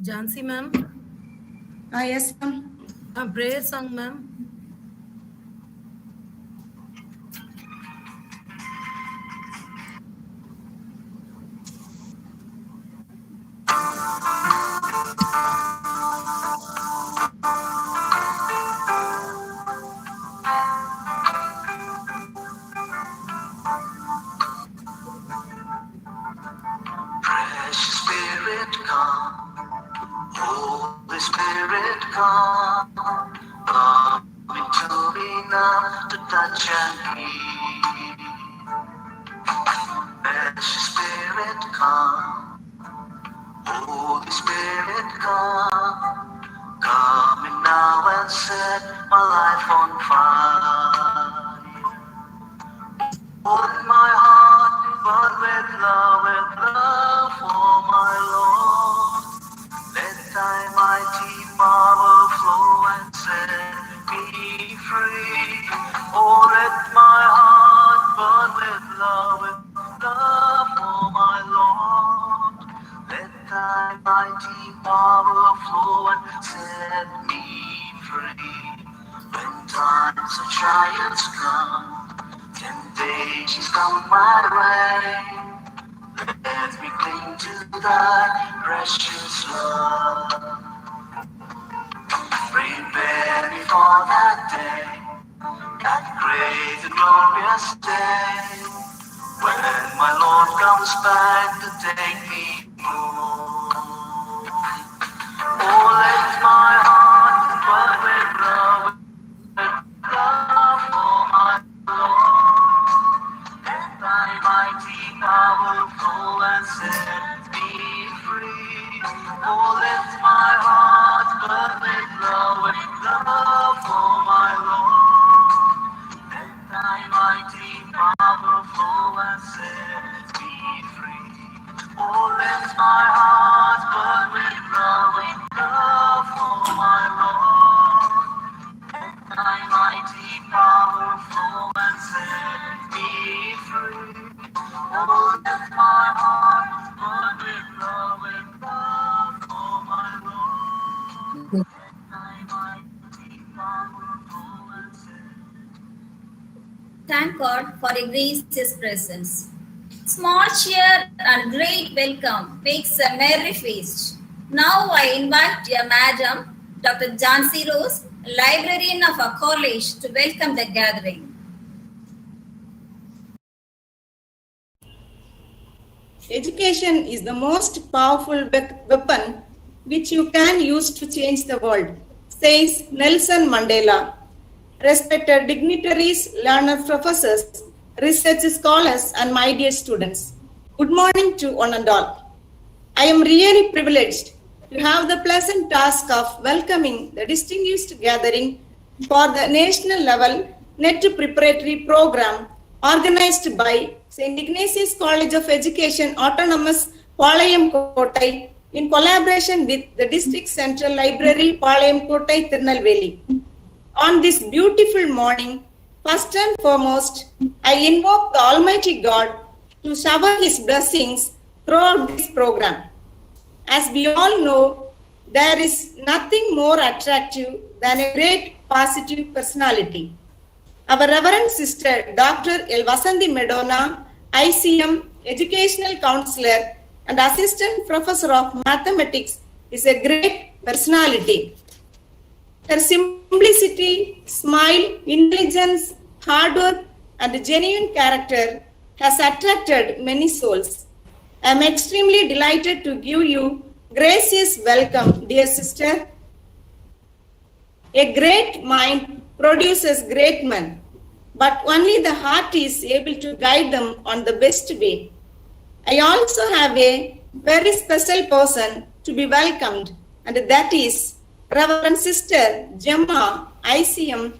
Jansi ma'am. Yes, ma'am. Prayer song ma'am. Precious Spirit, come. Holy Spirit, come. Come into me now to touch and heal. Precious Spirit, come. Holy Spirit, come. Come in now and set my life on fire. Hold my heart, burn with love for my Lord. Let thy mighty power flow and set me free. Oh, let my heart burn with love for my Lord. Let thy mighty power flow and set me free. When times of trials come, temptations come my way, let me cling to thy precious love. Prepare me for that day, that great and glorious day, when my Lord comes back to take me home. Oh, let my heart burn with love for my Lord. Let thy mighty power flow and set me free. Oh, let my heart burn with love for my Lord. Let thy mighty power flow and set me free. Oh, let my heart burn with love for my Lord. Let thy mighty power flow and set me free. Oh, let my heart burn with love for my Lord. Let thy mighty power flow and set. Thank God for a gracious presence. Small cheer and great welcome makes a merry feast. Now I invite dear Madam Dr. Jansi Rose, librarian of our college, to welcome the gathering. Education is the most powerful weapon which you can use to change the world, says Nelson Mandela. Respected dignitaries, learned professors, research scholars, and my dear students, good morning to one and all. I am really privileged to have the pleasant task of welcoming the distinguished gathering for the national level NET Preparatory program organized by St.Ignatius College of Education Autonomous Palayam Kottai in collaboration with the District Central Library Palayam Kottai Tirunelveli. On this beautiful morning, first and foremost, I invoke the Almighty God to shower His blessings throughout this program. As we all know, there is nothing more attractive than a great positive personality. Our Reverend Sister Dr. L. Vasanthi Medona, ICM, Educational Counselor and Assistant Professor of Mathematics, is a great personality. Her simplicity, smile, intelligence, hard work, and genuine character has attracted many souls. I am extremely delighted to give you gracious welcome, dear sister. A great mind produces great men, but only the heart is able to guide them on the best way. I also have a very special person to be welcomed, and that is Reverend Sister Gemma, ICM,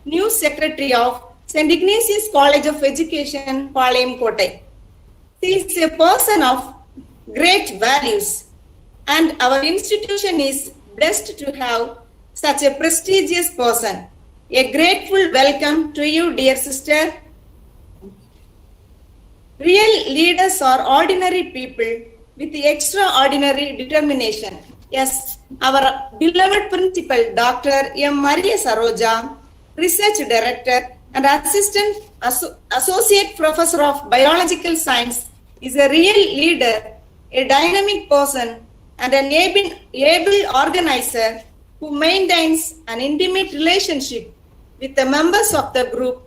new Secretary of St. Ignatius College of Education, Palayam Kottai. She is a person of great values, and our institution is blessed to have such a prestigious person. A grateful welcome to you, dear sister. Real leaders are ordinary people with extraordinary determination. Yes, our beloved principal, Dr. M. Maria Saroja, Research Director and Associate Professor of Biological Science, is a real leader, a dynamic person, and an able organizer who maintains an intimate relationship with the members of the group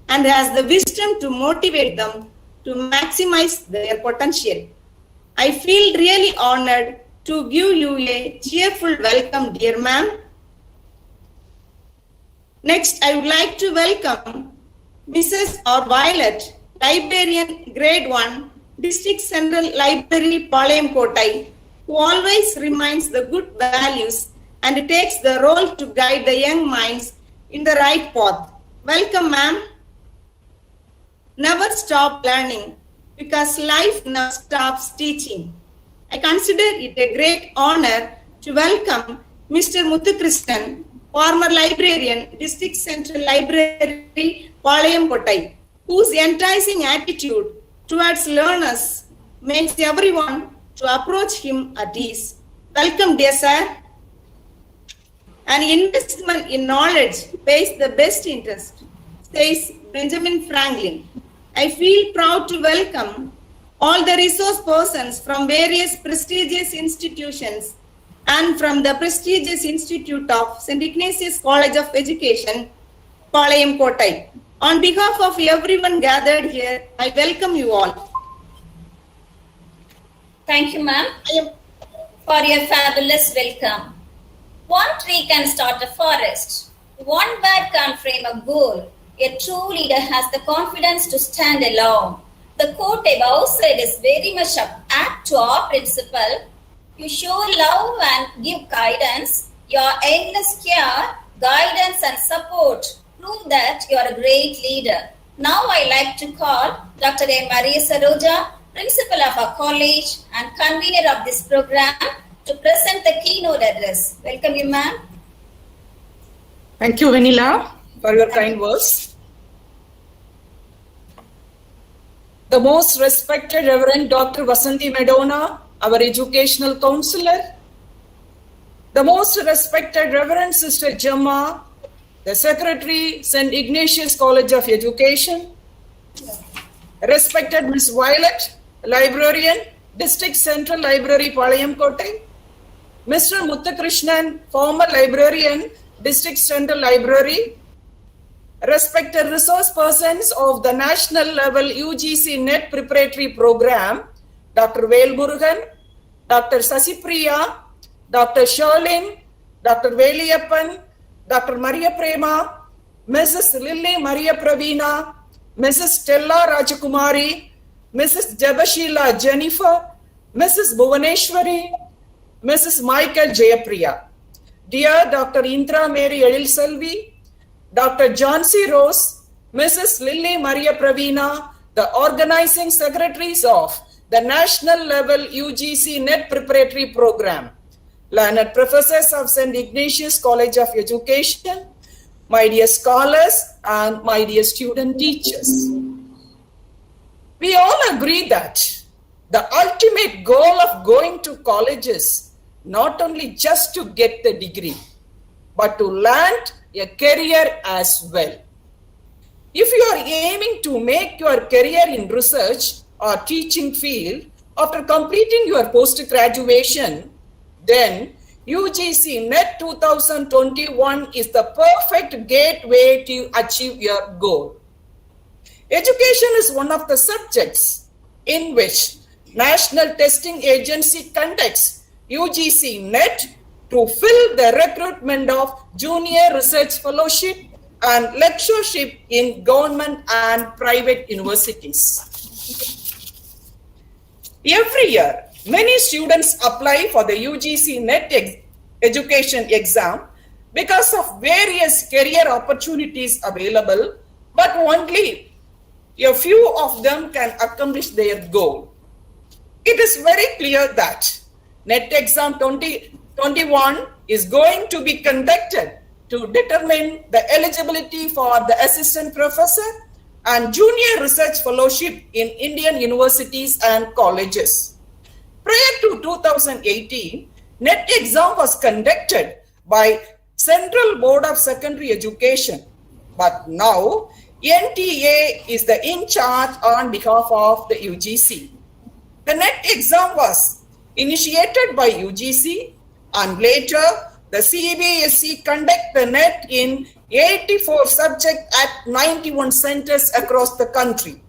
and has the wisdom to motivate them to maximize their potential. I feel really honored to give you a cheerful welcome, dear ma'am. Next, I would like to welcome Mrs. or Violet, Librarian Grade 1, District Central Library, Palayam Kotai, who always reminds the good values and takes the role to guide the young minds in the right path. Welcome, ma'am. Never stop learning because life never stops teaching. I consider it a great honor to welcome Mr. Muthukrishnan, former librarian, District Central Library, Palayam Kotai, whose enticing attitude towards learners makes everyone to approach him at ease. Welcome, dear sir. An investment in knowledge pays the best interest, says Benjamin Franklin. I feel proud to welcome all the resource persons from various prestigious institutions and from the prestigious Institute of St.Ignatius College of Education, Palayam Kotai. On behalf of everyone gathered here, I welcome you all. Thank you, ma'am, for your fabulous welcome. One tree can start a forest. One bird can frame a goal. A true leader has the confidence to stand alone. The quote above said is very much apt to our principle. You show love and give guidance. Your endless care, guidance and support prove that you are a great leader. Now I like to call Dr. M. Maria Saroja, principal of our college and convener of this program, to present the keynote address. Welcome you, ma'am. Thank you, Vanilla, for your kind words. The most respected Reverend Dr. Vasanthi Medona, our educational counselor. The most respected Reverend Sister Gemma, the Secretary, St. Ignatius College of Education. Respected Miss Violet, Librarian, District Central Library, Palayam Kotai. Mr. Muthukrishnan, former Librarian, District Central Library. Respected resource persons of the national level UGC NET Preparatory Program, Dr. Vel Murugan, Dr. Sasipriya, Dr. Sherlin, Dr. Veliyappan, Dr. Maria Prema, Mrs. Lily Maria Pravina, Mrs. Stella Rajakumari, Mrs. Jabashila Jennifer, Mrs. Bhuvaneshwari, Mrs. Michael Jayapriya. Dear Dr. Indra Mary Edil Selvi, Dr. Jhansi Rose, Mrs. Lily Maria Pravina, the organizing secretaries of the national level UGC NET Preparatory Program, learned professors of St. Ignatius College of Education, my dear scholars and my dear student teachers. We all agree that the ultimate goal of going to college is not only just to get the degree, but to land a career as well. If you are aiming to make your career in research or teaching field after completing your post-graduation, then UGC NET 2021 is the perfect gateway to achieve your goal. Education is one of the subjects in which National Testing Agency conducts UGC NET to fill the recruitment of junior research fellowship and lectureship in government and private universities. Every year, many students apply for the UGC NET education exam because of various career opportunities available, but only a few of them can accomplish their goal. It is very clear that NET exam 2021 is going to be conducted to determine the eligibility for the assistant professor and junior research fellowship in Indian universities and colleges. Prior to 2018, NET exam was conducted by Central Board of Secondary Education, but now NTA is the in charge on behalf of the UGC. The NET exam was initiated by UGC and later the CBSE conduct the NET in 84 subjects at 91 centers across the country.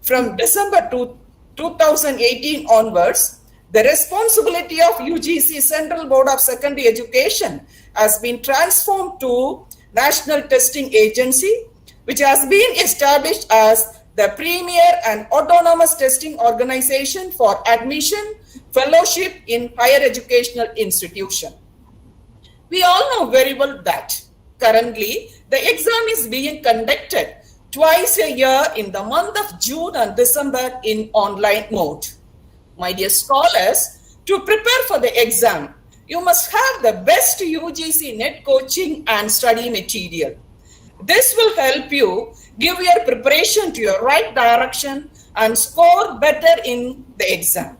From December 2018 onwards, the responsibility of UGC Central Board of Secondary Education has been transformed to National Testing Agency, which has been established as the premier and autonomous testing organization for admission, fellowship in higher educational institution. We all know very well that currently the exam is being conducted twice a year in the month of June and December in online mode. My dear scholars, to prepare for the exam, you must have the best UGC NET coaching and study material. This will help you give your preparation to your right direction and score better in the exam.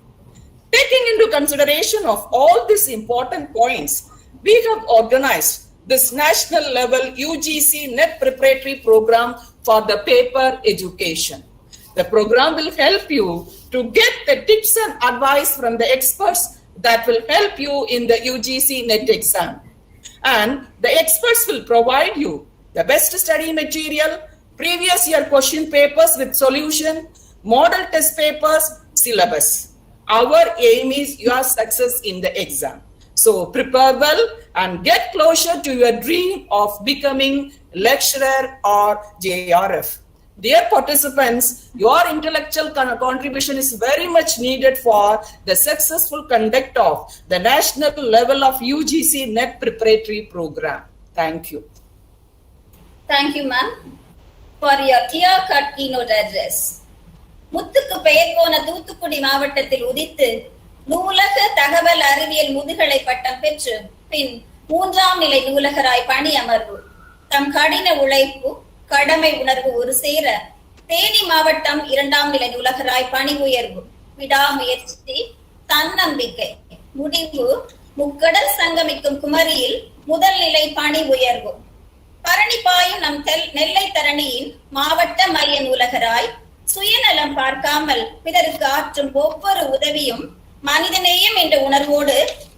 Taking into consideration of all these important points, we have organized this national level UGC NET preparatory program for the paper education. The program will help you to get the tips and advice from the experts that will help you in the UGC NET exam. And the experts will provide you the best study material, previous year question papers with solution, model test papers, syllabus. Our aim is your success in the exam. So prepare well and get closer to your dream of becoming lecturer or JRF. Dear participants, your intellectual contribution is very much needed for the successful conduct of the national level of UGC NET preparatory program. Thank you. Thank you, ma'am, for your clear-cut keynote address. முத்துக்கு பெயர் போன தூத்துக்குடி மாவட்டத்தில் உதித்து நூலக தகவல் அறிவியல் முதுகலை பட்டம் பெற்று பின் 3ஆம் நிலை நூலகராய் பணி அமர்வு. தம் கடின உழைப்பு, கடமை உணர்வு ஒரு சேர தேனி மாவட்டம் 2ஆம் நிலை நூலகராய் பணி உயர்வு. விடாமுயற்சி, தன்னம்பிக்கை, முடிவு, முக்கடல் சங்கமிக்கும் குமரியில் முதல் நிலை பணி உயர்வு. பரணி பாயும் நம் நெல்லை தரணியின் மாவட்ட மைய நூலகராய் சுயநலம் பார்க்காமல் பிறருக்கு ஆற்றும் ஒவ்வொரு உதவியும் மனிதநேயம் என்ற உணர்வோடு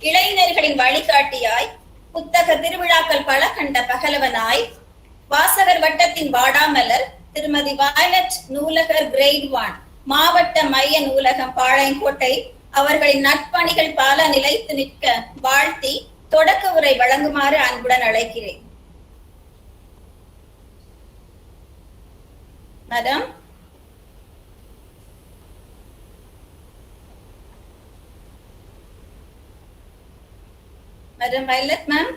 இளைஞர்களின் வழிகாட்டியாய், புத்தக திருவிழாக்கள் பல கண்ட பகலவனாய், வாசகர் வட்டத்தின் வாடாமலர் திருமதி வயலட் நூலகர் கிரேட் 1 மாவட்ட மைய நூலகம் பாளையங்கோட்டை அவர்களின் நற்பணிகள் பல நிலைத்து நிற்க வாழ்த்தி தொடக்க உரை வழங்குமாறு அன்புடன் அழைக்கிறேன். Madam. Madam Violet, ma'am.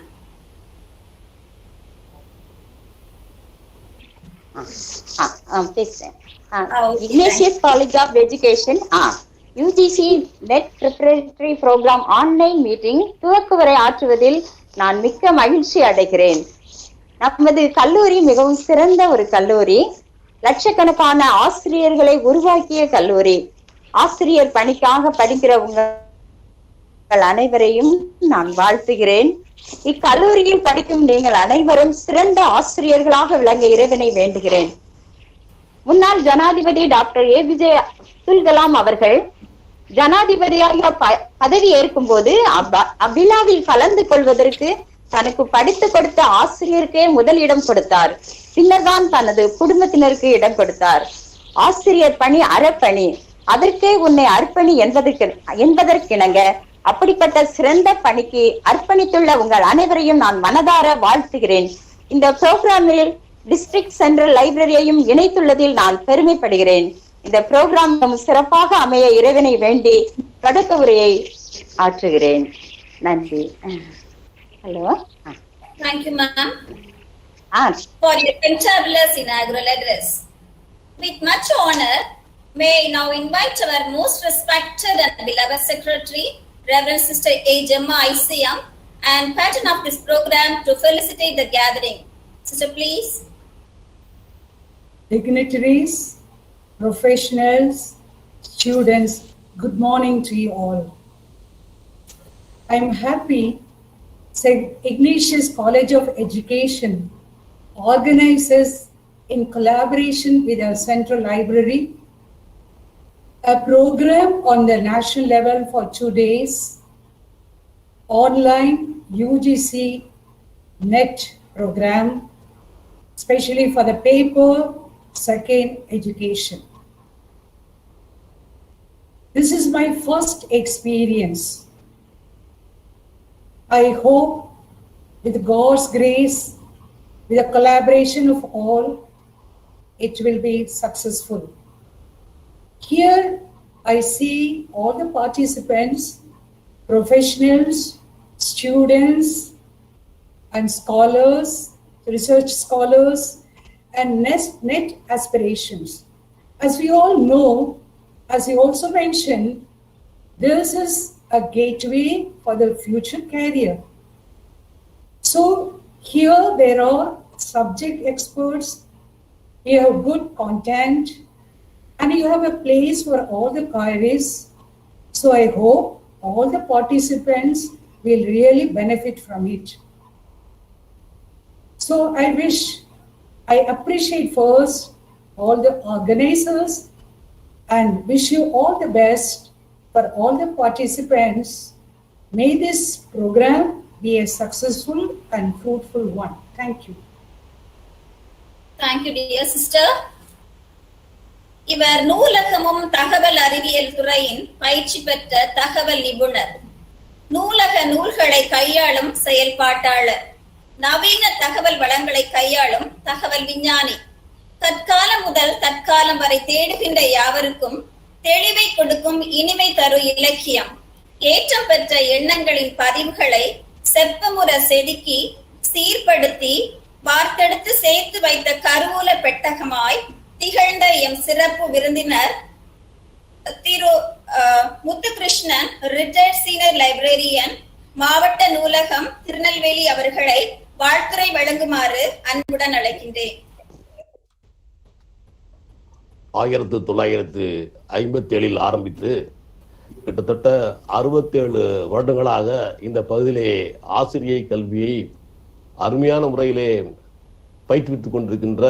Ignatius College of Education, UGC NET Preparatory Program Online Meeting துவக்குவரை ஆற்றுவதில் நான் மிக்க மகிழ்ச்சி அடைகிறேன். நமது கல்லூரி மிகவும் சிறந்த ஒரு கல்லூரி, லட்சக்கணக்கான ஆசிரியர்களை உருவாக்கிய கல்லூரி. ஆசிரியர் பணிக்காக படிக்கிற உங்கள் அனைவரையும் நான் வாழ்த்துகிறேன். இக்கல்லூரியில் படிக்கும் நீங்கள் அனைவரும் சிறந்த ஆசிரியர்களாக விளங்க இறைவனை வேண்டுகிறேன். முன்னாள் ஜனாதிபதி டாக்டர் APJ அப்துல் கலாம் அவர்கள் ஜனாதிபதியாக பதவி ஏற்கும் போது அவ்விழாவில் கலந்து கொள்வதற்கு தனக்கு படித்து கொடுத்த ஆசிரியருக்கே முதல் இடம் கொடுத்தார். பின்னர் தான் தனது குடும்பத்தினருக்கு இடம் கொடுத்தார். ஆசிரியர் பணி அறப்பணி, அதற்கே உன்னை அர்ப்பணி என்பதற்கிணங்க அப்படிப்பட்ட சிறந்த பணிக்கு அர்ப்பணித்துள்ள உங்கள் அனைவரையும் நான் மனதார வாழ்த்துகிறேன். இந்த புரோகிராமில் டிஸ்ட்ரிக்ட் சென்ட்ரல் லைப்ரரியையும் இணைத்துள்ளதில் நான் பெருமைப்படுகிறேன். இந்த புரோகிராம் சிறப்பாக அமைய இறைவனை வேண்டி தொடக்க உரையை ஆற்றுகிறேன். நன்றி. Hello. Thank you, ma'am, for your fantabulous inaugural address. With much honor, may I now invite our most respected and beloved Secretary, Reverend Sister A. Gemma ICM, and patron of this program to felicitate the gathering. Sister, please. Dignitaries, professionals, students, good morning to you all. I'm happy St.Ignatius College of Education organizes, in collaboration with our Central Library, a program on the national level for 2 days, online UGC NET program, especially for the paper second education. This is my first experience. I hope with God's grace, with the collaboration of all, it will be successful. Here I see all the participants, professionals, students, and scholars, research scholars, and net aspirations. As we all know, as you also mentioned, this is a gateway for the future career. So here there are subject experts, you have good content, and you have a place for all the queries. So I hope all the participants will really benefit from it. So I appreciate first all the organizers and wish you all the best for all the participants. May this program be a successful and fruitful one. Thank you. Thank you, dear sister. இவர் நூலகமும் தகவல் அறிவியல் துறையின் பயிற்சி பெற்ற தகவல் நிபுணர், நூலக நூல்களை கையாளும் செயல்பாட்டாளர், நவீன தகவல் வளங்களை கையாளும் தகவல் விஞ்ஞானி, தற்காலம் முதல் தற்காலம் வரை தேடுகின்ற யாவருக்கும் தெளிவை கொடுக்கும் இனிமை தரு இலக்கியம், ஏற்றம் பெற்ற எண்ணங்களின் பதிவுகளை செப்பமுற செதுக்கி சீர்படுத்தி வார்த்தெடுத்து சேர்த்து வைத்த கருவூல பெட்டகமாய் திகழ்ந்த எம் சிறப்பு விருந்தினர் திரு முத்துகிருஷ்ணன், ரிட்டையர்ட் சீனியர் லைப்ரரியன், மாவட்ட நூலகம் திருநெல்வேலி அவர்களை வாழ்த்துரை வழங்குமாறு அன்புடன் அழைக்கின்றேன். 1957 ஆரம்பித்து கிட்டத்தட்ட 67 வருடங்களாக இந்த பகுதியிலே ஆசிரியை கல்வியை அருமையான முறையிலே பயிற்றுவித்துக் கொண்டிருக்கின்ற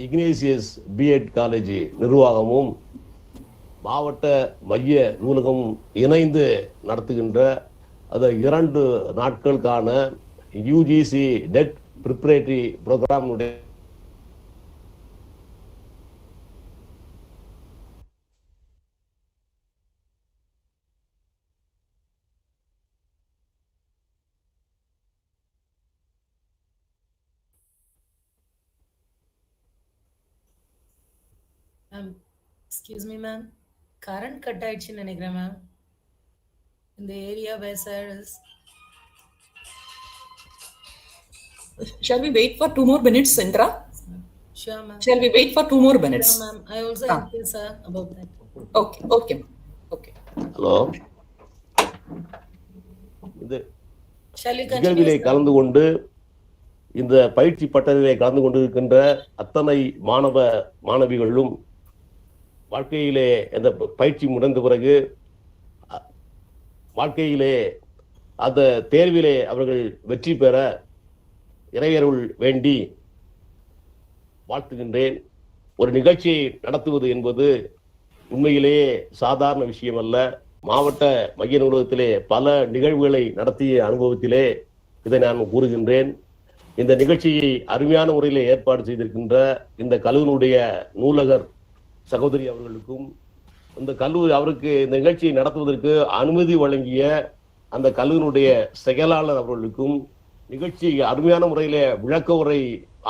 இக்னேசியஸ் பிஎட் காலேஜ் நிர்வாகமும் மாவட்ட மைய நூலகம் இணைந்து நடத்துகின்ற அந்த 2 நாட்களுக்கான யூஜிசி நெட் ப்ரிப்பரேட்டரி ப்ரோக்ராமுடைய Excuse me, ma'am. Current cut ஆயிடுச்சுன்னு நினைக்கிறேன் மேம். இந்த area where sir is. Shall we wait for 2 more minutes, Sindra? Sure, ma'am. Shall we wait for 2 more minutes? Sure, ma'am. I also agree, sir, about that. Okay. Hello, இந்த Shall we நிகழ்விலே continue? Sir? கலந்து கொண்டு இந்த பயிற்சி பட்டறையிலே கலந்து கொண்டிருக்கின்ற அத்தனை மாணவ மாணவிகளும் வாழ்க்கையிலே அந்த பயிற்சி முடிந்த பிறகு வாழ்க்கையிலே அந்த தேர்விலே அவர்கள் வெற்றி பெற இறையருள் வேண்டி வாழ்த்துகின்றேன். ஒரு நிகழ்ச்சியை நடத்துவது என்பது உண்மையிலேயே சாதாரண விஷயம் அல்ல. மாவட்ட மைய நூலகத்திலே பல நிகழ்வுகளை நடத்திய அனுபவத்திலே இதை நான் கூறுகின்றேன். இந்த நிகழ்ச்சியை அருமையான முறையிலே ஏற்பாடு செய்திருக்கின்ற இந்த கல்லூரியுடைய நூலகர் சகோதரி அவர்களுக்கும், இந்த கல்லூரி அவருக்கு இந்த நிகழ்ச்சியை நடத்துவதற்கு அனுமதி வழங்கிய அந்த கல்லூரியுடைய செயலாளர் அவர்களுக்கும், நிகழ்ச்சி அருமையான முறையிலே விளக்க உரை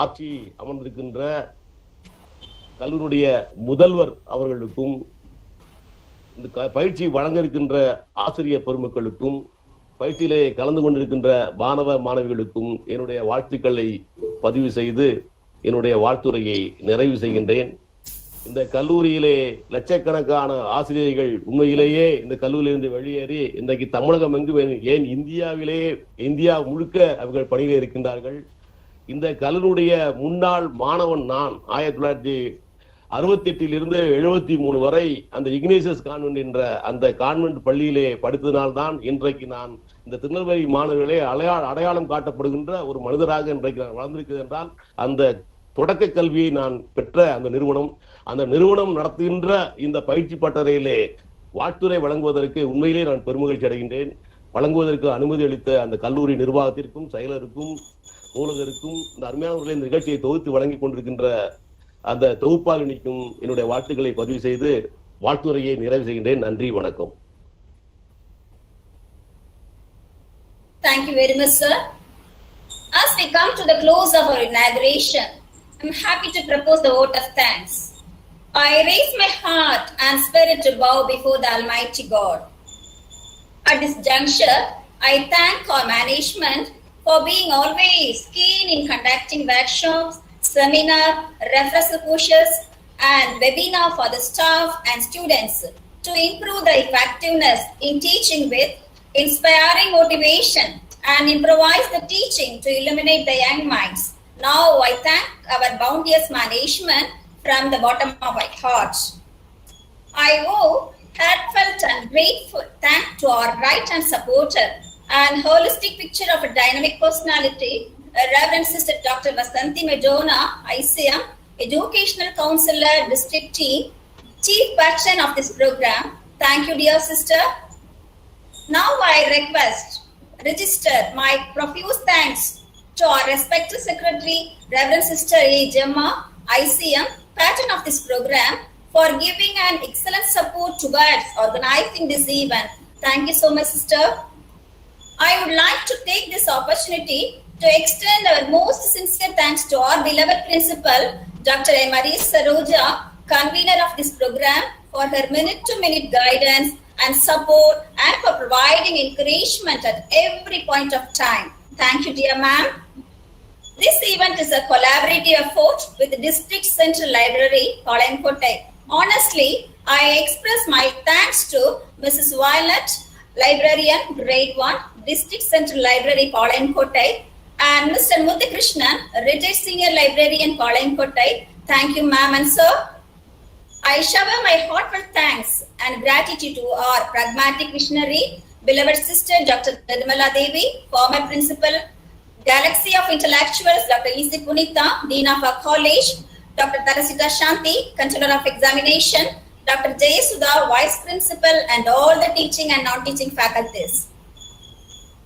ஆட்சி அமர்ந்திருக்கின்ற கல்லூரியுடைய முதல்வர் அவர்களுக்கும், இந்த பயிற்சி வழங்க இருக்கின்ற ஆசிரியர் பெருமக்களுக்கும், பயிற்சியிலே கலந்து கொண்டிருக்கின்ற மாணவ மாணவிகளுக்கும் என்னுடைய வாழ்த்துக்களை பதிவு செய்து என்னுடைய வாழ்த்துரையை நிறைவு செய்கின்றேன். இந்த கல்லூரியிலே லட்சக்கணக்கான ஆசிரியர்கள் உண்மையிலேயே இந்த கல்லூரியிலிருந்து வெளியேறி இன்றைக்கு தமிழகம் எங்கும், ஏன் இந்தியா முழுக்க அவர்கள் பணியில் இருக்கின்றார்கள். இந்த கல்லூரியுடைய முன்னாள் மாணவன் நான். 68 73 வரை அந்த இக்னேசியஸ் கான்வென்ட் என்ற அந்த கான்வென்ட் பள்ளியிலே படித்ததினால்தான் இன்றைக்கு நான் இந்த திருநெல்வேலி மாணவர்களே அடையாளம் காட்டப்படுகின்ற ஒரு மனிதராக இன்றைக்கு நான் வளர்ந்திருக்கிறேன் என்றால் அந்த தொடக்க கல்வியை நான் பெற்ற அந்த நிறுவனம் நடத்துகின்ற இந்த பயிற்சி பட்டறையிலே வாழ்த்துரை வழங்குவதற்கு உண்மையிலே நான் பெருமகிழ்ச்சி அடைகின்றேன். வழங்குவதற்கு அனுமதி அளித்த அந்த கல்லூரி நிர்வாகத்திற்கும் செயலருக்கும் நூலகருக்கும் இந்த அருமையானவர்களை இந்த நிகழ்ச்சியை தொகுத்து வழங்கிக் கொண்டிருக்கின்ற அந்த தொகுப்பாளினிக்கும் என்னுடைய வாழ்த்துக்களை பதிவு செய்து வாழ்த்துரையை நிறைவு செய்கின்றேன். நன்றி, வணக்கம். Thank you very much, sir. As we come to the close of our inauguration, I'm happy to propose the vote of thanks. I raise my heart and spirit to bow before the Almighty God. At this juncture, I thank our management for being always keen in conducting workshops, seminar, refresher courses, and webinar for the staff and students to improve the effectiveness in teaching with inspiring motivation and improvise the teaching to illuminate the young minds. Now I thank our bounteous management from the bottom of my heart. I owe heartfelt and grateful thanks to our right hand supporter and holistic picture of a dynamic personality, Reverend Sister Dr. Vasanthi Medona, ICM, Educational Counselor, District Team, Chief Patron of this program. Thank you, dear sister. Now I register my profuse thanks to our respected Secretary, Reverend Sister A. Gemma, ICM, Patron of this program, for giving an excellent support towards organizing this event. Thank you so much, sister. I would like to take this opportunity to extend our most sincere thanks to our beloved principal, Dr. Marie Saroja, convener of this program, for her minute-to-minute guidance and support and for providing encouragement at every point of time. Thank you, dear ma'am. This event is a collaborative effort with the District Central Library, Palayamkottai. Honestly, I express my thanks to Mrs. Violet, Librarian, Grade 1, District Central Library, Palayamkottai, and Mr. Muthukrishnan, Retired Senior Librarian, Palayamkottai. Thank you, ma'am and sir. I shower my heartfelt thanks and gratitude to our pragmatic visionary, beloved sister Dr. Nirmala Devi, former principal, Galaxy of Intellectuals, Dr. E.C. Punitha, Dean of our college, Dr. Tarasita Shanti, Controller of Examination, Dr. Jayasudha, Vice Principal, and all the teaching and non-teaching faculties.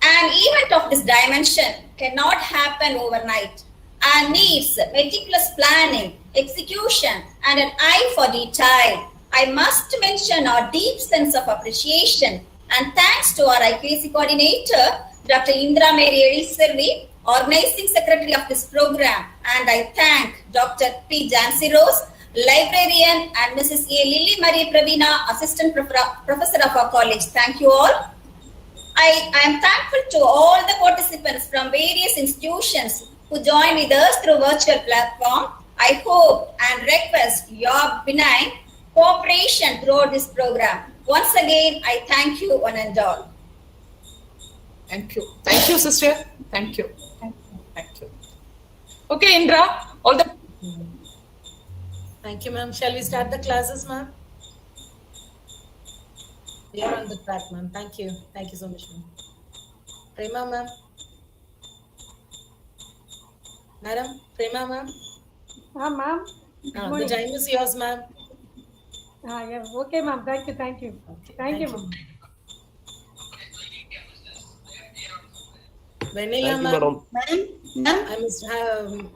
An event of this dimension cannot happen overnight and needs meticulous planning, execution, and an eye for detail. I must mention our deep sense of appreciation and thanks to our IQAC coordinator, Dr. Indra Mary Eliservi, organizing secretary of this program, and I thank Dr. P. Jansi Rose, librarian, and Mrs. A. Lily Marie Pravina, assistant professor of our college. Thank you all. I am thankful to all the participants from various institutions who join with us through virtual platform. I hope and request your benign cooperation throughout this program. Once again, I thank you one and all. Thank you. Thank you, sister. Thank you. Thank you. Okay, Indra, all the... Thank you, ma'am. Shall we start the classes, ma'am? We are on the track, ma'am. Thank you. Thank you so much, ma'am. Prema, ma'am. Madam, Prema, ma'am. Ma'am. The time is yours, ma'am. Yeah. Okay, ma'am. Thank you. Okay, Thank you, ma'am. Vanilla, Thank you, madam. Ma'am? I must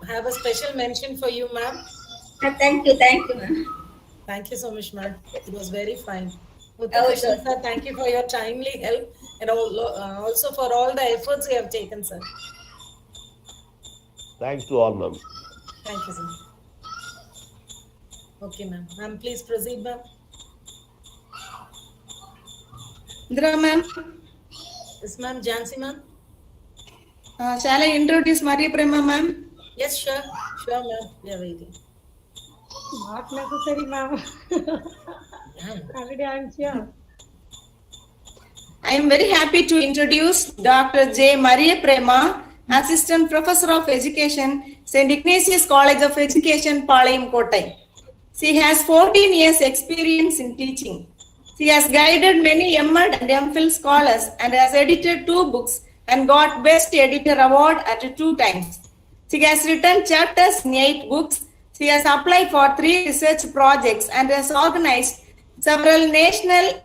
have a special mention for you, ma'am. Thank you, ma'am. Thank you so much, ma'am. It was very fine. sure. Sir, thank you for your timely help and also for all the efforts you have taken, sir. Thanks to all, ma'am. Thank you, sir. Okay, ma'am. Ma'am, please proceed, ma'am. Indra, ma'am? Yes, ma'am. Jansi, ma'am. Shall I introduce Maria Prema, ma'am? Yes, sure. Sure, ma'am. We are waiting. Not necessary, ma'am. Already I'm here. I am very happy to introduce Dr. J. Maria Prema, Assistant Professor of Education, St.Ignatius College of Education, Palayamkottai. She has 14 years experience in teaching. She has guided many M.Ed and M.Phil scholars and has edited 2 books and got Best Editor Award at 2 times. She has written chapters in 8 books. She has applied for 3 research projects and has organized several national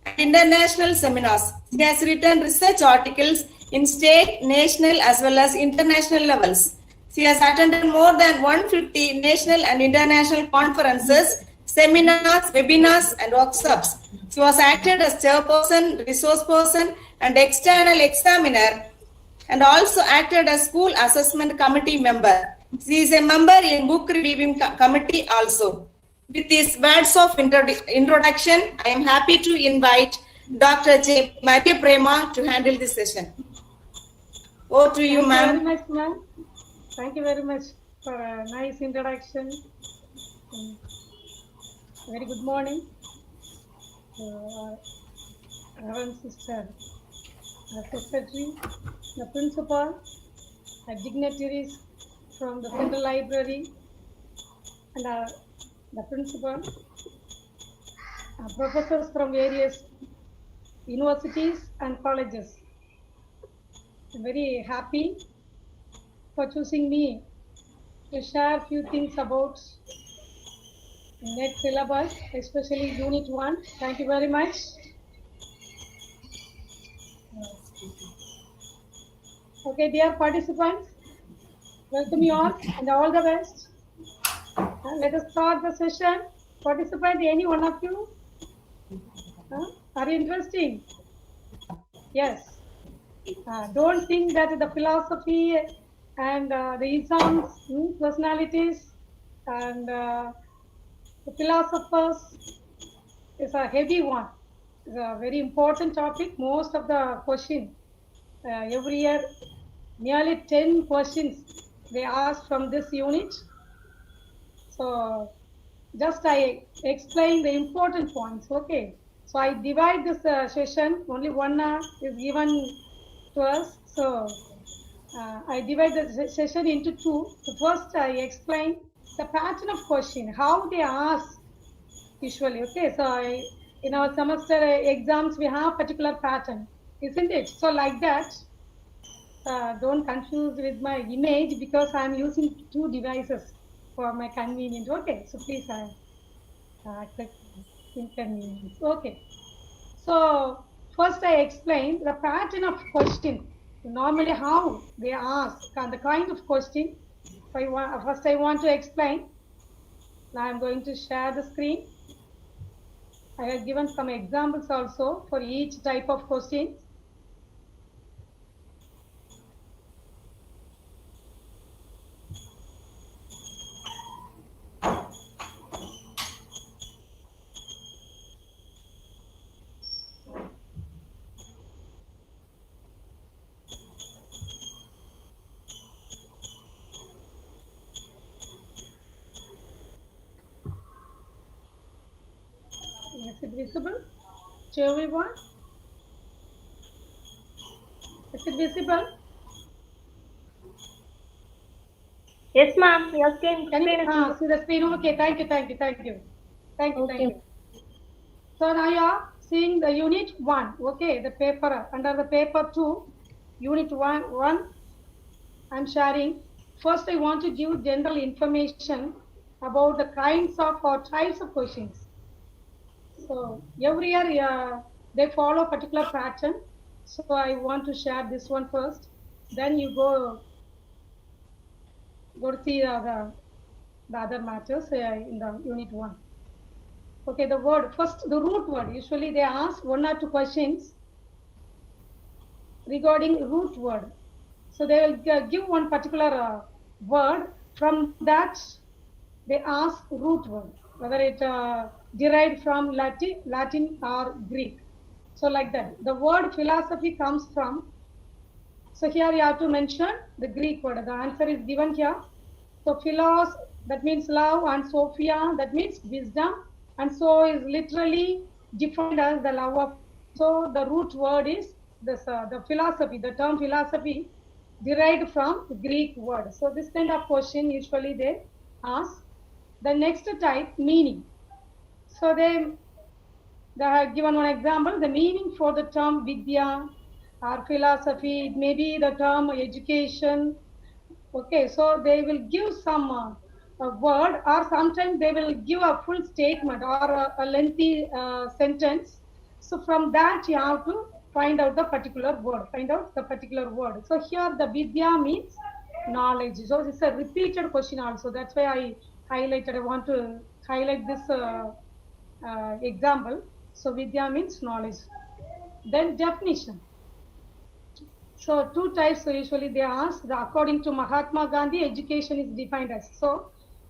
and international seminars. She has written research articles in state, national as well as international levels. She has attended more than 150 national and international conferences, seminars, webinars, and workshops. She was acted as chairperson, resource person, and external examiner, and also acted as school assessment committee member. She is a member in book reviewing committee also. With these words of introduction, I am happy to invite Dr. J. Matthew Prema to handle this session. Over to you, ma'am. Thank you very much, ma'am. Thank you very much for a nice introduction. Very good morning, Reverend Sister, the Secretary, the Principal, the dignitaries from the Central Library, and the Principal, professors from various universities and colleges. I'm very happy for choosing me to share a few things about NET syllabus, especially Unit 1. Thank you very much. Okay, dear participants, welcome you all and all the best. Let us start the session. Participant, any one of you? Are you interested? Yes. Don't think that the philosophy and the exams, personalities, and the philosophers is a heavy one. It's a very important topic. Most of the questions every year, nearly 10 questions they ask from this unit. So just I explain the important points. Okay. So I divide this session. Only 1 hour is given to us. So I divide the session into 2. So first I explain the pattern of question, how they ask usually. Okay, so in our semester exams we have particular pattern, isn't it? So like that, don't confuse with my image because I am using 2 devices for my convenience. Okay, so please accept inconvenience. Okay, so first I explain the pattern of question. Normally how they ask and the kind of question. First I want to explain. Now I am going to share the screen. I have given some examples also for each type of question. Is it visible to everyone? Is it visible? Yes, ma'am. Your screen. Can you see the screen? Okay, thank you. So now you are seeing the unit 1. Okay, the paper under the paper 2, unit 1. I'm sharing. First, I want to give general information about the kinds of or types of questions. So every year they follow particular pattern. So I want to share this one first. Then you go to see the other matters in the unit 1. Okay, the word first, the root word. Usually they ask 1 or 2 questions regarding root word. So they will give one particular word. From that they ask root word, whether it derived from Latin or Greek. So like that. The word philosophy comes from. So here you have to mention the Greek word. The answer is given here. So philos, that means love, and Sophia, that means wisdom, and so is literally defined as the love of. So the root word is this, the philosophy. The term philosophy derived from the Greek word. So this kind of question usually they ask. The next type, meaning. So they have given one example. The meaning for the term vidya or philosophy, it may be the term education. Okay, so they will give some a word, or sometimes they will give a full statement or a lengthy sentence. So from that you have to find out the particular word. So here the vidya means knowledge. So it's a repeated question also. That's why I highlighted. I want to highlight this example. So vidya means knowledge. Then definition. So two types. So usually they ask, according to Mahatma Gandhi, education is defined as. So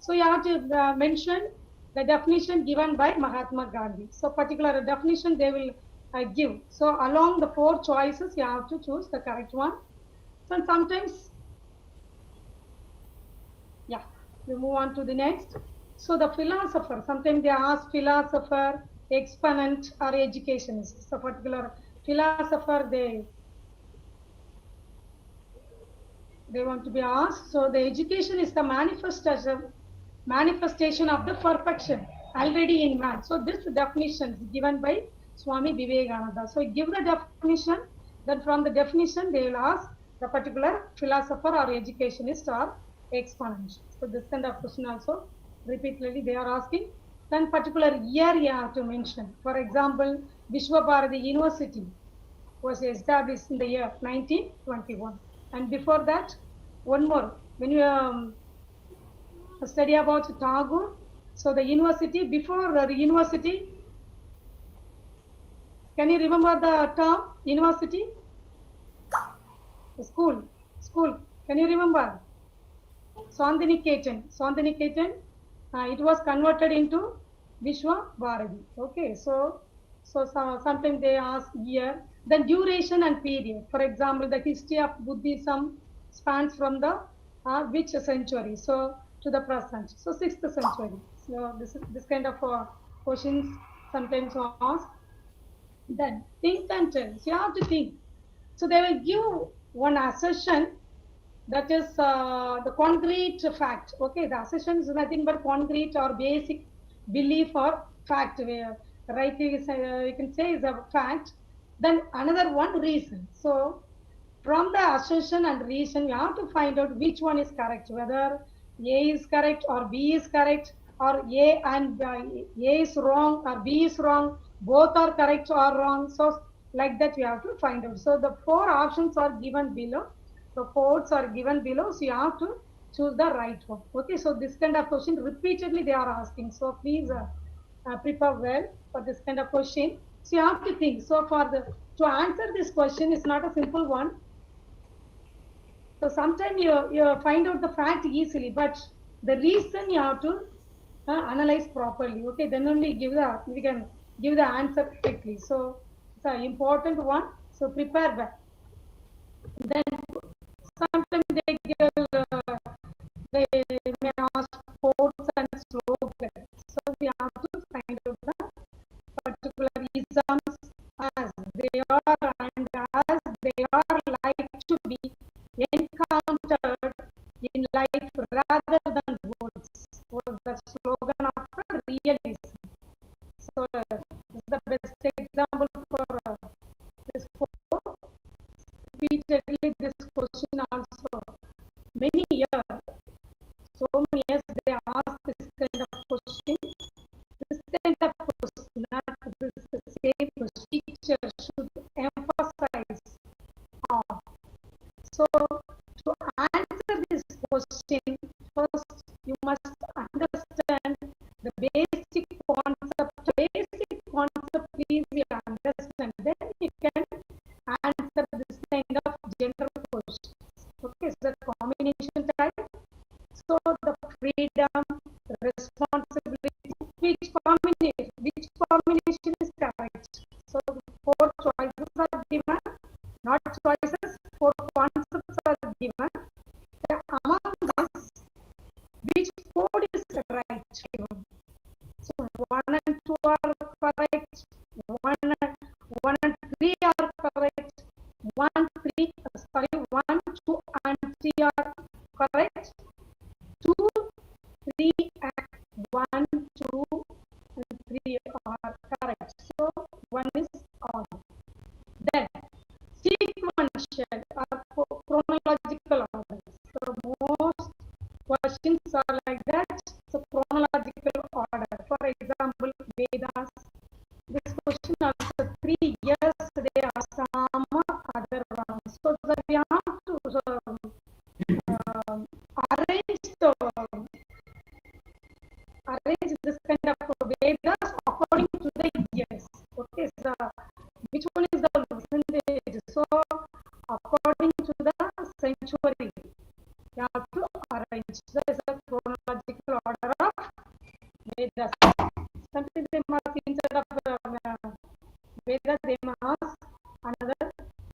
you have to mention the definition given by Mahatma Gandhi. So particular definition they will give. So along the four choices, you have to choose the correct one. So sometimes, yeah, we move on to the next. So the philosopher, sometimes they ask philosopher, exponent, or educationist. So particular philosopher, they want to be asked. So the education is the manifestation of the perfection already in man. So this definition is given by Swami Vivekananda. So give the definition, then from the definition they will ask the particular philosopher or educationist or exponent. So this kind of question also repeatedly they are asking. Then particular year you have to mention. For example, Vishwa Bharati University was established in the year 1921. And before that, one more. When you study about Tagore, so the university, before the university, can you remember the term university? School. Can you remember? Sandiniketan. It was converted into Vishwa Bharati. Okay, so sometimes they ask year, then duration and period. For example, the history of Buddhism spans from the which century? So to the present. So 6th century. So this kind of questions sometimes asked. Then think and tell. So you have to think. So they will give one assertion, that is the concrete fact. Okay, the assertion is nothing but concrete or basic belief or fact. Right, you can say is a fact. Then another one, reason. So from the assertion and reason, you have to find out which one is correct, whether A is correct or B is correct, or A and A is wrong or B is wrong, both are correct or wrong. So like that you have to find out. So the four options are given below. The codes are given below, so you have to choose the right one. Okay, so this kind of question repeatedly they are asking. So please prepare well for this kind of question. So you have to think. So to answer this question is not a simple one. So sometimes you find out the fact easily, but the reason you have to analyze properly. Okay, then only we can give the answer quickly. So it's an important one. So prepare well. Then sometimes they may ask quotes and slogans. So we have to find out the particular isms as they are and as they are like to be encountered in life rather than words. Was the slogan of realism. So this is the best example for this quote. Repeatedly this question also many years, so many years they ask this kind of question. This kind of question, not this same question, teacher should emphasize on. So to answer this question, first you must understand the basic concept. Please you understand. Then you can answer this kind of general questions. Okay, so the combination type. So the freedom, responsibility, which combination is correct? So four choices are given, not choices, four concepts are given. Among us, which code is right? So 1 and 2 are correct, 1 and 3 are correct, 1, 2 and 3 are correct, 2, 3 and chronological order. So most questions are like that. So chronological order. For example, Vedas. This question also 3 years they are Sama other ones. So we have to arrange the arrange this kind of Vedas according to the years. Okay, so which one is the percentage? So according to the century, you have to arrange. That is the chronological order of Vedas. Sometimes they must instead of Vedas, they must another.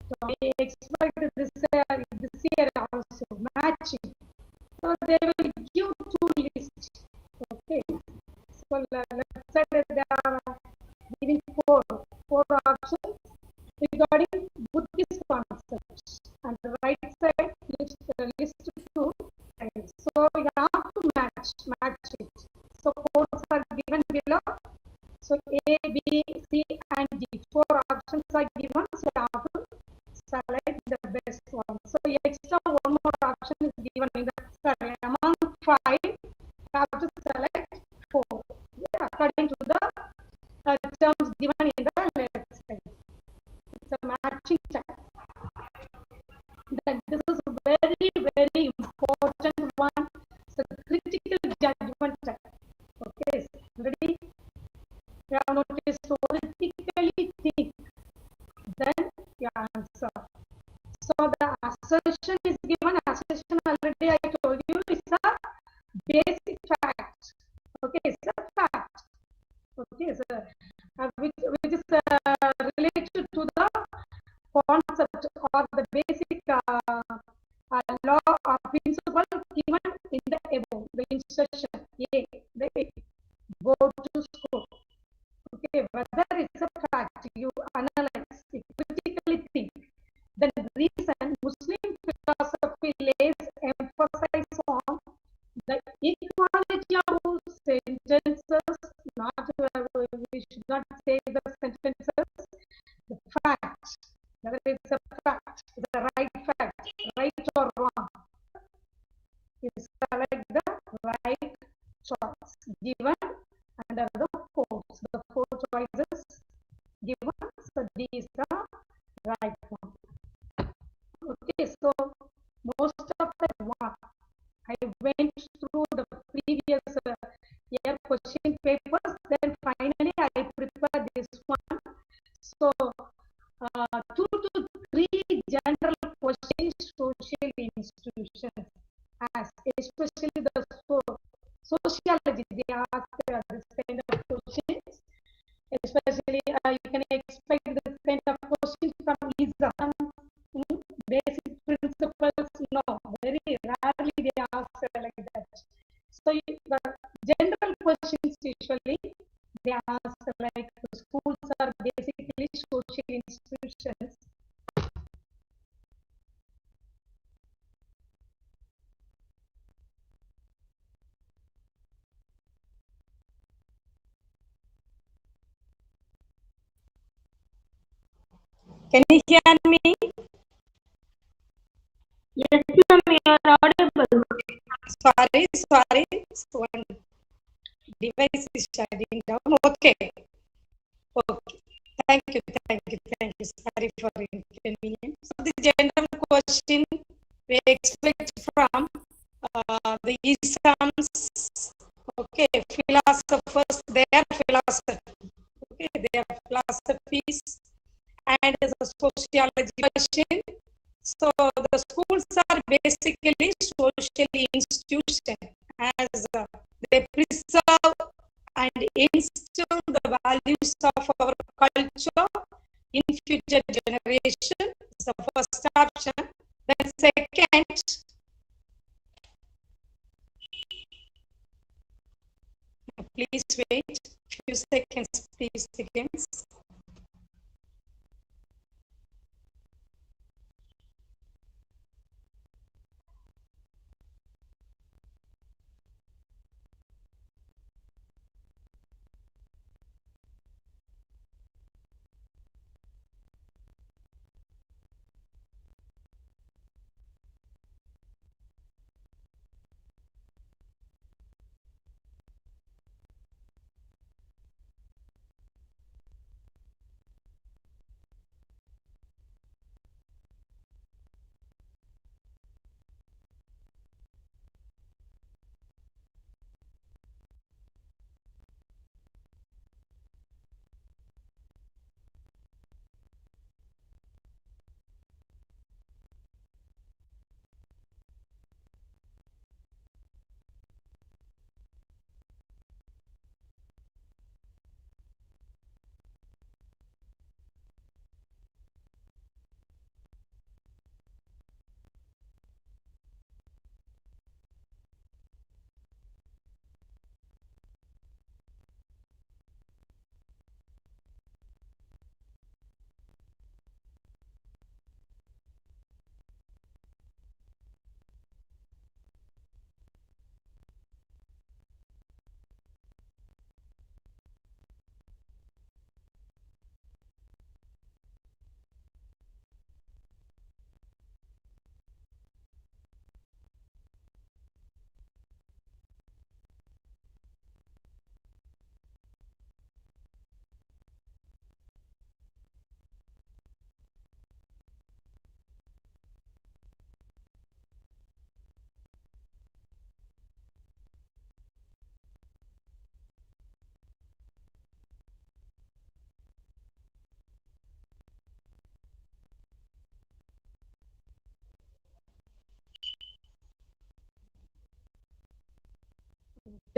So we expect this year also matching. So they will give two lists. Okay. So left side they are giving four options regarding Buddhist concepts, and the right side list two. So you have to match it. So codes are given below. So A, B, C, and D. Four options are given. So you have to select the best one. So extra one more option is given in the survey. Among five, you have to select four. Yeah, according to the terms given in the left side. It's a matching check. Then this is very important one. So critical judgment check. Okay, ready? You have noticed so critically think. Then you answer. So the assertion is given. Assertion already I told you is a basic fact. Okay, it's a fact. Okay, so which is related to the concept or the basic law or principle given in the above. The instruction A, the go to school. Okay, whether it's a fact, you analyze, you critically think. Then reason Muslim philosophy lays emphasis on the equality of sentences, not we should not say the sentences, the facts. Whether it's a fact, the right fact, right or wrong. You select the right choice given under the codes. The four choices given, so D is the right one. Okay, so most of the one I went through the previous year question papers, then finally I prepared this one. So 2 to 3 general questions social institutions, as especially the sociology, they ask this kind of questions. Especially you can expect this kind of questions from Islam. Basic principles, no, very rarely they ask like that. So the general questions usually they ask like schools are basically social institutions. Can you hear me? Yes, ma'am, you are audible. Sorry. One device is shutting down. Okay. Thank you. Sorry for inconvenience. So the general question we expect from the Islam's philosophers, their philosophy. Okay, their philosophies and the sociology question. So the schools are basically social institutions as they preserve and instill the values of our culture in future generation. Is the first option. Then second, please wait few seconds.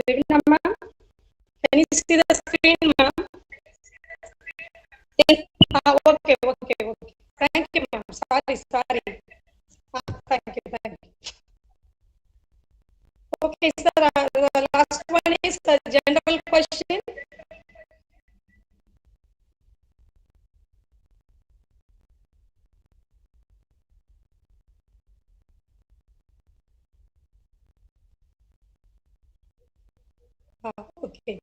Vedna ma'am, can you see the screen, ma'am? Yes. Okay. Thank you, ma'am. Sorry. Thank you. Okay, sir. The last one is the general question. Okay.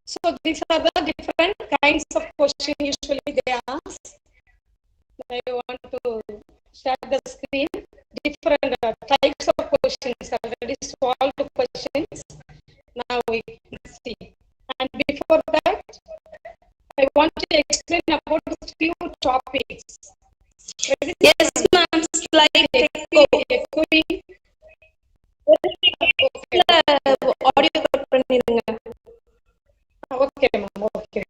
So these are the different kinds of questions usually they ask. I want to share the screen. Different types of questions, already solved questions. Now we see. And before that, I want to explain about few topics. Yes, ma'am. Slide echoing. Audio cut பண்ணிருங்க. Okay, ma'am. Okay.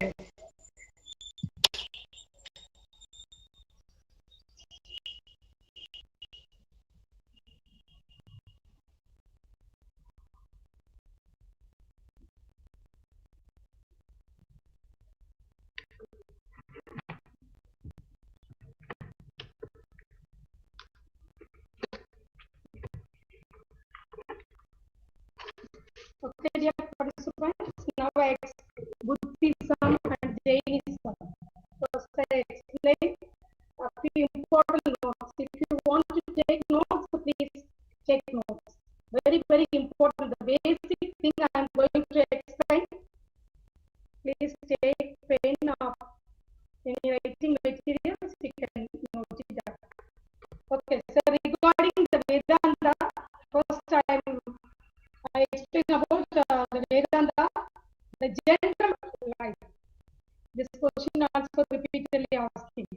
Okay, dear participants, now I explain Buddhism and Jainism. First, I explain a few important notes. If you want to take notes, please take notes. Very, very important. The basic thing I am going to explain. Please take pen or any writing materials. You can note it down. Okay, so regarding the Vedanta, first I explain about the Vedanta, the general life. This question also repeatedly asking.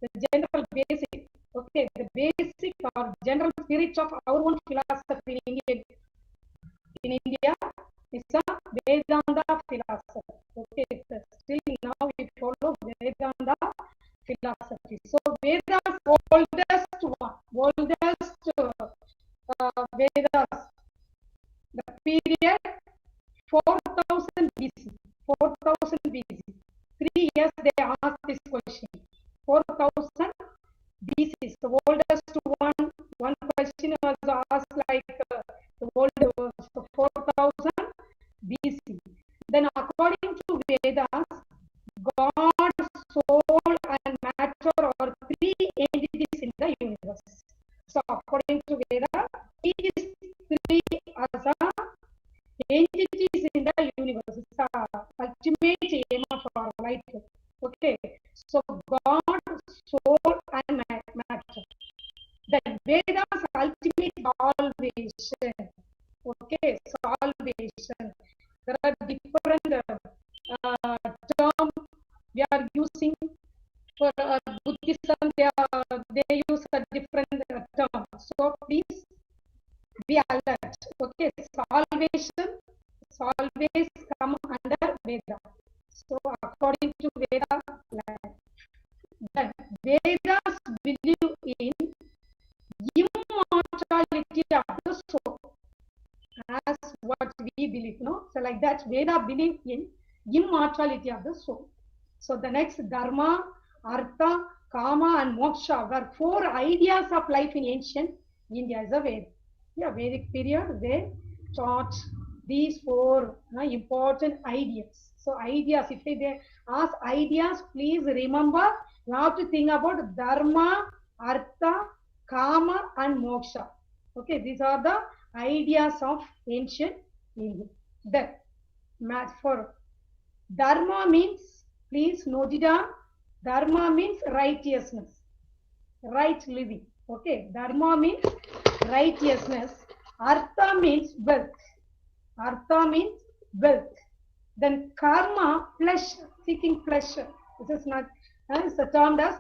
The general basic, okay, the basic or general spirit of our own philosophy in India is a Vedanta philosophy. Okay, so still now we follow Vedanta philosophy. So Vedas, oldest Vedas, the period 4000 BC. 4000 BC. 3 years they asked this question. 4000 BC. The oldest one. One question was asked like the old was 4000 BC. Then according to Vedas, God, soul, and matter are three entities in the universe. So according to Vedas, these three as entities in the universe. It's the ultimate aim of our life. Okay. So God, soul, and matter. The Vedas ultimate salvation. Okay, salvation. There are different terms we are using for Buddhism. They use a different term. So please be alert. Okay, salvation always come under Veda. So according to Veda, the Vedas believe in immortality of the soul, as what we believe, no? So like that, Veda believe in immortality of the soul. So the next Dharma, Artha, Kama, and Moksha were 4 ideas of life in ancient India as a Veda. Yeah, Vedic period, they taught these 4 important ideas. So ideas, if they ask ideas, please remember, you have to think about Dharma, Artha, Kama, and Moksha. Okay, these are the ideas of ancient India. Then, math for Dharma means, please note it down, Dharma means righteousness, right living. Okay, Dharma means righteousness. Artha means wealth. Artha means wealth. Then karma, pleasure, seeking pleasure. This is not, it's termed as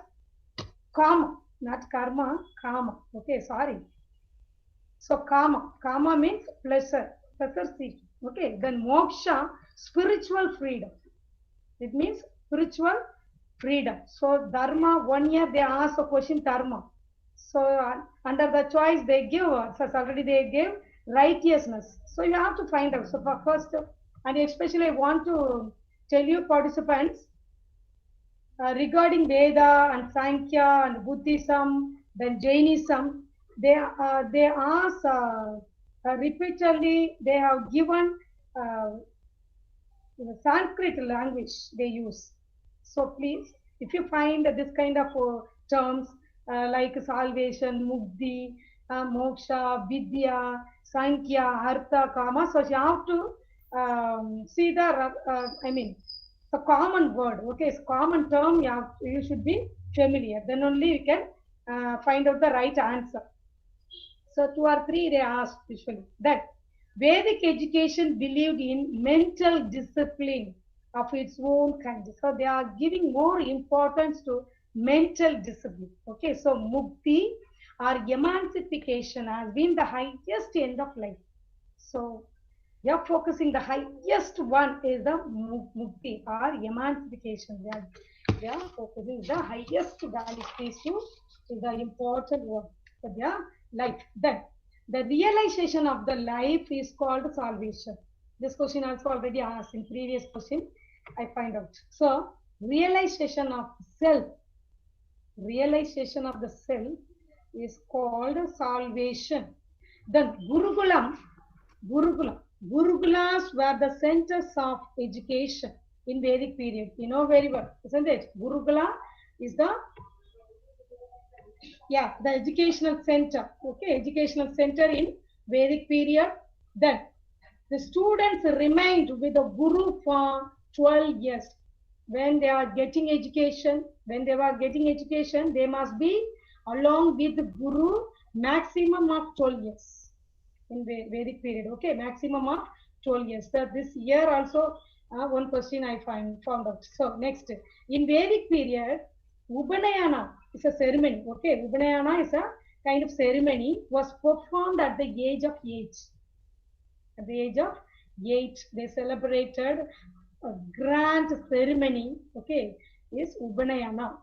kama, not karma, kama. Okay, sorry. So kama means pleasure seeking. Okay, then moksha, spiritual freedom. It means spiritual freedom. So dharma, 1 year they ask a question dharma. So under the choice they give, so already they give righteousness. So you have to find out. So for first, and especially I want to tell you participants, regarding Veda and Sankhya and Buddhism, then Jainism, they ask repeatedly, they have given Sanskrit language they use. So please, if you find this kind of terms like salvation, mukti, moksha, vidya, sankhya, artha, kama, so you have to see the, a common word, okay, it's common term, you should be familiar. Then only you can find out the right answer. So 2 or 3 they asked usually. That Vedic education believed in mental discipline of its own kind. So they are giving more importance to mental discipline. Okay, so mukti or emancipation has been the highest end of life. So they are focusing, the highest one is the mukti or emancipation. They are focusing the highest value. These two is the important one for their life. Then the realization of the life is called salvation. This question also already asked in previous question, I find out. So realization of self is called salvation. Then Gurukulas were the centers of education in Vedic period. You know very well, isn't it? Gurukula is the educational center. Okay, educational center in Vedic period. Then the students remained with the Guru for 12 years. When they are getting education, they must be along with the Guru maximum of 12 years in the Vedic period. Okay, maximum of 12 years. So this year also one question I found out. So next, in Vedic period, Upanayana is a ceremony. Okay, Upanayana is a kind of ceremony, was performed at the age of 8. At the age of 8, they celebrated a grand ceremony. Okay, is Upanayana.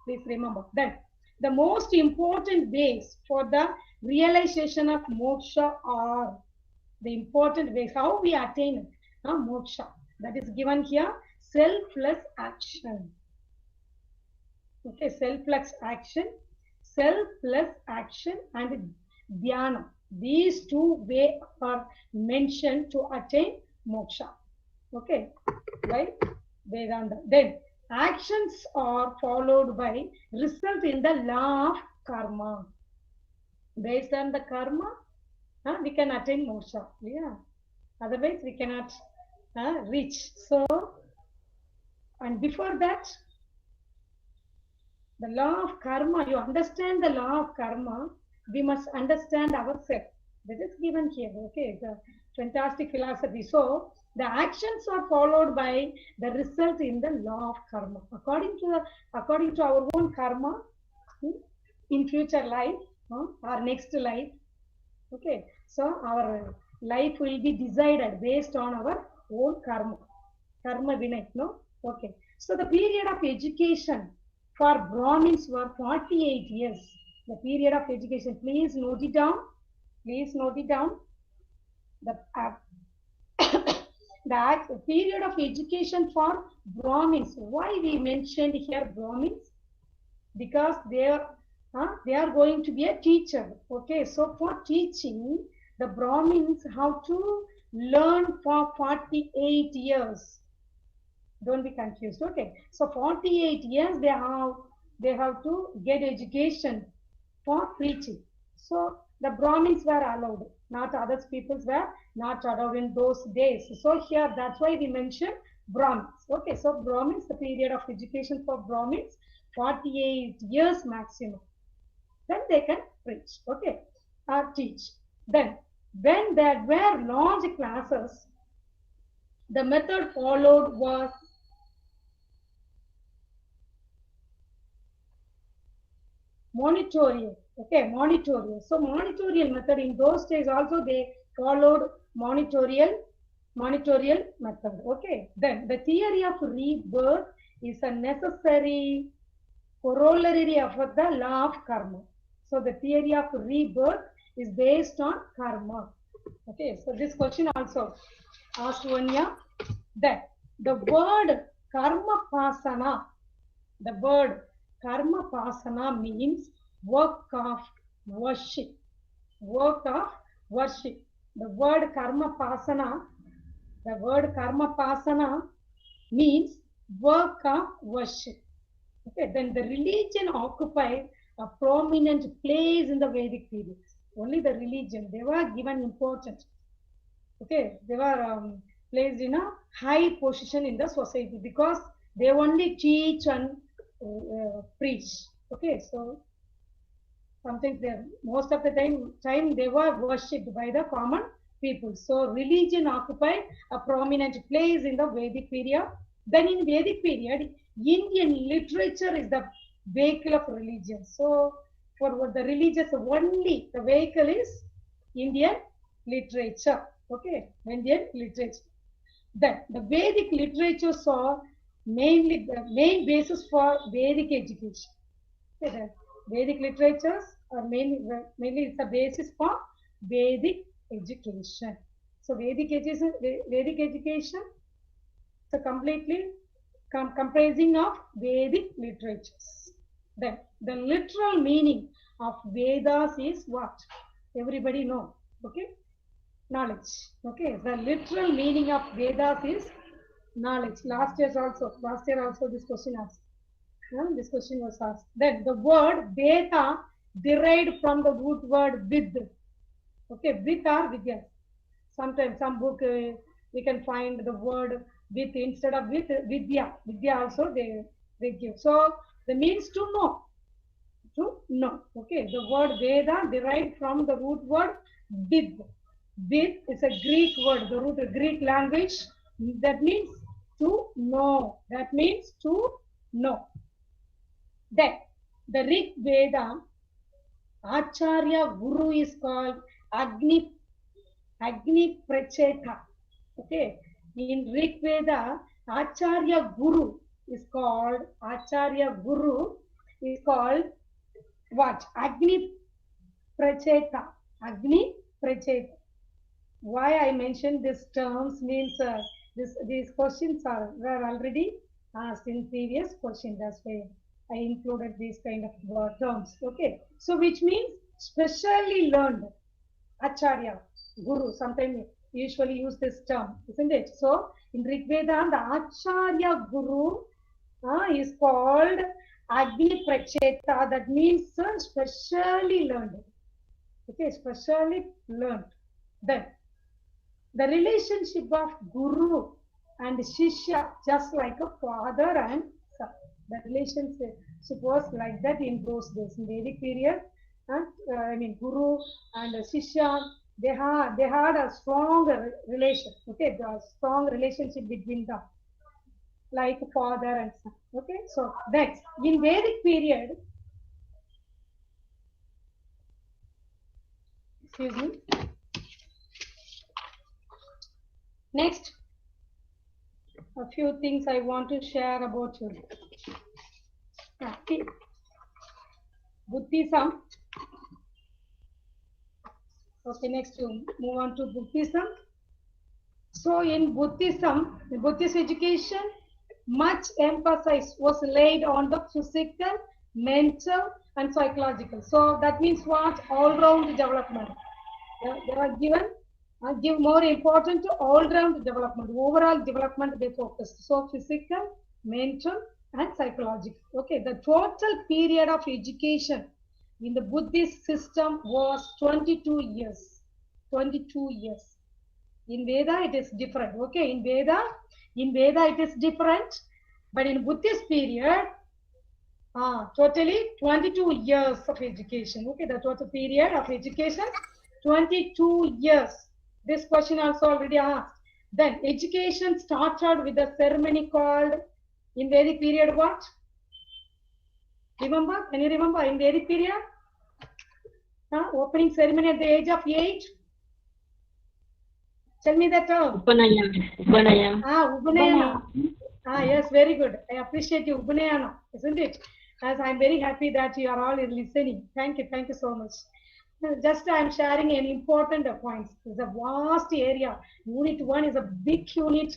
Please remember that. The most important ways for the realization of moksha are the important ways how we attain moksha. That is given here, selfless action. Okay, selfless action and dhyana. These two ways are mentioned to attain moksha. Okay, right? Vedanta. Then actions are followed by result in the law of karma. Based on the karma, we can attain moksha. Yeah. Otherwise, we cannot reach. So, and before that, the law of karma, you understand the law of karma, we must understand ourselves. That is given here. Okay, it's a fantastic philosophy. So, the actions are followed by the result in the law of karma. According to our own karma, in future life, or next life, okay, so our life will be decided based on our own karma vinay, no? Okay, so the period of education for Brahmins were 48 years. The period of education, please note it down. The period of education for Brahmins. Why we mentioned here Brahmins? Because they are going to be a teacher. Okay, so for teaching, the Brahmins have to learn for 48 years. Don't be confused. Okay, so 48 years they have to get education for preaching. So the Brahmins were allowed, not other peoples were not allowed in those days. So here, that's why we mentioned Brahmins. Okay, so Brahmins, the period of education for Brahmins, 48 years maximum. Then they can preach, okay, or teach. Then, when there were large classes, the method followed was monitorial. Okay, monitorial. So monitorial method, in those days also they followed monitorial method. Okay, then the theory of rebirth is a necessary corollary of the law of karma. So the theory of rebirth is based on karma. Okay, so this question also asked one year that the word karma pasana, the word karma pasana means work of worship. Work of worship. The word karma pasana means work of worship. Okay, then the religion occupied a prominent place in the Vedic period. Only the religion, they were given importance. Okay, they were placed in a high position in the society because they only teach and preach. Okay, so sometimes most of the time they were worshipped by the common people. So religion occupied a prominent place in the Vedic period. Then in Vedic period, Indian literature is the vehicle of religion. So for the religious, only the vehicle is Indian literature. Okay, Indian literature. Then the Vedic literature saw mainly the main basis for Vedic education. Okay, Vedic literatures are mainly it's a basis for Vedic education. So Vedic education, so completely comprising of Vedic literatures. Then the literal meaning of Vedas is what? Everybody know. Okay, knowledge. Okay, the literal meaning of Vedas is knowledge. Last year also this question asked. This question was asked. Then the word Veda derived from the root word vid. Okay, vid or vidya. Sometimes some book we can find the word with instead of with vidya. Vidya also they give. So the means to know. To know. Okay, the word Veda derived from the root word vid. Vid is a Greek word, the root of Greek language. That means to know. That means to know. Then the Rig Veda, Acharya Guru is called Agni Pracheta. Okay, in Rig Veda, Acharya Guru is called what? Agni Pracheta. Agni Pracheta. Why I mentioned these terms means these questions were already asked in previous question. That's why I included these kind of terms. Okay, so which means specially learned. Acharya, Guru, sometimes usually use this term, isn't it? So in Rig Veda, the Acharya Guru is called Agni Pracheta. That means specially learned. Okay, specially learned. Then the relationship of Guru and Shishya, just like a father and son. The relationship was like that in those days. In Vedic period, Guru and Shishya, they had a strong relation. Okay, the strong relationship between them, like father and son. Okay, so next in Vedic period, excuse me. Next, a few things I want to share about you. Buddhism. Okay, next you move on to Buddhism. So in Buddhism, the Buddhist education, much emphasis was laid on the physical, mental, and psychological. So that means what? All-round development. They are give more important to all-round development. Overall development they focused. So physical, mental, and psychological. Okay, the total period of education in the Buddhist system was 22 years. 22 years. In Veda, it is different. Okay, in Veda, it is different. But in Buddhist period, totally 22 years of education. Okay, the total period of education, 22 years. This question also already asked. Then education started with a ceremony called, in Vedic period, what? Remember? Can you remember in Vedic period? Opening ceremony at the age of 8. Tell me that term. Upanayana. Upanayana. Yes, very good. I appreciate you, Upanayana, isn't it? As I'm very happy that you are all listening. Thank you so much. Just I am sharing an important points. It's a vast area. Unit 1 is a big unit.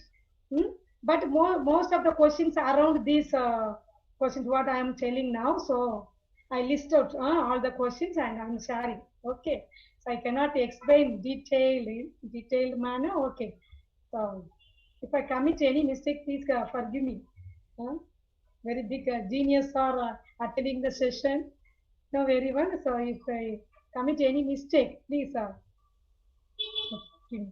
But most of the questions around these questions, what I am telling now. So I list out all the questions and I am sharing. Okay. So I cannot explain detailed manner. Okay. So if I commit any mistake, please forgive me. Very big genius are attending the session. No, very well. So if I commit any mistake, please. Okay.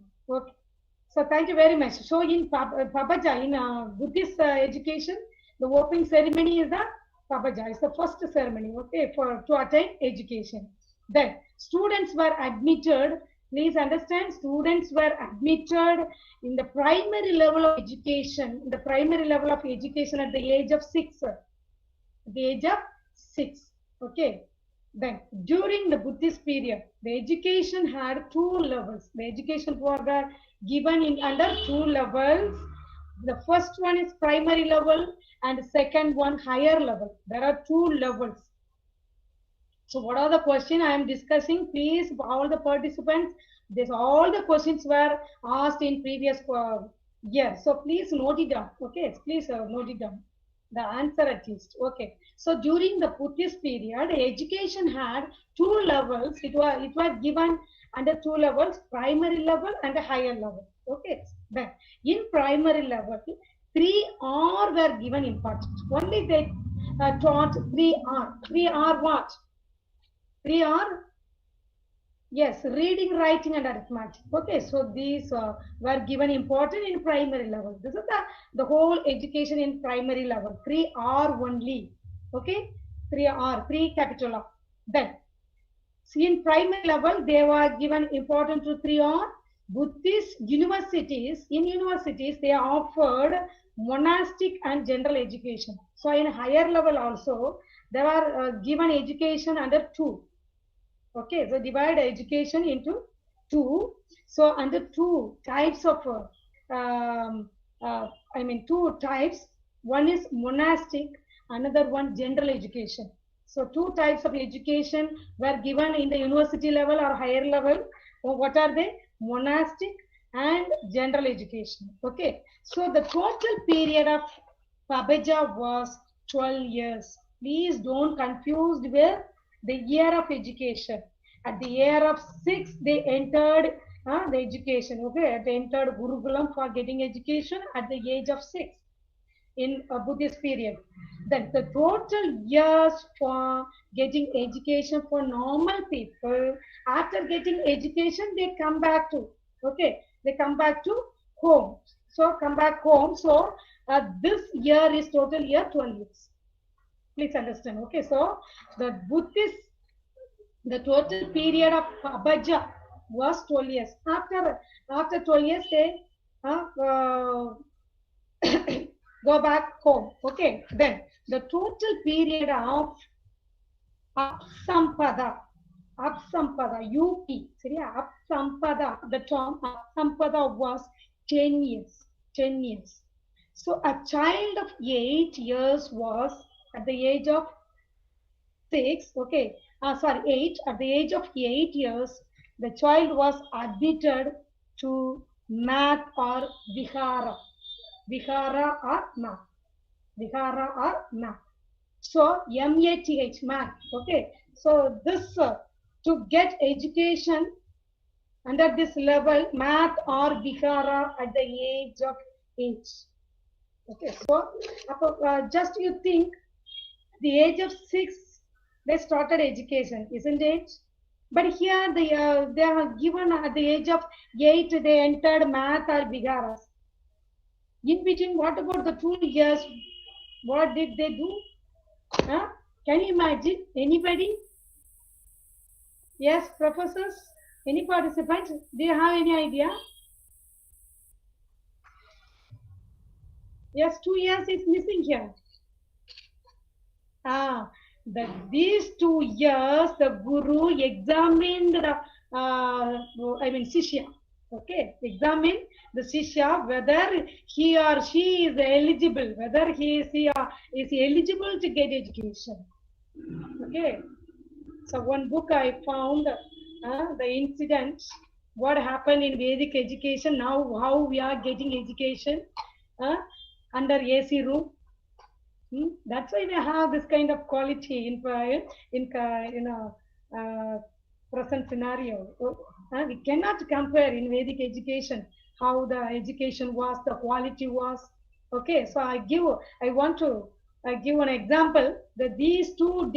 So thank you very much. So in Pabaja, in Buddhist education, the opening ceremony is the Pabaja. It's the first ceremony, okay, to attain education. Then students were admitted. Please understand, students were admitted in the primary level of education. The primary level of education at the age of 6. At the age of 6. Okay. Then, during the Buddhist period, the education had 2 levels. The education was given in under 2 levels. The first one is primary level and the second one higher level. There are 2 levels. So, what are the questions I am discussing? Please, all the participants, all the questions were asked in previous year. So, please note it down. Okay, please note it down. The answer at least. Okay. So during the Buddhist period, education had 2 levels. It was given under 2 levels, primary level and a higher level. Okay. Then in primary level, 3 R were given importance. Only they taught 3 R. 3 R what? 3 R? Yes, reading, writing, and arithmetic. Okay, so these were given important in primary level. This is the whole education in primary level. 3 R only. Okay, 3 R, 3 capital R. Then, see in primary level, they were given important to 3 R. Buddhist universities, in universities, they offered monastic and general education. So in higher level also, they were given education under 2. Okay, so divide education into 2. So under 2 types of, 2 types. One is monastic, another one general education. So 2 types of education were given in the university level or higher level. What are they? Monastic and general education. Okay, so the total period of Pabaja was 12 years. Please don't confuse with the year of education. At the year of 6, they entered the education. Okay, they entered Gurukulam for getting education at the age of 6 in a Buddhist period. Then the total years for getting education for normal people, after getting education, they come back to, okay, they come back to home. So come back home. So this year is total year 12 years. Please understand. Okay, so the Buddhist, the total period of Pabaja was 12 years. After 12 years, they go back home. Okay, then the total period of Apsampada, UP, Apsampada, the term Apsampada was 10 years. 10 years. So a child of 8 years was at the age of 6, okay, 8, at the age of 8 years, the child was admitted to math or vihara. Vihara or math. Vihara or math. So MATH, math. Okay. So this to get education under this level, math or vihara at the age of 8. Okay. So just you think, the age of 6 they started education, isn't it? But here they are given at the age of 8 they entered math or viharas. In between, what about the 2 years? What did they do? Can you imagine? Anybody? Yes, professors? Any participants? Do you have any idea? Yes, 2 years is missing here. These 2 years, the Guru examined the, Shishya. Okay, examine the Shishya whether he or she is eligible, whether he is eligible to get education. Okay, so one book I found the incident, what happened in Vedic education, now how we are getting education under AC room. That's why we have this kind of quality in present scenario. We cannot compare in Vedic education how the education was, the quality was. Okay, so I want to give an example that these 2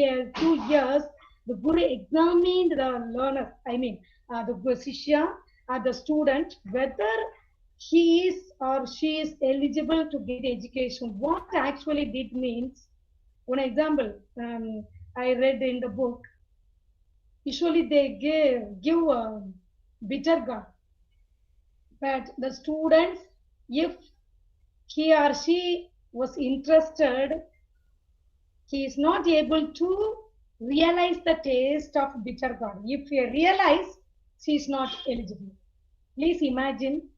years, the Guru examined the learner, the Shishya or the student, whether he is or she is eligible to get education. What actually did means, one example I read in the book, usually they give a bitter gourd, but the students, if he or she was interested, he is not able to realize the taste of bitter gourd. If he realize, she is not eligible. Please imagine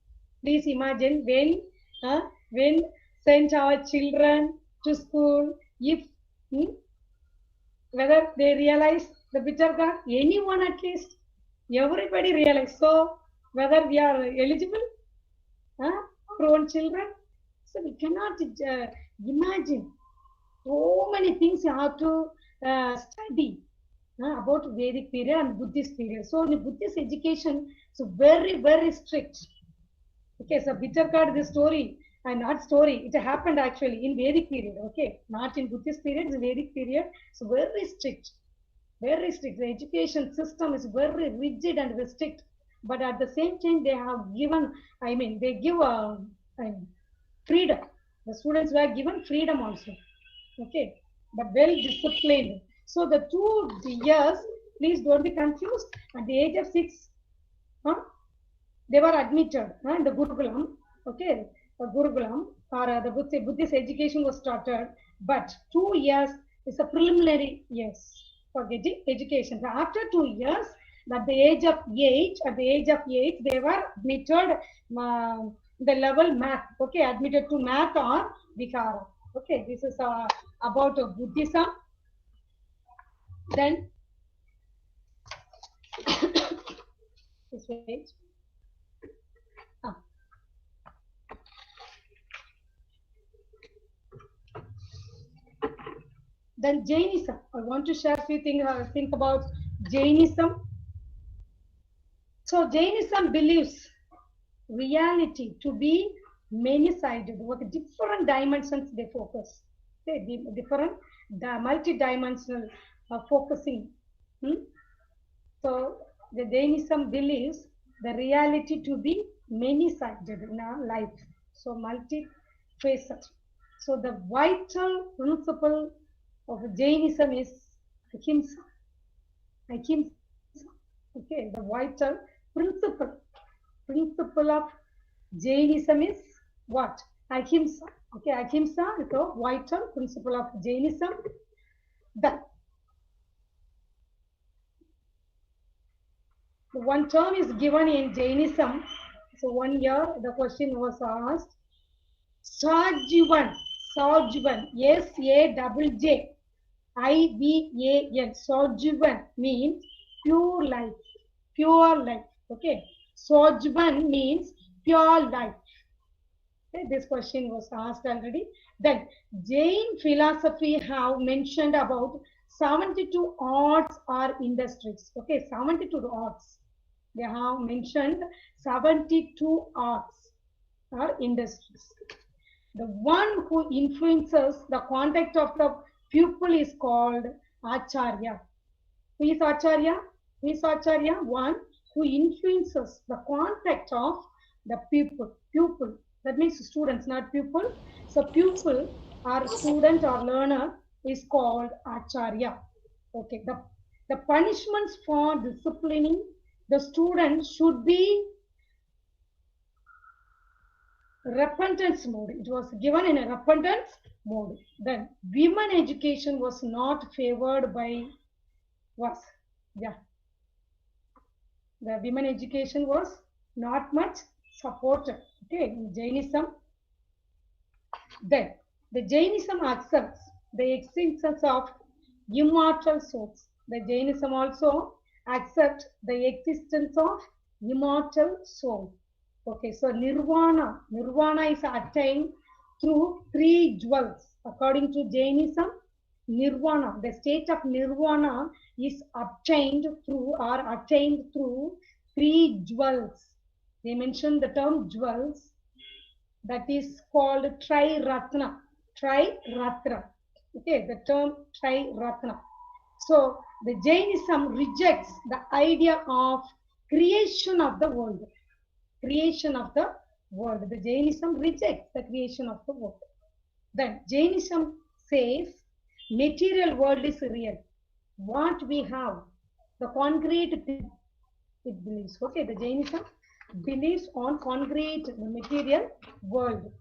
when send our children to school, if whether they realize the bitter gourd, anyone at least, everybody realize. So whether we are eligible, our own children. So we cannot imagine so many things you have to study about Vedic period and Buddhist period. So in Buddhist education, so very, very strict. Okay, so bitter gourd, this story, not story, it happened actually in Vedic period, okay, not in Buddhist period, it's Vedic period. So very strict, very strict. The education system is very rigid and strict, but at the same time they have given, they give freedom. The students were given freedom also, okay, but well disciplined. So the 2 years, please don't be confused. At the age of 6, they were admitted in the Gurukulam, okay, the Gurukulam or the Buddhist education was started, but 2 years is a preliminary years for getting education. So after 2 years, at the age of 8, they were admitted the level math, okay, admitted to math or Vihara. Okay, this is about Buddhism. Then, this page. Then Jainism. I want to share a few things. Think about Jainism. So Jainism believes reality to be many-sided. With different dimensions they focus. Okay, different, multi-dimensional focusing. So the Jainism believes the reality to be many-sided in our life. So multi-facet. So the vital principle of Jainism is ahimsa. Okay, the vital principle of Jainism is what? Ahimsa. Okay, ahimsa is the vital principle of Jainism. The one term is given in Jainism. So 1 year the question was asked. Sajivan, S-A-J-J-I-V-A-N, Sajivan means pure life, okay. Sajivan means pure life. Okay, this question was asked already. Then Jain philosophy have mentioned about 72 arts or industries. Okay, 72 arts. They have mentioned 72 arts or industries. The one who influences the conduct of the pupil is called Acharya. Who is Acharya? Who is Acharya? One who influences the conduct of the pupil. Pupil. That means students, not pupil. So pupil or student or learner is called Acharya. Okay. The punishments for disciplining the student should be repentance mode. It was given in a repentance mode. Then women education was not favored by the women education was not much supported. Okay, in Jainism. Then the Jainism accepts the existence of immortal souls. The Jainism also accept the existence of immortal soul. Okay, so nirvana is attained through 3 jewels. According to Jainism, nirvana, the state of nirvana is obtained through 3 jewels. They mention the term jewels, that is called Tri-Ratna. Okay, the term Tri-Ratna. So the Jainism rejects the idea of creation of the world. The Jainism rejects the creation of the world. Then Jainism says material world is real. What we have, the concrete thing, it believes. Okay, the Jainism believes on concrete, the material world.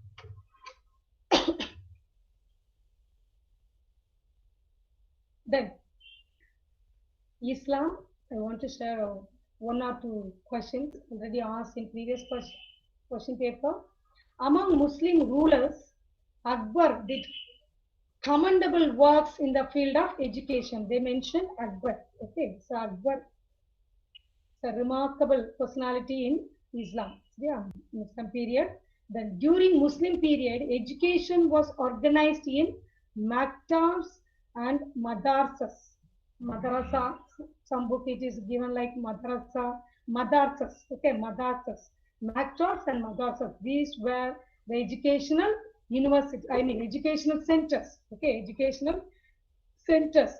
Then Islam, I want to share 1 or 2 questions already asked in previous question paper. Among Muslim rulers, Akbar did commendable works in the field of education. They mentioned Akbar. Okay, so Akbar is a remarkable personality in Islam. Yeah, in some period. Then during Muslim period, education was organized in maktabs and madrasas. Madrasa, some book it is given like madrasas. Okay, madrasas, maktabs and madrasas. These were the educational university, educational centers. Okay, educational centers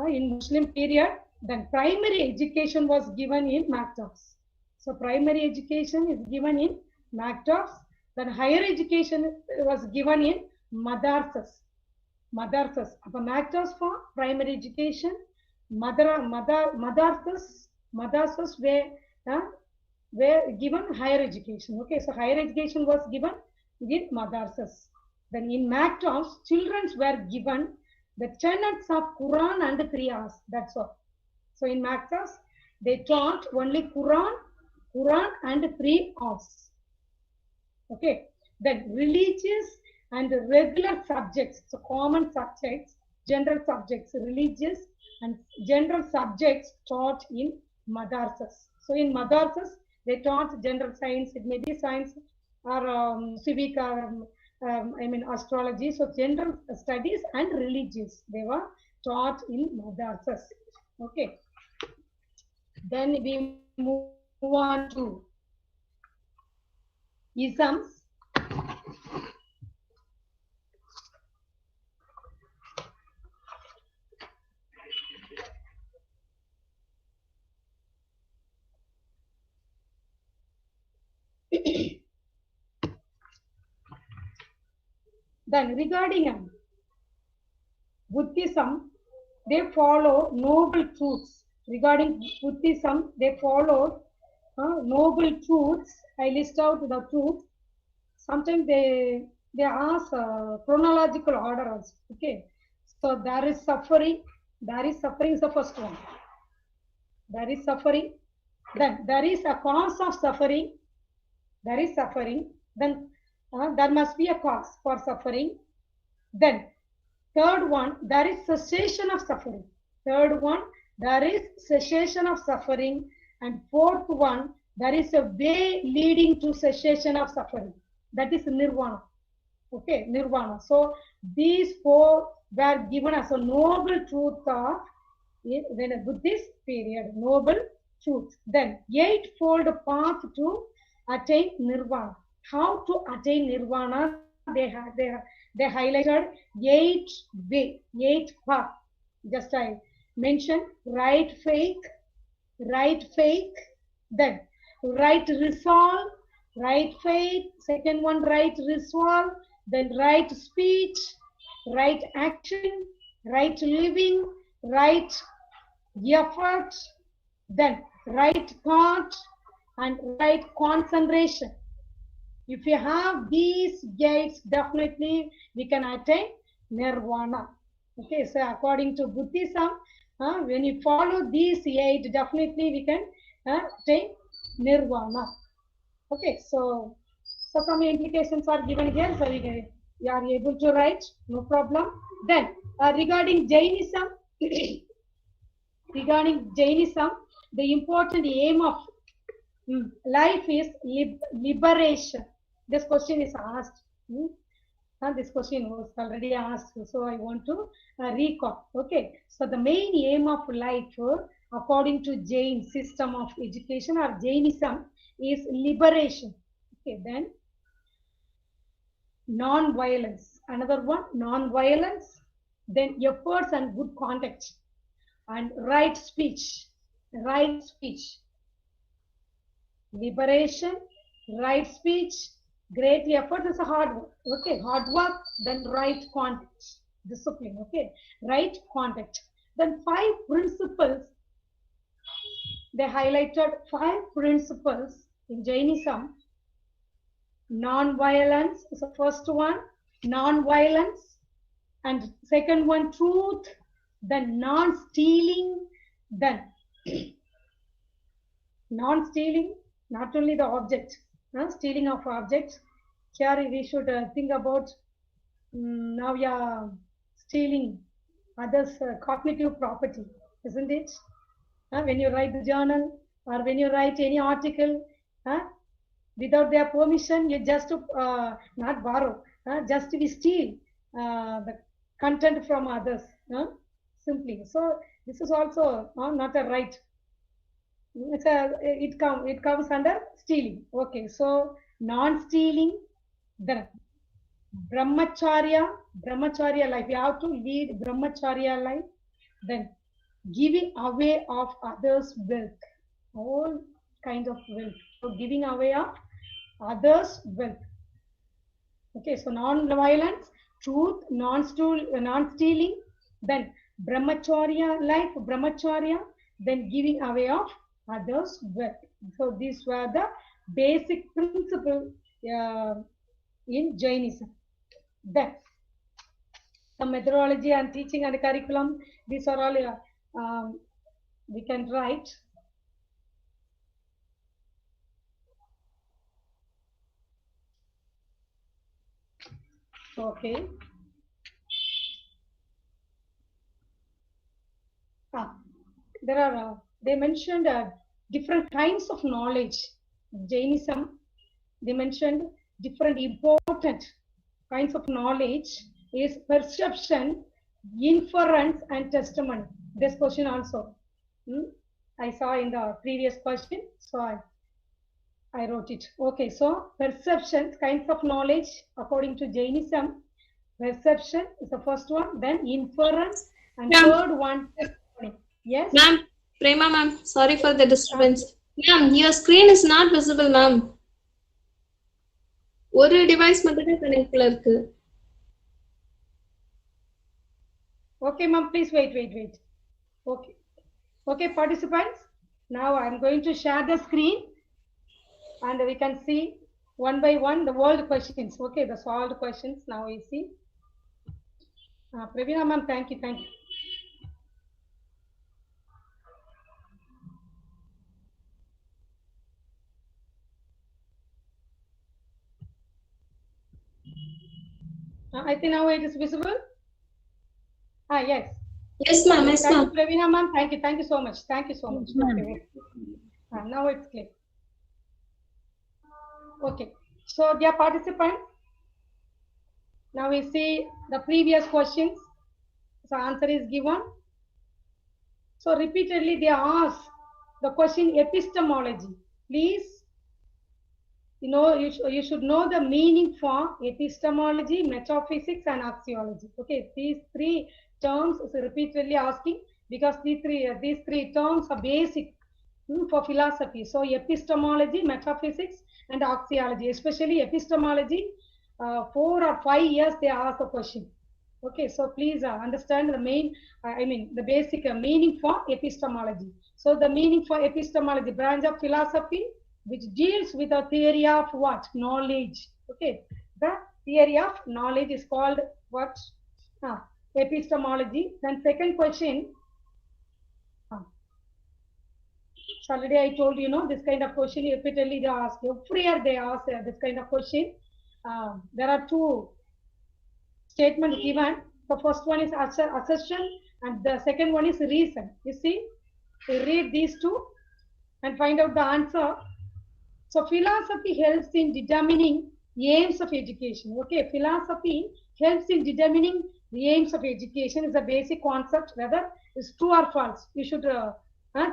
in Muslim period. Then primary education was given in maktabs. So primary education is given in maktabs. Then higher education was given in madrasas. Maktabs for primary education, madrasas were given higher education. Okay, so higher education was given in madrasas. Then in maktabs, children were given the tenets of Quran and Qiyas. That's all. So in maktabs, they taught only Quran and Qiyas. Okay, then religious and regular subjects, so common subjects, general subjects, religious and general subjects taught in madrasas. So in madrasas, they taught general science, it may be science or civic or astrology. So general studies and religious, they were taught in madrasas. Okay. Then we move on to isms. Then regarding Buddhism, they follow noble truths. Regarding Buddhism, they follow noble truths. I list out the truths. Sometimes they ask chronological order also. Okay, so there is suffering. There is suffering is the first one. There is suffering. Then there is a cause of suffering. There is suffering. Then there must be a cause for suffering. Then third one, there is cessation of suffering. Third one, there is cessation of suffering. And fourth one, there is a way leading to cessation of suffering. That is nirvana. Okay, nirvana. So these 4 were given as a noble truth of when a Buddhist period, noble truth. Then 8-fold path to attain nirvana. How to attain nirvana? They highlighted 8 path. Just I mentioned right faith, then right resolve, right faith, second one right resolve, then right speech, right action, right living, right effort, then right thought and right concentration. If you have these gates, definitely we can attain nirvana. Okay, so according to Buddhism, when you follow these 8, definitely we can attain nirvana. Okay, so some implications are given here, so you are able to write, no problem. Then regarding Jainism, regarding Jainism, the important aim of life is liberation. This question is asked. This question was already asked, so I want to recall. Okay, so the main aim of life, according to Jain system of education or Jainism, is liberation. Okay, then non-violence. Another one, non-violence. Then efforts and good conduct, and right speech. Right speech. Liberation, right speech, great effort is a hard work. Okay, hard work, then right conduct, discipline. Okay, right conduct. Then 5 principles. They highlighted 5 principles in Jainism. Non-violence is the first one. Non-violence, and second one, truth. Then non-stealing. Then non-stealing. Not only the object, stealing of objects. Here we should think about now we are stealing others' cognitive property, isn't it? When you write the journal or when you write any article, without their permission, you just not borrow, just we steal the content from others, simply. So this is also not a right. It comes under stealing. Okay, so non-stealing, then brahmacharya life. You have to lead brahmacharya life. Then giving away of others' wealth, all kinds of wealth. So giving away of others' wealth. Okay, so non-violence, truth, non-stealing, then brahmacharya life, brahmacharya, then giving away of others' wealth. So these were the basic principles in Jainism. Then the methodology and teaching and curriculum, these are all we can write. Okay. There are they mentioned different kinds of knowledge. Jainism, they mentioned different important kinds of knowledge is perception, inference, and testimony. This question also I saw in the previous question, so I wrote it. Okay, so perception, kinds of knowledge according to Jainism. Perception is the first one, then inference, and third one, testimony. Yes? Ma'am, Prema ma'am, sorry for the disturbance. Ma'am, your screen is not visible, ma'am. ஒரு device மட்டும் தான் கனெக்ட்ல இருக்கு. Okay, ma'am, please wait. Okay. Okay, participants, now I'm going to share the screen and we can see one by one the world questions. Okay, the solved questions now we see. Pravina ma'am, thank you. I think now it is visible. Yes. Yes, ma'am. Yes, Thank ma'am. you, Pravina ma'am. Thank you so much. Okay. Now it's clear. Okay. So, dear participants, now we see the previous questions. So, answer is given. So, repeatedly they ask the question epistemology. Please, you should know the meaning for epistemology, metaphysics, and axiology. Okay, these 3 terms is repeatedly asking because these three terms are basic for philosophy. So epistemology, metaphysics, and axiology, especially epistemology, 4 or 5 years they ask the question. Okay, so please understand the basic meaning for epistemology. So the meaning for epistemology, branch of philosophy which deals with a theory of what? Knowledge. Okay, the theory of knowledge is called what? Epistemology. Then second question, so already I told you, this kind of question repeatedly they ask. Every year they ask this kind of question. There are 2 statements given. The first one is assertion and the second one is reason. You see, read these two and find out the answer. So philosophy helps in determining aims of education. Okay, philosophy helps in determining the aims of education is a basic concept, whether it's true or false. You should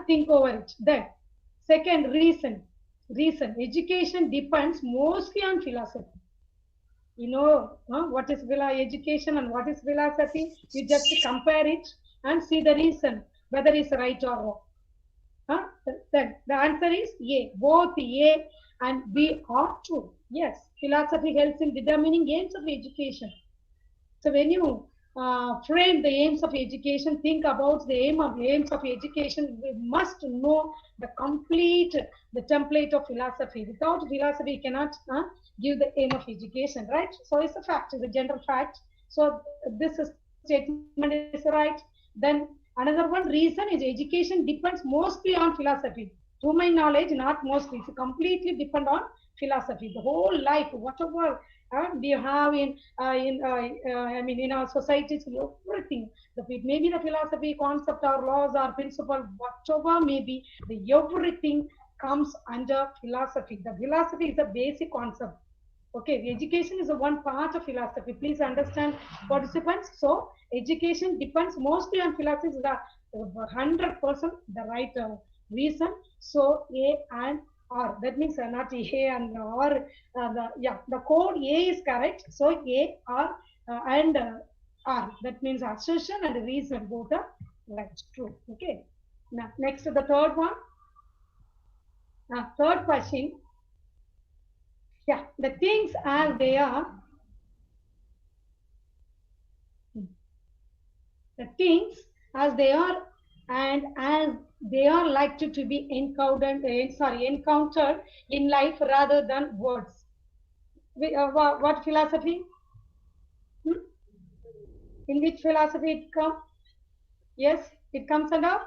think over it. Then, second, reason. Reason. Education depends mostly on philosophy. You know what is education and what is philosophy. You just compare it and see the reason, whether it's right or wrong. Then the answer is A. Both A and B are true. Yes, philosophy helps in determining aims of education. So when you frame the aims of education, think about the aims of education. We must know the template of philosophy. Without philosophy, you cannot give the aim of education, right? So it's a fact, it's a general fact. So this statement is right. Then another one reason is education depends mostly on philosophy. To my knowledge, not mostly, it's completely depend on philosophy. The whole life, whatever we have in our societies, everything. Maybe the philosophy, concept, or laws, or principle, whatever may be, everything comes under philosophy. The philosophy is a basic concept. Okay, the education is one part of philosophy. Please understand, participants. So, education depends mostly on philosophy. Is the 100% the right reason. So, A and R. That means not A and R. The code A is correct. So, A, R and R. That means assertion and reason both are right. True. Okay. Now, next to the third one. Third question. Yeah, the things as they are. The things as they are and as they are likely to be encountered in life rather than words. What philosophy? In which philosophy it comes? Yes, it comes under?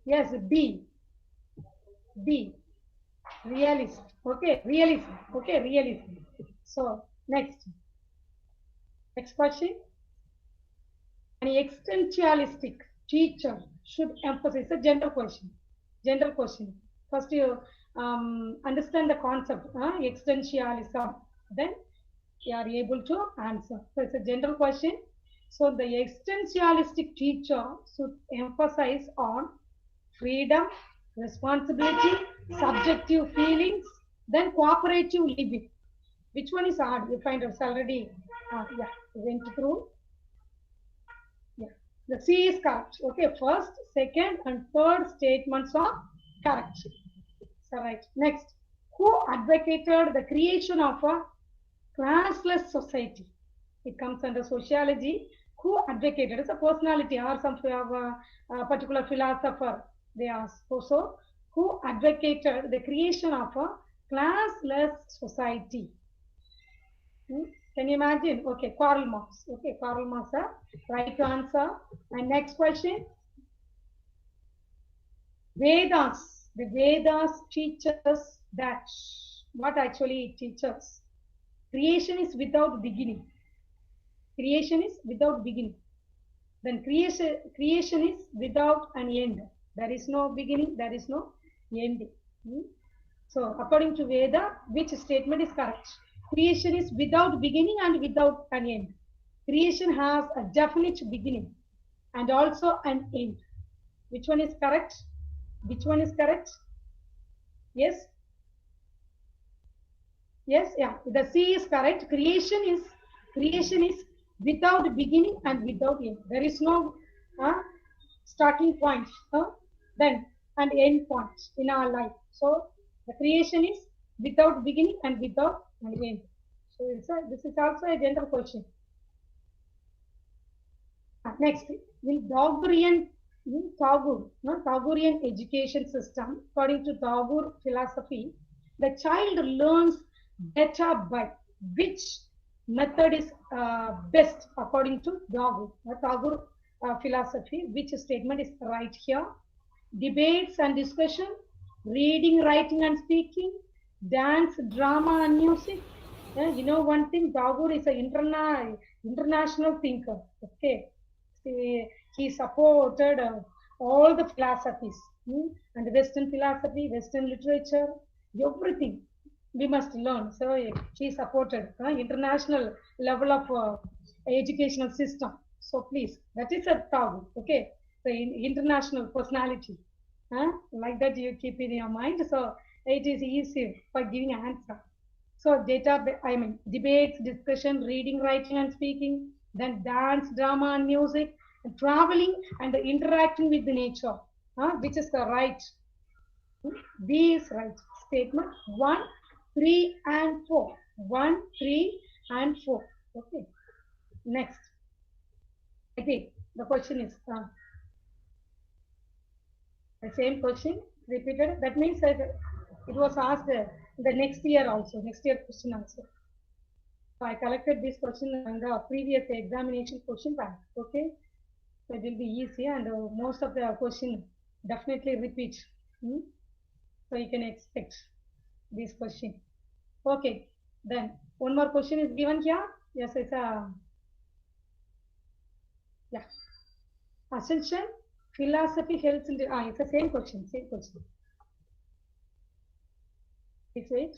Yes, B. Realist. Okay, realism. Okay, realism. So, next question. An existentialistic teacher should emphasize a general question. First, you understand the concept, existentialism. Then you are able to answer. So it's a general question. So the existentialistic teacher should emphasize on freedom, responsibility, subjective feelings, then cooperative living. Which one is hard? You find it's already, went through. Yeah, the C is correct. Okay, first, second, and third statements are correct. So, right. Next, who advocated the creation of a classless society? It comes under sociology. Who advocated? It's a personality or some particular philosopher. They ask. So, who advocated the creation of a classless society? Can you imagine? Okay, Karl Marx. Okay, Karl Marx, right answer. And next question. Vedas. The Vedas teach us that what actually it teaches. Creation is without beginning. Creation is without beginning. Then creation is without an end. There is no beginning, there is no end. So according to Veda, which statement is correct? Creation is without beginning and without an end. Creation has a definite beginning and also an end. Which one is correct? Which one is correct? Yes? Yes, yeah. The C is correct. Creation is without beginning and without end. There is no starting point, then and end point in our life. So the creation is without beginning and without an end. So this is also a general question. Next, in Tagorian education system, according to Tagore philosophy, the child learns better by which method is best according to Tagore philosophy. Which statement is right here? Debates and discussion, reading, writing and speaking, dance, drama and music. You know one thing, Tagore is an international thinker. Okay, he supported all the philosophies, and Western philosophy, Western literature, everything we must learn. So she supported international level of educational system. So please, that is a thought, okay? The international personality, like that you keep in your mind. So it is easy for giving an answer. So debates, discussion, reading, writing and speaking, then dance, drama and music, and traveling and interacting with the nature, which is the right. These right statement 1, 3 and 4. 1, 3 and 4. Okay. Next. Okay. The question is the same question repeated. That means that it was asked the next year also. Next year question also. So I collected this question in the previous examination question bank. Okay. So it will be easy, and most of the question definitely repeat. So you can expect this question. Okay, then one more question is given here. Yes, it's a ascension, philosophy, health, and it's the same question. Please wait.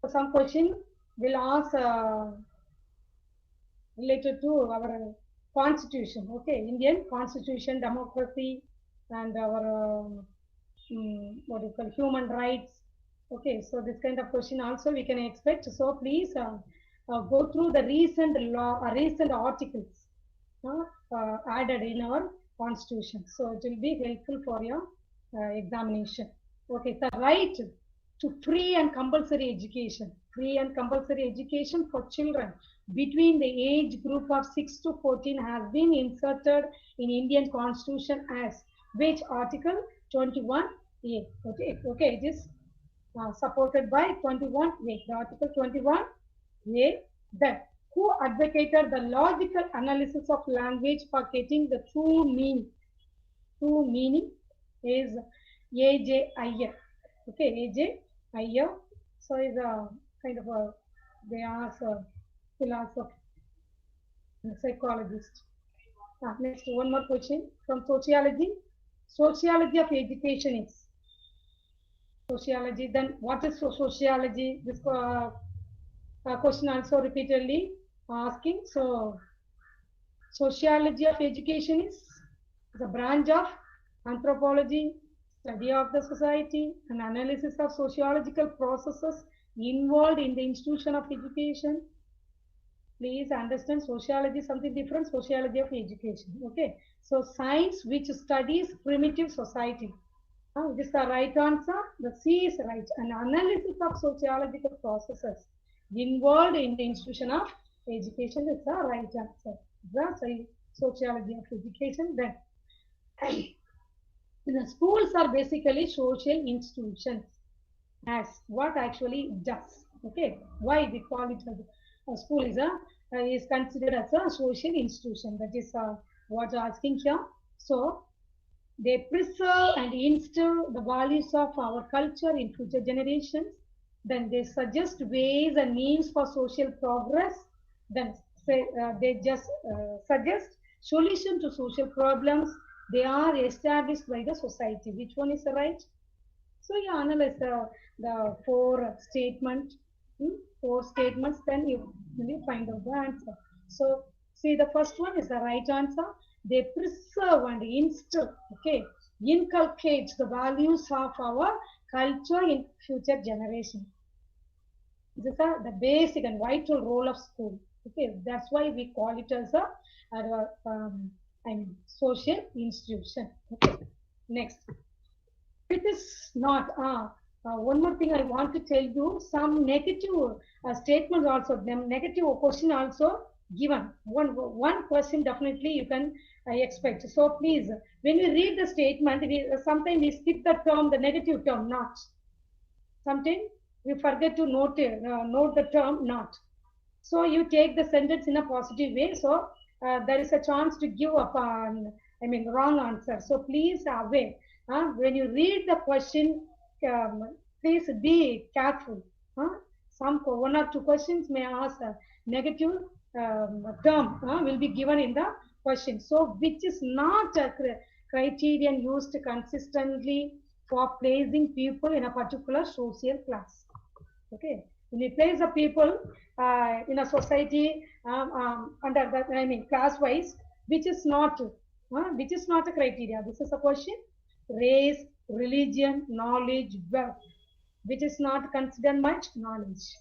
So some question will ask related to our constitution. Okay, Indian constitution, democracy, and our what is called human rights. Okay, so this kind of question also we can expect. So please go through the recent law, recent articles added in our constitution. So it will be helpful for your examination. Okay, the right to free and compulsory education. Free and compulsory education for children between the age group of 6 to 14 has been inserted in Indian constitution as which article? 21A. Okay, it is supported by 21A. The article 21A, that who advocated the logical analysis of language for getting the true meaning. True meaning is A.J. Iyer. Okay, A.J. Iyer. So is a kind of a, they are a philosopher, psychologist. Next, one more question from sociology. Sociology of education is sociology. Then what is sociology? This question also repeatedly asking. So sociology of education is the branch of anthropology, study of the society, and analysis of sociological processes involved in the institution of education. Please understand sociology is something different, sociology of education. Okay, so science which studies primitive society. This is the right answer. The C is right. An analysis of sociological processes involved in the institution of education is the right answer. The sociology of education. Then the schools are basically social institutions. As what actually it does. Okay, why we call it a school is considered as a social institution. That is what asking here. So they preserve and instill the values of our culture in future generations. Then they suggest ways and means for social progress. Then they just suggest solution to social problems. They are established by the society. Which one is the right? So you analyze the four statements, then you find out the answer. So see, the first one is the right answer. They preserve and instill, okay, inculcate the values of our culture in future generations. These are the basic and vital role of school. Okay, that's why we call it as a social institution. Okay, next. It is not. One more thing I want to tell you, some negative statements also, them negative question also given. One question definitely you can expect. So please, when we read the statement, sometimes we skip the term, the negative term, not. Sometimes we forget to note the term not. So you take the sentence in a positive way. So there is a chance to give up wrong answer. So please aware. When you read the question, please be careful. one or two questions may ask a negative term will be given in the question. So which is not a criterion used consistently for placing people in a particular social class. Okay, when we place the people in a society under that, I mean class wise, which is not a criteria. This is a question: race, religion, knowledge, wealth, which is not considered much knowledge.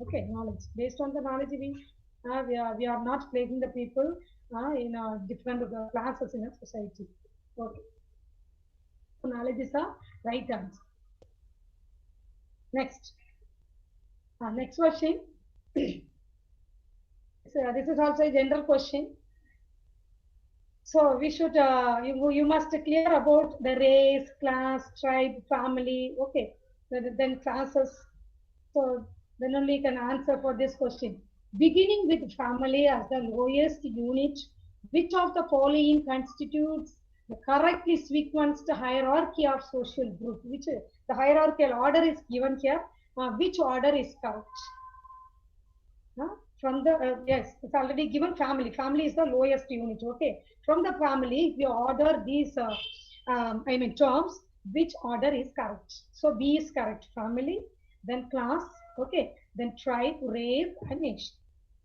Okay, knowledge. Based on the knowledge we are not placing the people in different classes in a society. Okay, so knowledge is a right answer. Next. Next question. So this is also a general question. So we should you must clear about the race, class, tribe, family. Okay, then classes. So then only you can answer for this question. Beginning with family as the lowest unit, which of the following constitutes the correctly sequenced hierarchy of social group? Which the hierarchical order is given here. Which order is correct? From the yes, it's already given family. Family is the lowest unit. Okay, from the family, if you order these I mean terms, which order is correct? So B is correct. Family, then class, okay, then tribe, race, and nation.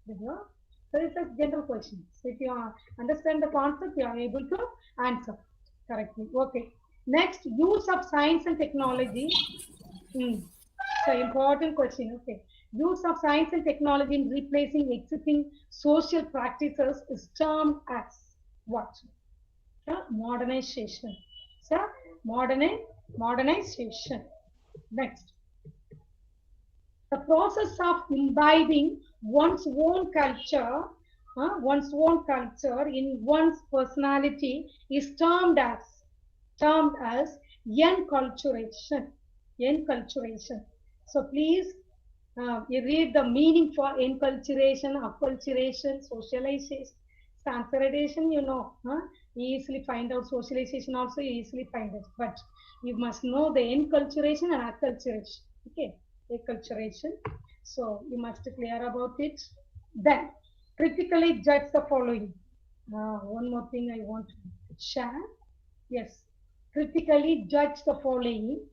So it's a general question. So if you understand the concept, you are able to answer correctly. Okay. Next, use of science and technology. So important question. Okay. Use of science and technology in replacing existing social practices is termed as what? Modernization. So modernization. Next. The process of imbibing one's own culture in one's personality is termed as enculturation. So please you read the meaning for enculturation, acculturation, socialization, standardization, you know, easily find out. Socialization also easily find out, but you must know the enculturation and acculturation. Okay, acculturation. So you must clear about it. Then critically judge the following. One more thing I want to share. Yes, critically judge the following.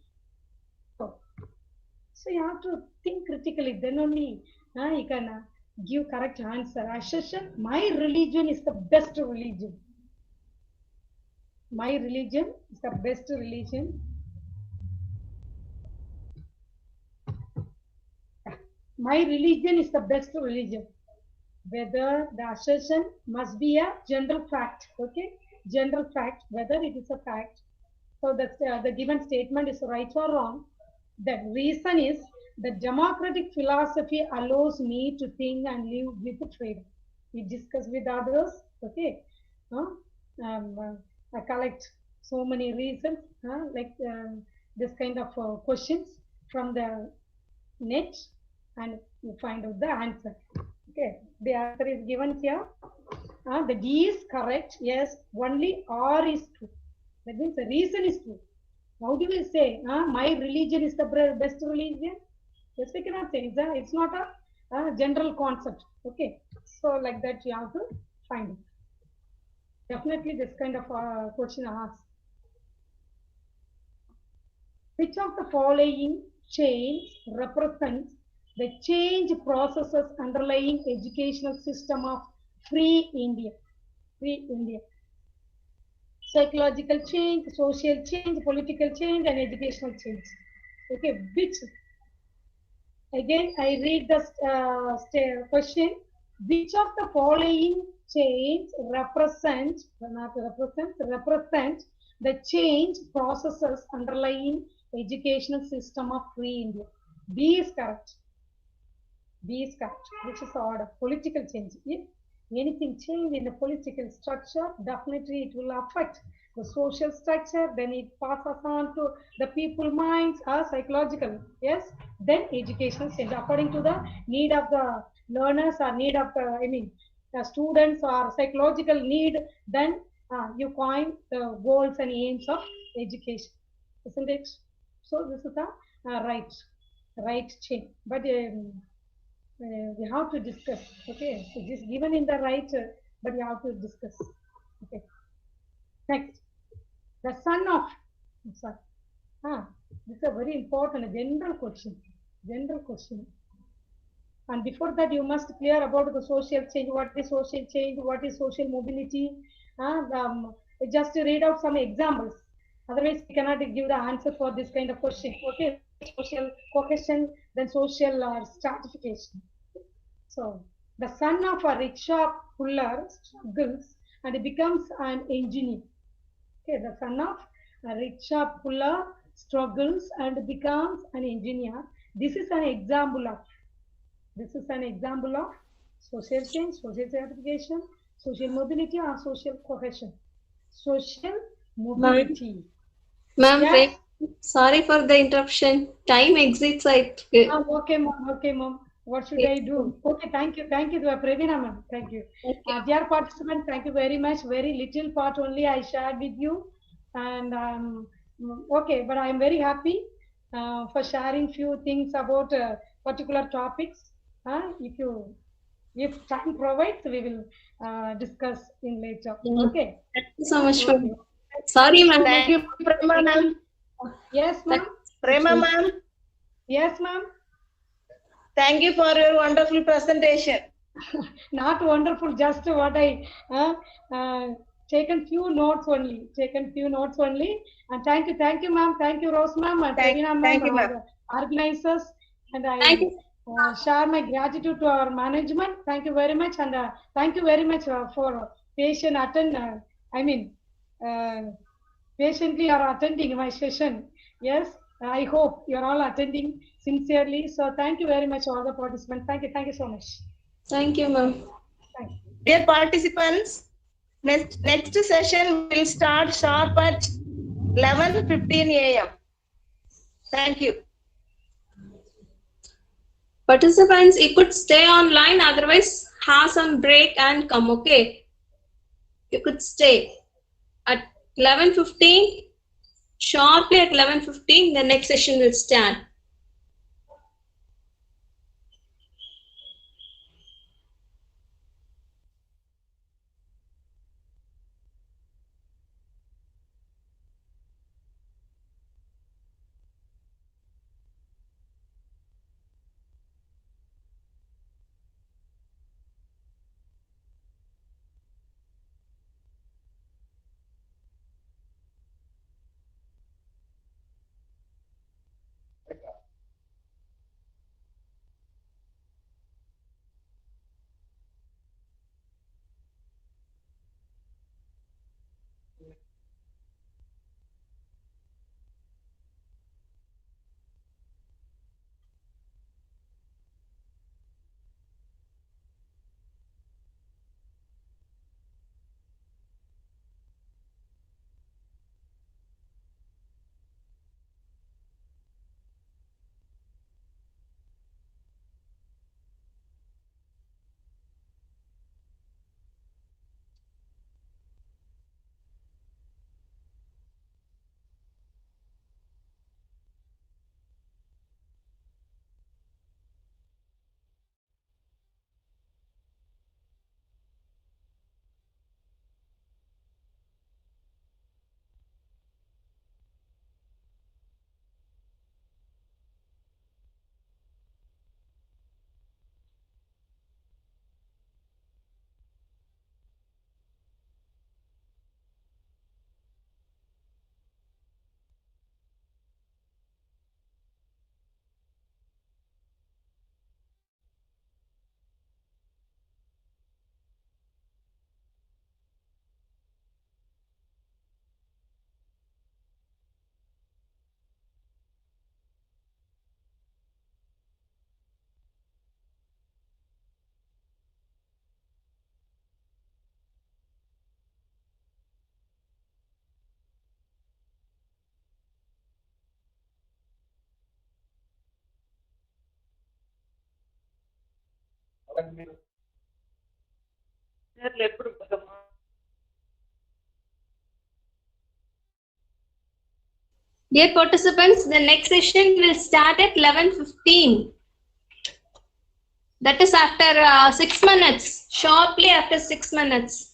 So you have to think critically, then only you can give correct answer. Assertion, my religion is the best religion. My religion is the best religion. My religion is the best religion. Whether the assertion must be a general fact, okay? General fact, whether it is a fact. So that's the given statement is right or wrong. The reason is the democratic philosophy allows me to think and live with freedom. We discuss with others, okay? I collect so many reasons, like this kind of questions from the net, and you find out the answer. Okay, the answer is given here. The D is correct. Yes, only R is true. That means the reason is true. How do we say, my religion is the best religion? Yes, we cannot say. It's not a general concept. Okay, so like that you have to find it. Definitely this kind of question asked. Which of the following change represents the change processes underlying educational system of free India? Free India. Psychological change, social change, political change, and educational change. Okay, which, again, I read the question. Which of the following change represent the change processes underlying educational system of free India? B is correct. B is correct. Which is the order? Political change. If anything change in the political structure, definitely it will affect the social structure, then it passes on to the people minds or psychological. Yes, then educational change according to the need of the learners or need of the the students or psychological need, then you coin the goals and aims of education, isn't it? So this is the right. right chain. But we have to discuss. Okay, so just given in the right, but we have to discuss. Okay. Next, the son of. Sorry. This is a very important general question. General question. And before that, you must clear about the social change. What is social change? What is social mobility? Just to read out some examples. Otherwise, we cannot give the answer for this kind of question. Okay, social cohesion, then social stratification. So, the son of a rickshaw puller struggles and becomes an engineer. Okay, the son of a rickshaw puller struggles and becomes an engineer. This is an example of social change, social certification, social mobility, or social cohesion. Social mobility. Ma'am, Yes. wait. Sorry for the interruption. Time exits. Okay, ma'am. Okay, ma'am. What should I do? Okay, thank you. Thank you, Pravina, ma'am. Thank you. Dear participants, thank you very much. Very little part only I shared with you. And okay, but I am very happy for sharing few things about particular topics. If time provides, we will discuss in later. Okay. Thank you so much for. Okay. Sorry, ma'am. Thank you, Prema ma'am. Yes, ma'am. Prema ma'am, Yes, ma'am. thank you for your wonderful presentation. Not wonderful, just what I taken few notes only. And thank you, ma'am. Thank you, Rose ma'am, and Pravina ma'am, Thank you, ma'am. our organizers. And I Thank you. share my gratitude to our management. Thank you very much, and thank you very much for patient attend. Patiently are attending my session. Yes, I hope you are all attending sincerely. So thank you very much, all the participants. Thank you so much. Thank you, ma'am. Thank you. Dear participants, next session will start sharp at 11:15 a.m. Thank you. Participants, you could stay online, otherwise have some break and come, okay? You could stay at 11:15, sharply at 11:15, the next session will start. Dear participants, the next session will start at 11:15. That is after 6 minutes, sharply after 6 minutes.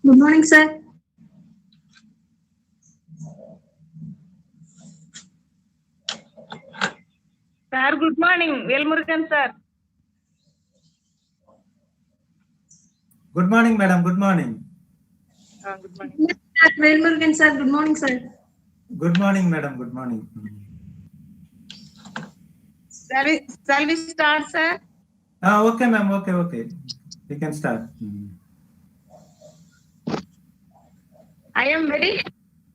Good morning, sir. Sir, good morning. Velmurugan, sir. Good morning, madam. Good morning. Good morning. Yes, sir. Velmurugan, sir. Good morning, sir. Good morning, madam. Good morning. Shall we start, sir? Okay, ma'am. Okay. We can start. I am very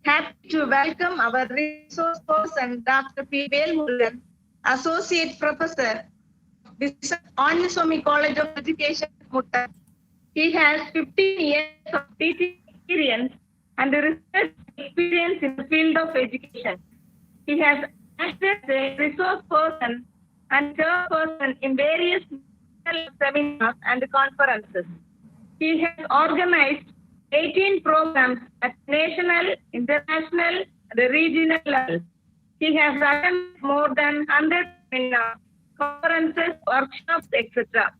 happy to welcome our resource person, Dr. P. Velmurugan, Associate Professor, Anuswamy College of Education, Mutta. He has 15 years of teaching experience and research experience in the field of education. He has acted as a resource person and chairperson in various seminars and conferences. He has organized 18 programs at national, international, and regional level. He has attended more than 100 seminars, conferences, workshops, etc.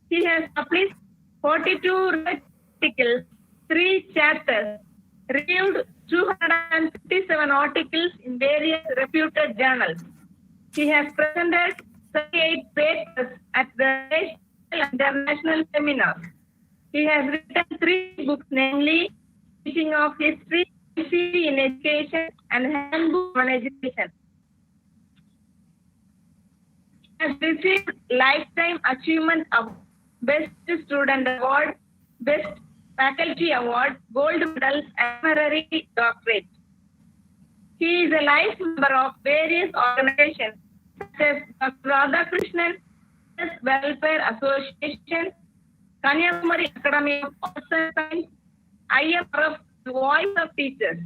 He has published 42 articles, 3 chapters, reviewed 257 articles in various reputed journals. He has presented 38 papers at the national and international seminars. He has written 3 books, namely Teaching of History, ICT in Education, and Handbook on Education. He has received Lifetime Achievement Award, Best Student Award, Best Faculty Award, Gold Medals, and Honorary Doctorate. He is a life member of various organizations such as Dr. Radhakrishnan Welfare Association, Kanyakumari Academy of Arts and Science, IMRF, Voice of Teachers.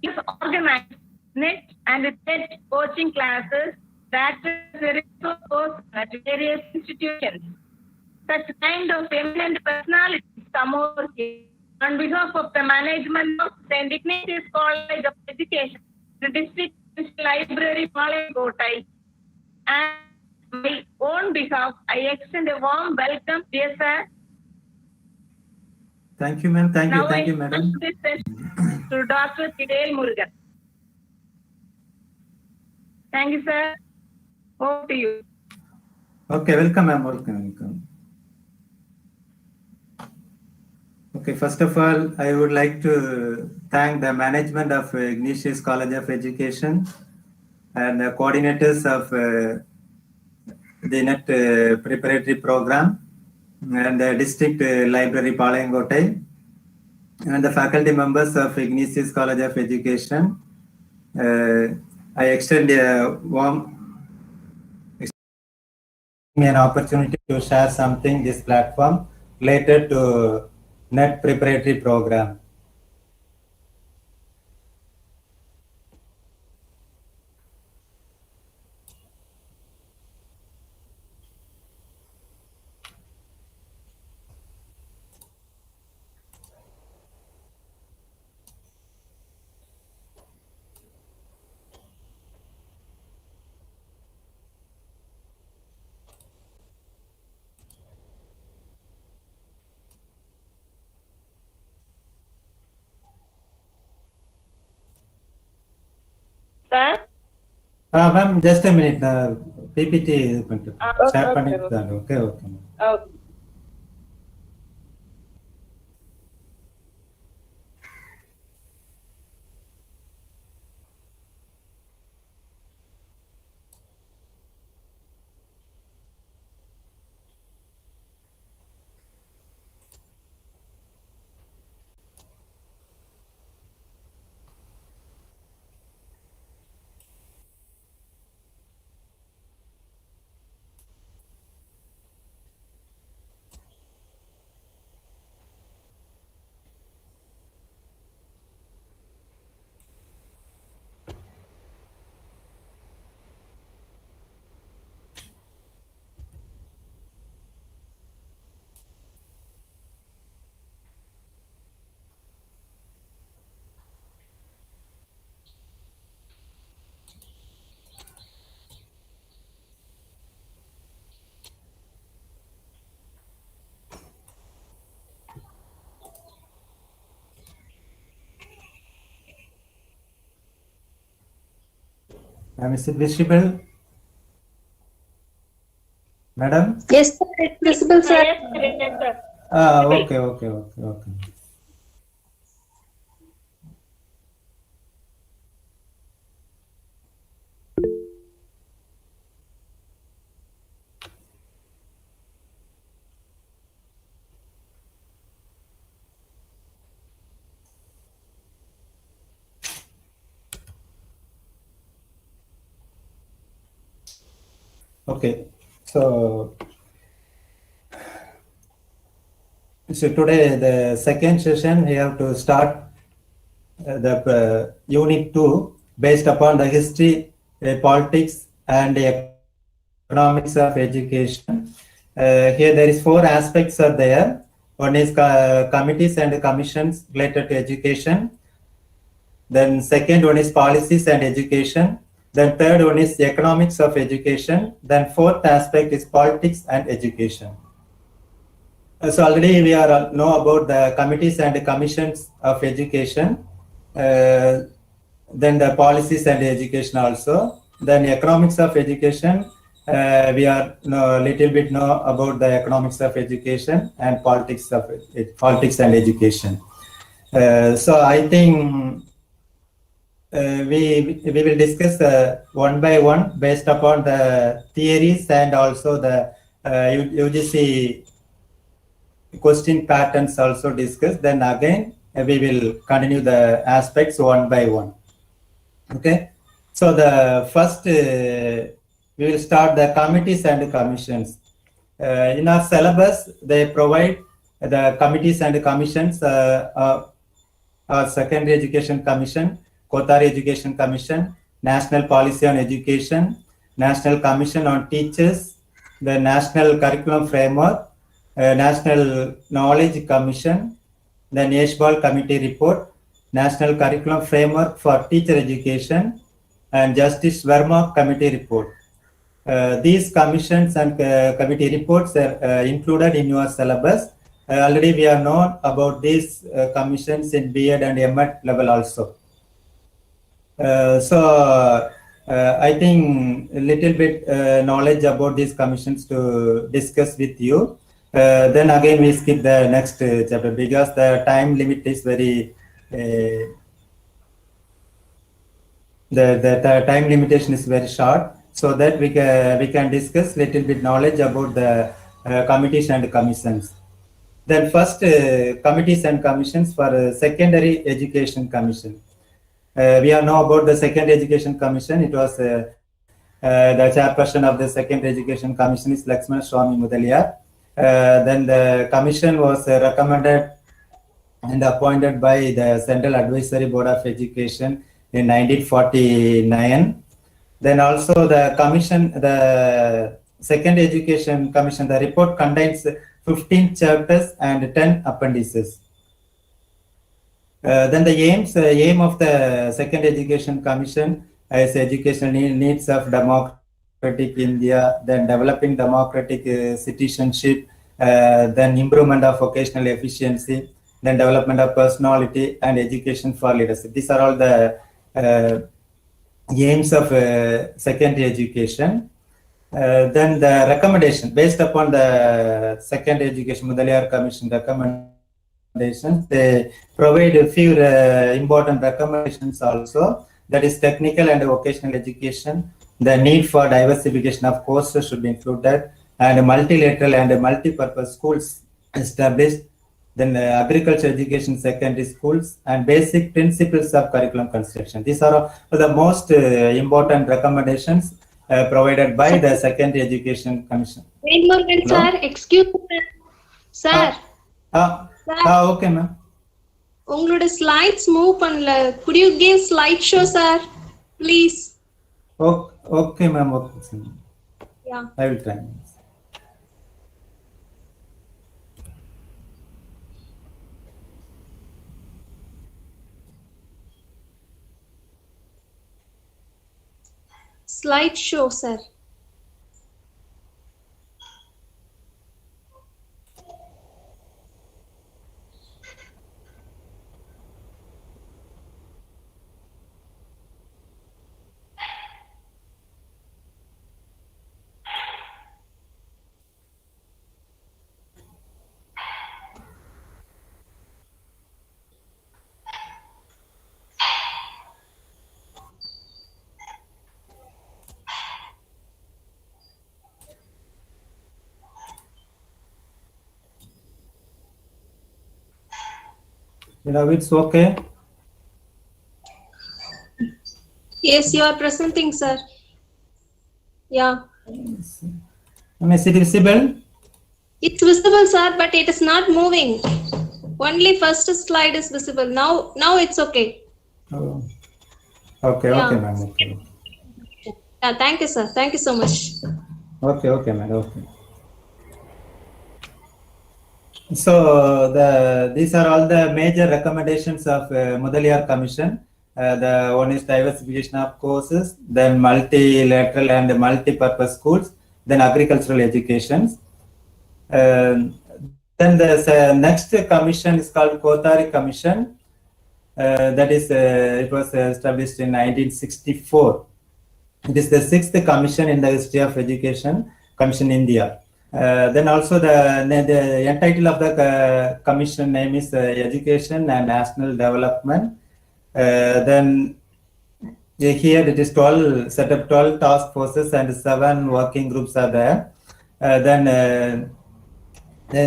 He has organized net and TED coaching classes that is a resource person at various institutions. Such kind of eminent personalities come over here on behalf of the management of St. Ignatius College of Education, the District Library, Malay, and my own behalf, I extend a warm welcome, dear sir. Thank you, ma'am. Thank you, madam. This session to Dr. Fidel Murugan. Thank you, sir. Over to you. Okay, welcome, ma'am. Welcome. Okay, first of all, I would like to thank the management of Ignatius College of Education and the coordinators of the NET preparatory program and the district library Palayamkottai and the faculty members of Ignatius College of Education. I extend a warm an opportunity to share something this platform related to NET preparatory program. Sir? Ma'am, just a minute. PPT is going to share. Okay. Okay. Is it visible, madam? Yes, sir, it's visible, sir. Yes, sir, yes, sir. Okay. Okay, so today the second session we have to start the unit 2 based upon the history, politics and economics of education. Here there is 4 aspects are there. One is committees and commissions related to education. Then second one is policies and education. Then third one is economics of education. Then fourth aspect is politics and education. So already we are know about the committees and commissions of education. Then the policies and education also. Then economics of education. We are little bit know about the economics of education and politics and education. So I think we will discuss one by one based upon the theories and also the UGC question patterns also discuss. Then again we will continue the aspects one by one. Okay, so the first we will start the committees and commissions. In our syllabus they provide the committees and commissions. Secondary Education Commission, Kotari Education Commission, National Policy on Education, National Commission on Teachers, the National Curriculum Framework, National Knowledge Commission, the Nashbal Committee Report, National Curriculum Framework for Teacher Education, and Justice Verma Committee Report. These commissions and committee reports are included in your syllabus. Already we are known about these commissions in B.Ed and M.Ed level also. I think a little bit knowledge about these commissions to discuss with you. Then again we skip the next chapter because the time limit is very the time limitation is very short, so that we can discuss little bit knowledge about the committees and commissions. Then first committees and commissions for Secondary Education Commission. We all know about the Secondary Education Commission. It was the chairperson of the Secondary Education Commission is Lakshmana Swami Mudaliar. Then the commission was recommended and appointed by the Central Advisory Board of Education in 1949. Then also the commission, the Secondary Education Commission, the report contains 15 chapters and 10 appendices. Then the aim of the Secondary Education Commission is educational needs of democratic India, then developing democratic citizenship, then improvement of vocational efficiency, then development of personality and education for leadership. These are all the aims of secondary education. Then the recommendation based upon the Secondary Education Mudaliar Commission recommendations, they provide a few important recommendations also. That is technical and vocational education. The need for diversification of courses should be included, and multilateral and multi-purpose schools established. Then agriculture education secondary schools and basic principles of curriculum construction. These are the most important recommendations provided by the Secondary Education Commission. Wait a moment, sir. Excuse me, sir. Okay, ma'am. உங்களோட slides move பண்ணல. Could you give slideshow, sir? Please. Okay, ma'am. Okay. Yeah. I will try. Slideshow, sir. It's okay. Yes, you are presenting, sir. Yeah. Is it visible? It's visible, sir, but it is not moving. Only first slide is visible. Now it's okay. Oh. Okay, Yeah. okay, ma'am. Okay. Yeah, thank you, sir. Thank you so much. Okay, ma'am. Okay. So these are all the major recommendations of Mudaliar Commission. The one is diversification of courses, then multilateral and multi-purpose schools, then agricultural education. Then the next commission is called Kothari Commission. That is, it was established in 1964. It is the 6th commission in the history of education, Commission India. Then also the title of the commission name is Education and National Development. Then here it is 12, set up 12 task forces and 7 working groups are there. Then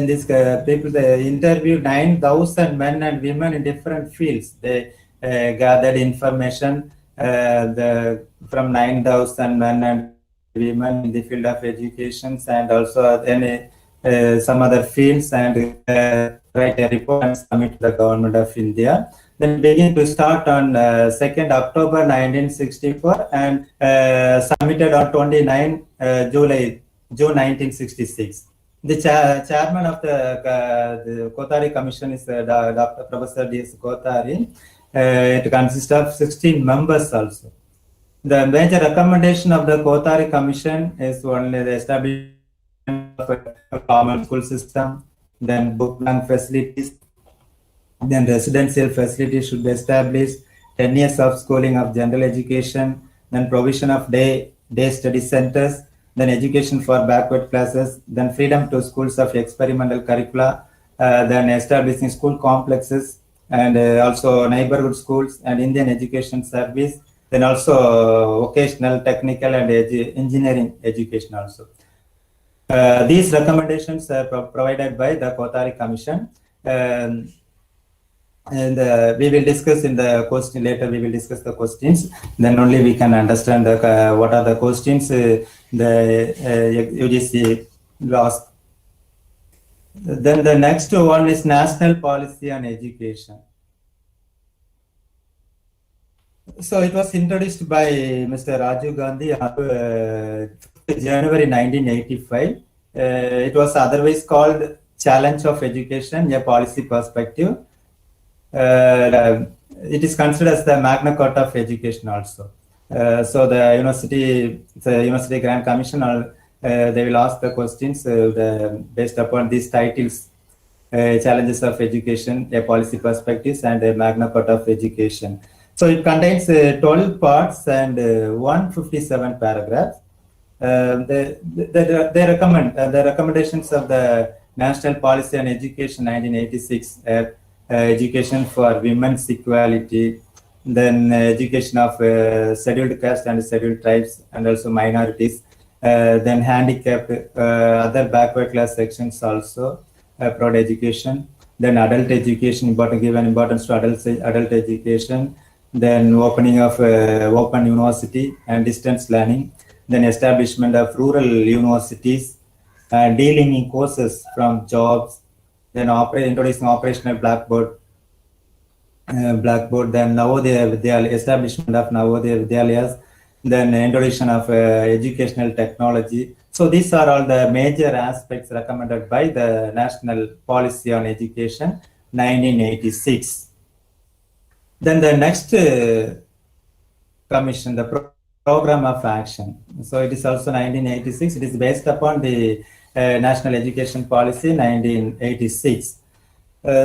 these people, they interviewed 9,000 men and women in different fields. They gathered information from 9,000 men and women in the field of education and also some other fields, and write a report and submit to the government of India. Then begin to start on 2nd October 1964 and submitted on 29 June 1966. The chairman of the Kothari Commission is Dr. Professor D.S. Kothari. It consists of 16 members also. The major recommendation of the Kothari Commission is only the establishment of a common school system, then book bank facilities, then residential facilities should be established, 10 years of schooling of general education, then provision of day study centers, then education for backward classes, then freedom to schools of experimental curricula, then establishing school complexes, and also neighborhood schools and Indian education service, then also vocational, technical, and engineering education also. These recommendations are provided by the Kothari Commission. And we will discuss in the question later. We will discuss the questions. Then only we can understand what are the questions the UGC asked. Then the next one is national policy on education. So it was introduced by Mr. Rajiv Gandhi on January 1985. It was otherwise called Challenge of Education, a Policy Perspective. It is considered as the Magna Carta of Education also. So the University Grant Commission, they will ask the questions based upon these titles: Challenges of Education, a Policy Perspectives, and a Magna Carta of Education. So it contains 12 parts and 157 paragraphs. They recommend the recommendations of the National Policy on Education 1986. Education for women's equality, then education of scheduled caste and scheduled tribes and also minorities, then handicapped, other backward class sections also provide education, then adult education, given importance to adult education, then opening of open university and distance learning, then establishment of rural universities, dealing in courses from jobs, then introducing operational blackboard, then Navodaya Vidyalaya, establishment of Navodaya Vidyalayas, then introduction of educational technology. So these are all the major aspects recommended by the National Policy on Education 1986. Then the next commission, the program of action. So it is also 1986. It is based upon the National Education Policy 1986.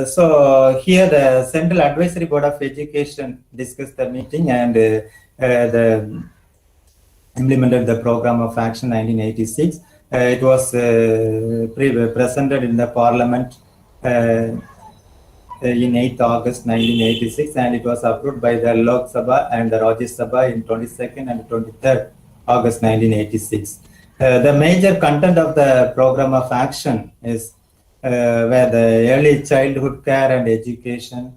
So here the Central Advisory Board of Education discussed the meeting and implemented the program of action 1986. It was presented in the Parliament in 8th August 1986, and it was approved by the Lok Sabha and the Rajya Sabha in 22nd and 23rd August 1986. The major content of the program of action is where the early childhood care and education,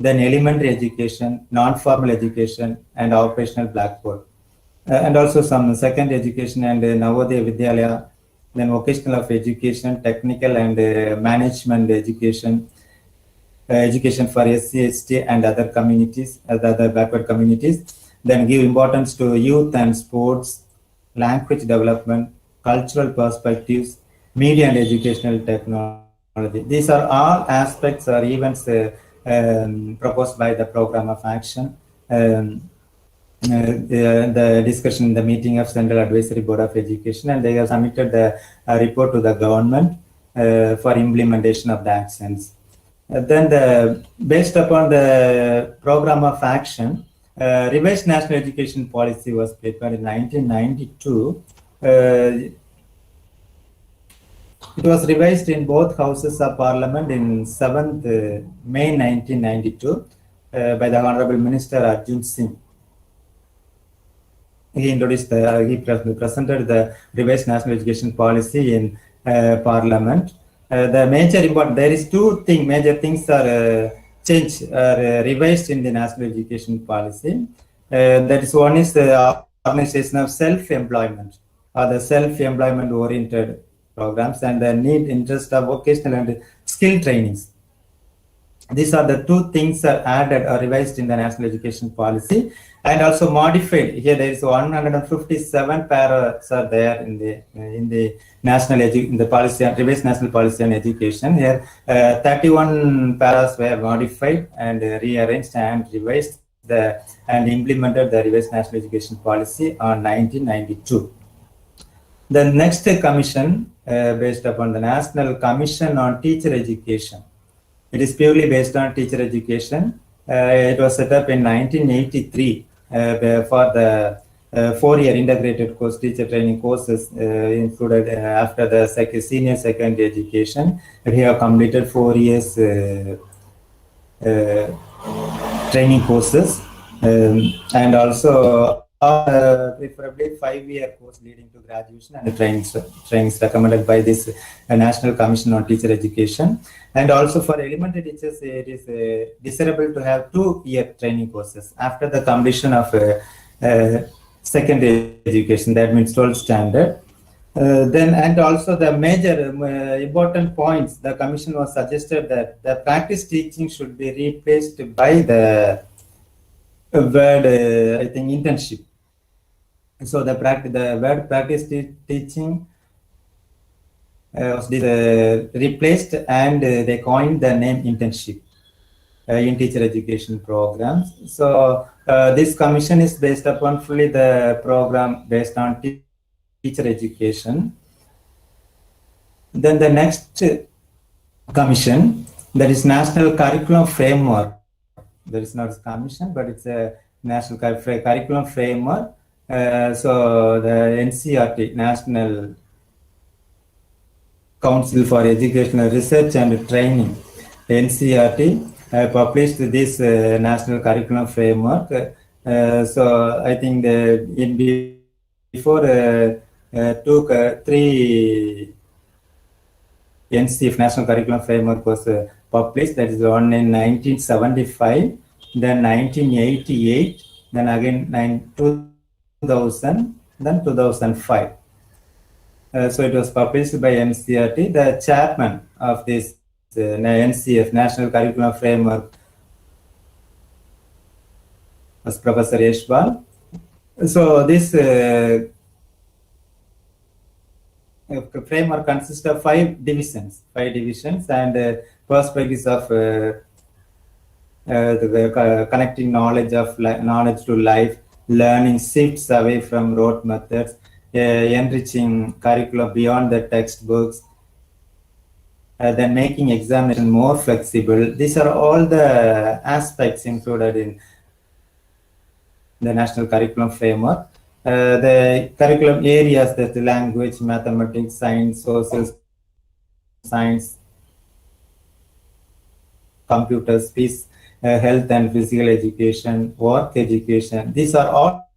then elementary education, non-formal education, and operational blackboard. And also some secondary education and Navodaya Vidyalaya, then vocational of education, technical and management education, education for SC, ST and other communities, other backward communities. Then give importance to youth and sports, language development, cultural perspectives, media and educational technology. These are all aspects or events proposed by the program of action. The discussion in the meeting of Central Advisory Board of Education, and they have submitted the report to the government for implementation of the actions. Then based upon the program of action, revised national education policy was prepared in 1992. It was revised in both houses of parliament in 7th May 1992 by the Honorable Minister Arjun Singh. He presented the revised national education policy in parliament. The there is two major things are changed, revised in the national education policy. That is, one is the organization of self-employment or the self-employment oriented programs, and the need interest of vocational and skill trainings. These are the two things are added or revised in the national education policy, and also modified. Here there is 157 paras are there in the national in the policy, revised national policy on education. Here 31 paras were modified and rearranged and revised and implemented the revised national education policy on 1992. The next commission, based upon the National Commission on Teacher Education. It is purely based on teacher education. It was set up in 1983 for the 4-year integrated course teacher training courses included after the senior secondary education. We have completed 4 years training courses and also preferably 5-year course leading to graduation and trainings recommended by this National Commission on Teacher Education. And also for elementary teachers, it is desirable to have 2-year training courses after the completion of secondary education. That means 12th standard. Then and also the major important points, the Commission was suggested that the practice teaching should be replaced by the word, I think, internship. So the word practice teaching was replaced, and they coined the name internship in teacher education programs. So this commission is based upon fully the program based on teacher education. Then the next commission, that is National Curriculum Framework. There is not a commission, but it's a national curriculum framework. So the NCRT, National Council for Educational Research and Training, NCRT, published this national curriculum framework. So I think before took 3 NCF, National Curriculum Framework, was published. That is one in 1975, then 1988, then again 2000, then 2005. So it was published by NCRT. The chairman of this NCF, National Curriculum Framework, was Professor Yeshbal. So this framework consists of 5 divisions, and perspectives of connecting knowledge to life, learning shifts away from rote methods, enriching curriculum beyond the textbooks, then making examination more flexible. These are all the aspects included in the National Curriculum Framework. The curriculum areas, that the language, mathematics, science, social science, computers, peace, health and physical education, work education. These are all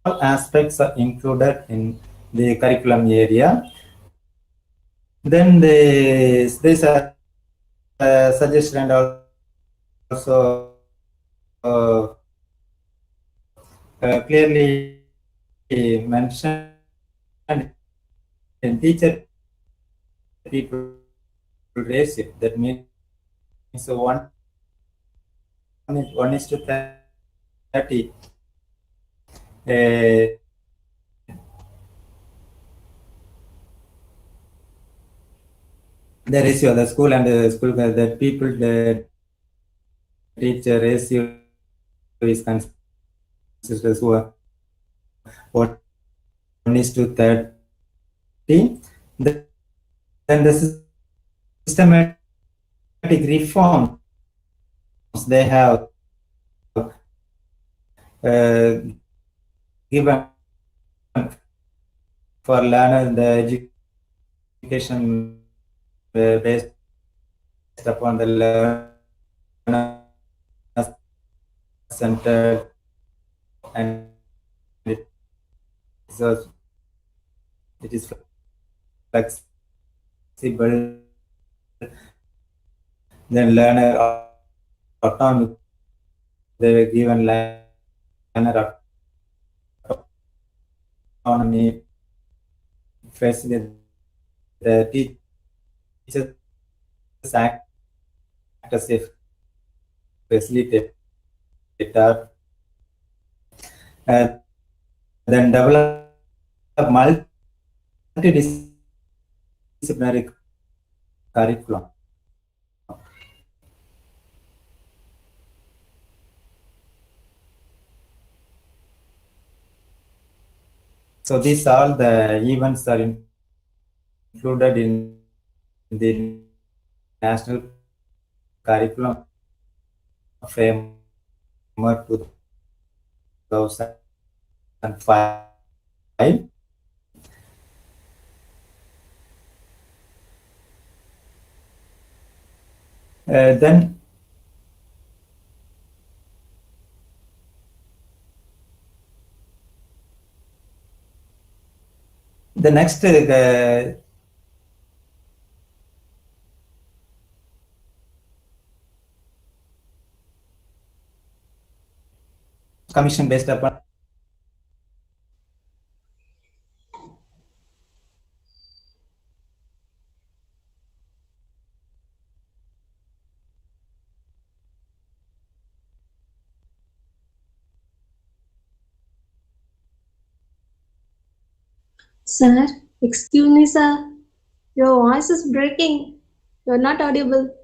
aspects are included in the curriculum area. Then there's a suggestion and also clearly mentioned in teacher people ratio. That means so one is to 30. The ratio, the school and the school, the people, the teacher ratio is considered as 1:30. Then the systematic reforms they have given for learners, the education based upon the learner centered, and it is flexible. Then learner autonomy, they were given learner autonomy, facility, the teachers act as a facilitator, and then develop multidisciplinary curriculum. So these all the events are included in the national curriculum framework 2005. Then the next commission based upon Sir, excuse me, sir. Your voice is breaking. You're not audible.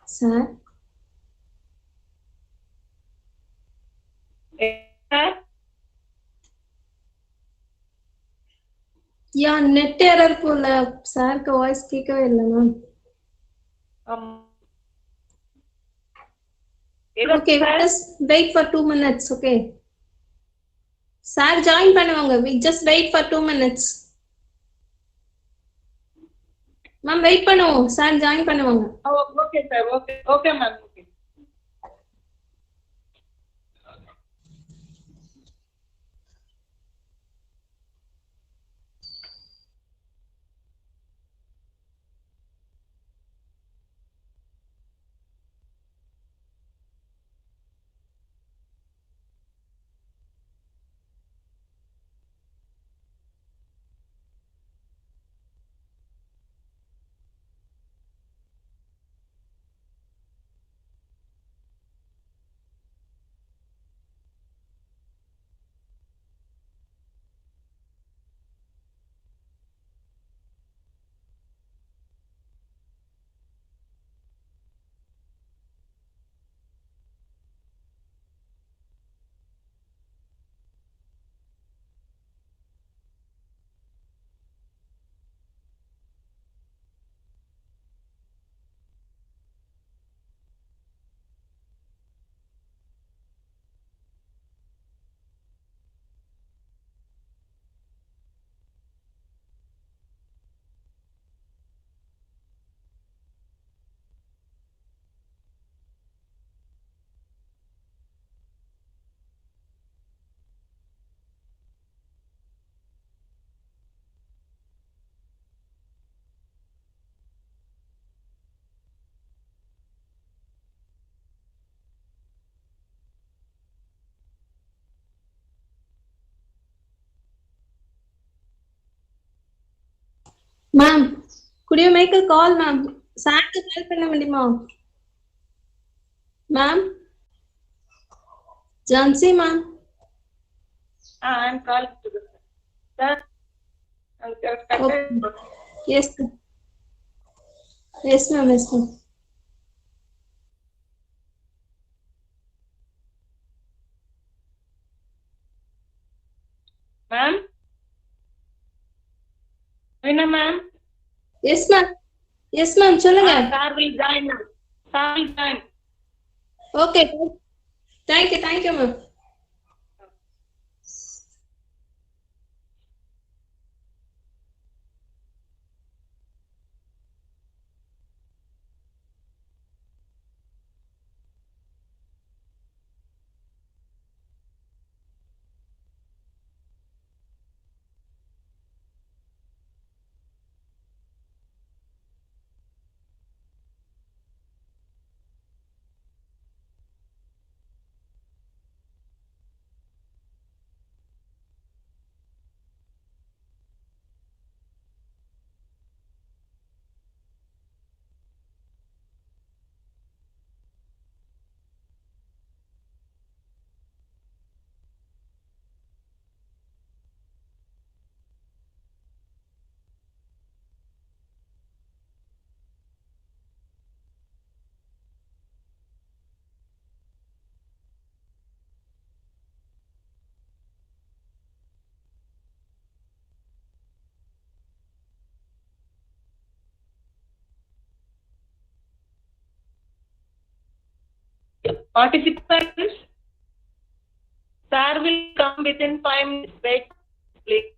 Sir? Yeah, net error போல சாருக்கு voice கேட்கவே இல்லை ma'am. Okay, just wait for 2 minutes, okay? Sir join பண்ணுவாங்க. We just wait for 2 minutes. Ma'am wait பண்ணுவோம். Sir join பண்ணுவாங்க. Okay sir, okay okay ma'am. Okay. Ma'am, could you make a call, ma'am? சாருக்கு கால் பண்ண முடியுமா? Ma'am, Jansi, ma'am. I'm calling to the sir. Okay. Yes, sir. Yes, ma'am. Yes, ma'am. Ma'am? Veena ma'am? Yes, ma'am. Yes, ma'am. சொல்லுங்க. Sir will join now. Sir will join. Okay. Thank you, ma'am. Participants, sir will come within 5 minutes. Wait, please.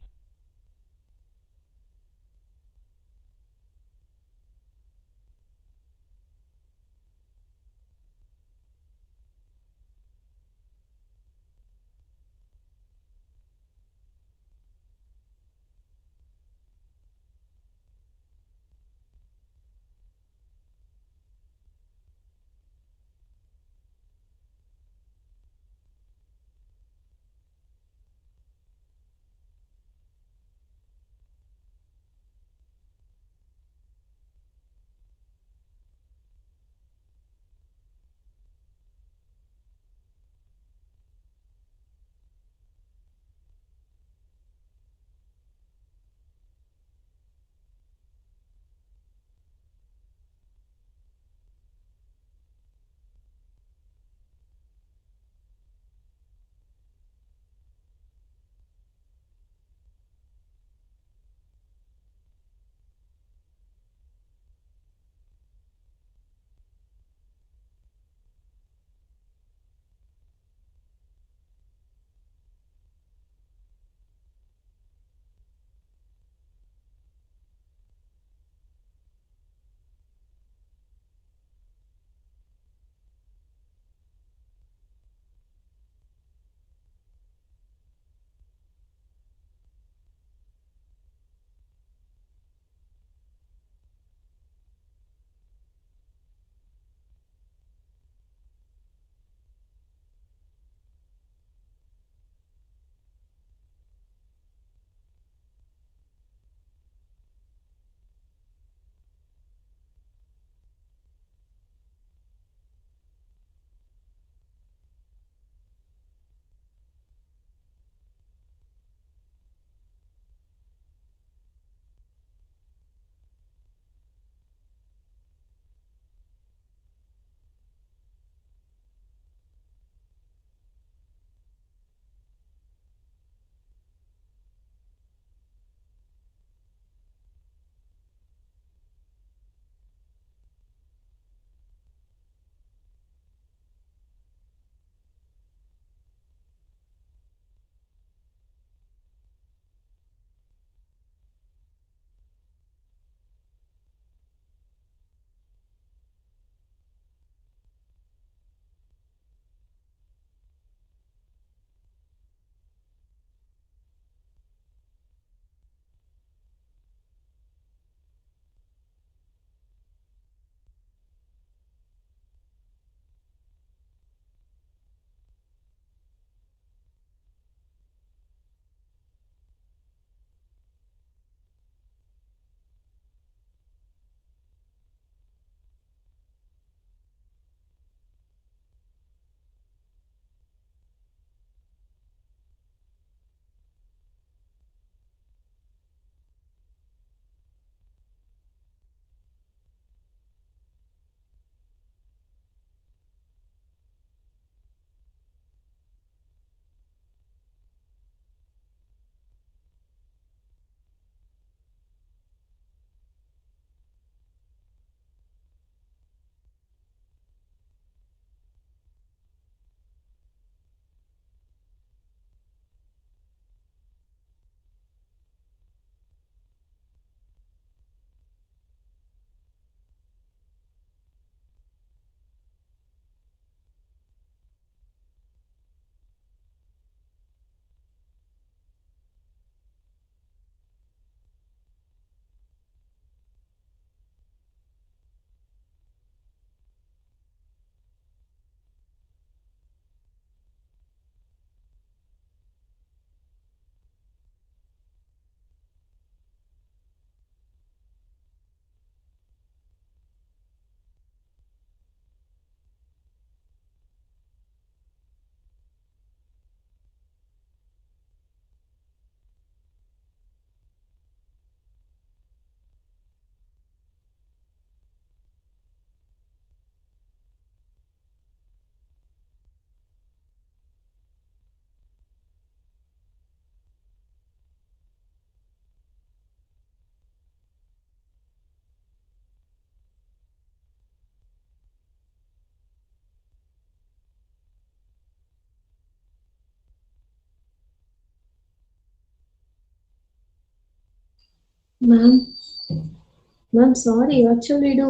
Ma'am, sorry. What shall we do?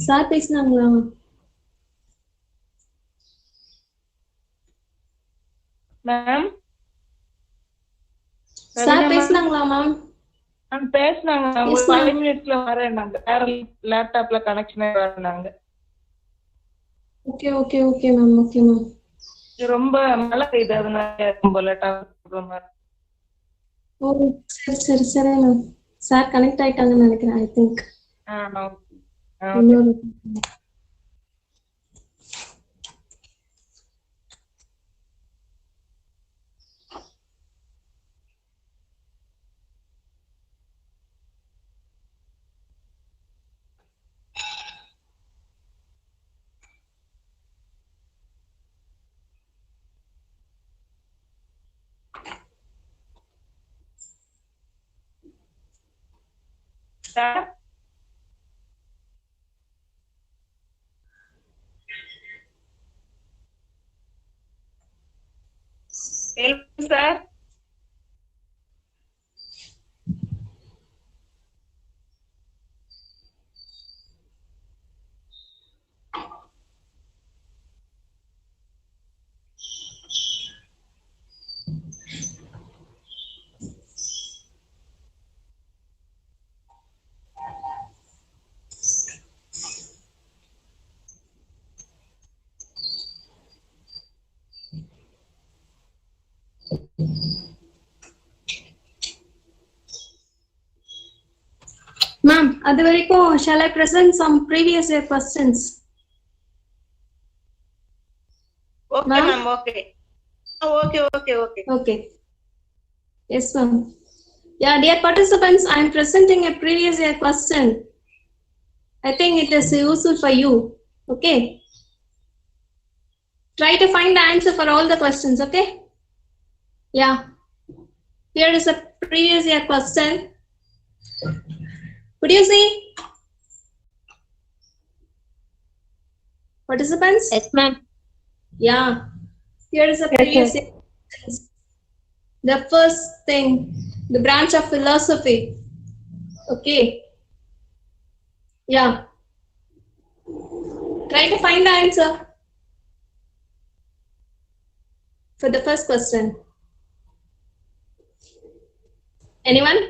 Sir பேசினாங்களா? Ma'am Sir பேசினாங்களா ma'am? Ma'am பேசினாங்க. ஒரு 5 minutesல வரேன். நாங்க வேற லேப்டாப்ல connection வரேன்னாங்க. Okay ma'am. Okay ma'am. ரொம்ப மழை பெய்யுது, அதனால ரொம்ப லேட்டா வரும். ஓ சரி மேம். சார் கனெக்ட் ஆயிட்டாங்கன்னு நினைக்கிறேன். I think. இன்னொரு சார் Ma'am, அது வரைக்கும் shall I present some previous year questions? Okay ma'am, okay. Okay. Yes ma'am. Yeah, dear participants, I am presenting a previous year question. I think it is useful for you. Okay. Try to find the answer for all the questions, okay? Yeah. Here is a previous year question. Could you see? Participants? Yes, ma'am. Yeah. Here is a previous year. The first thing, the branch of philosophy. Okay. Yeah. Try to find the answer for the first question. Anyone?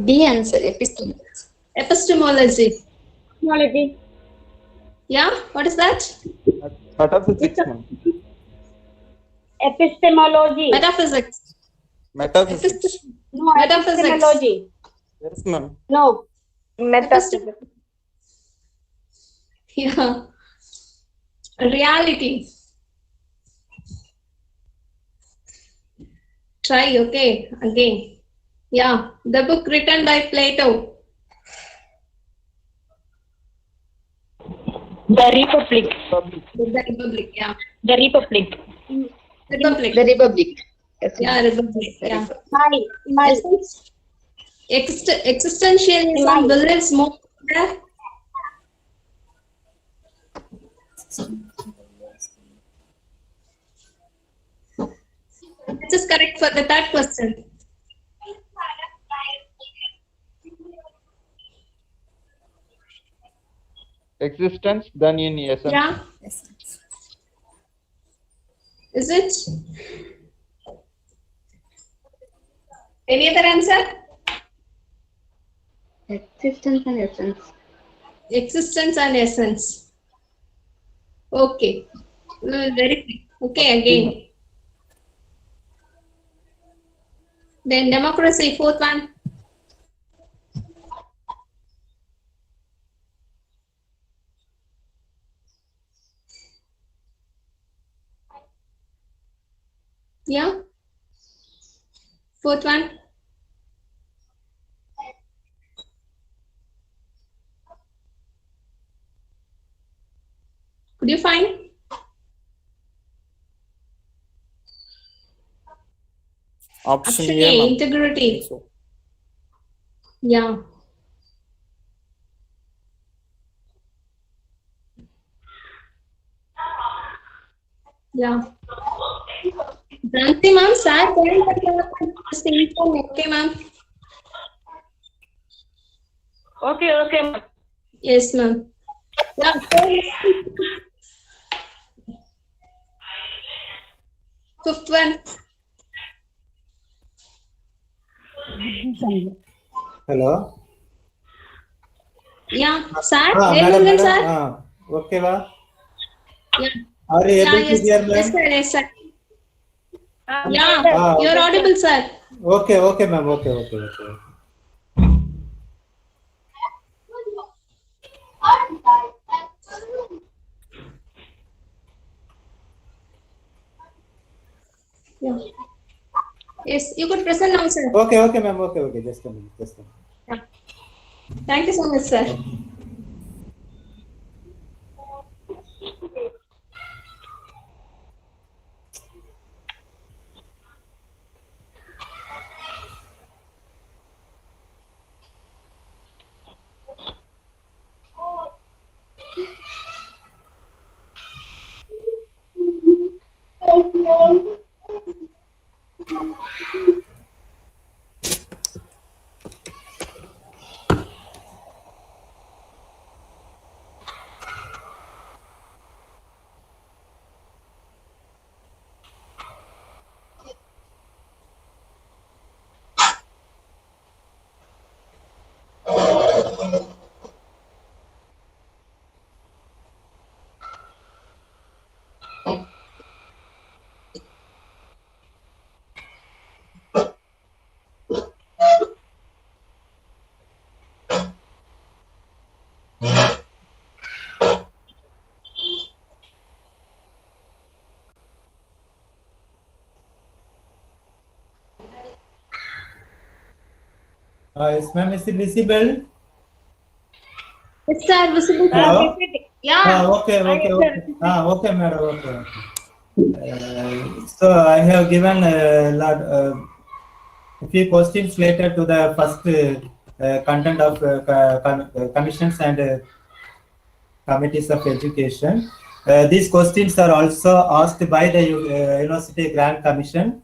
D answer, epistemology. Epistemology. Yeah, what is that? Metaphysics, ma'am. Epistemology. Metaphysics. Metaphysics. No, Metaphysics. epistemology. Yes, ma'am. No, metaphysics. Yeah. Reality. Try, okay, again. Yeah, the book written by Plato. The Republic. The Republic, yeah. The Republic. Republic. The Republic. Yes, Yeah, Republic, yeah. My. Existentialism believes more. This is correct for the third question. Existence, then in essence. Yeah. Is it? Any other answer? Existence and essence. Existence and essence. Okay. Very quick. Okay, again. Then democracy, fourth one. Yeah. Fourth one. Could you find? Option A, A, ma'am. integrity. Yeah. Yeah. Jansi ma'am, sir, okay ma'am. Okay, ma'am. Yes ma'am. Yeah. Fifth one. Hello. Yeah, sir. Madam, Sir. okay, va? Yeah. Are you able to Yes, hear, ma'am? yes, sir. Yes, sir. Yeah, okay. you're audible, sir. Okay, ma'am. Okay. Yeah. Yes, you could present now, sir. Okay, ma'am. Okay. Just a minute. Yeah. Thank you so much, sir. Yes, ma'am. Is it visible? Yes, sir. Visible, sir. Hello? Yeah. Okay. Okay, madam. Okay. So I have given a few questions related to the first content of commissions and committees of education. These questions are also asked by the University Grant Commission.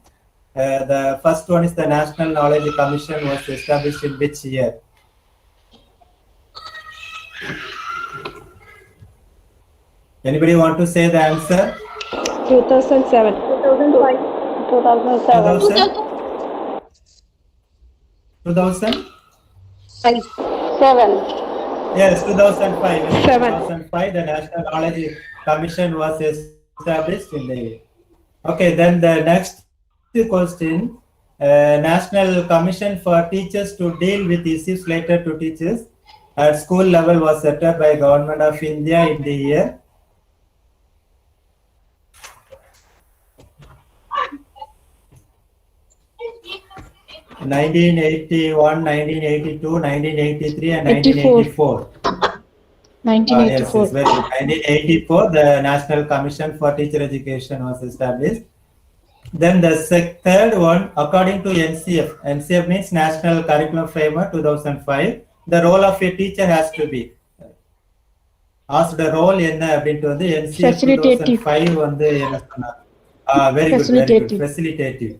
The first one is the National Knowledge Commission was established in which year? Anybody want to say the answer? 2007. 2005. 2007. 2000? 7. Yes, 2005. In 7. 2005, the National Knowledge Commission was established in the. Okay, then the next question. National Commission for Teachers to deal with issues related to teachers at school level was set up by Government of India in the year. (1981, 1982, 1983, and 1984. 1984. Yes, very good. 1984, the National Commission for Teacher Education was established. Then the third one, according to NCF, NCF means National Curriculum Framework 2005, the role of a teacher has to be. Asked the role என்ன அப்படின்ட்டு வந்து NCF 2005 வந்து என்ன சொன்னார்? Very good. Facilitative.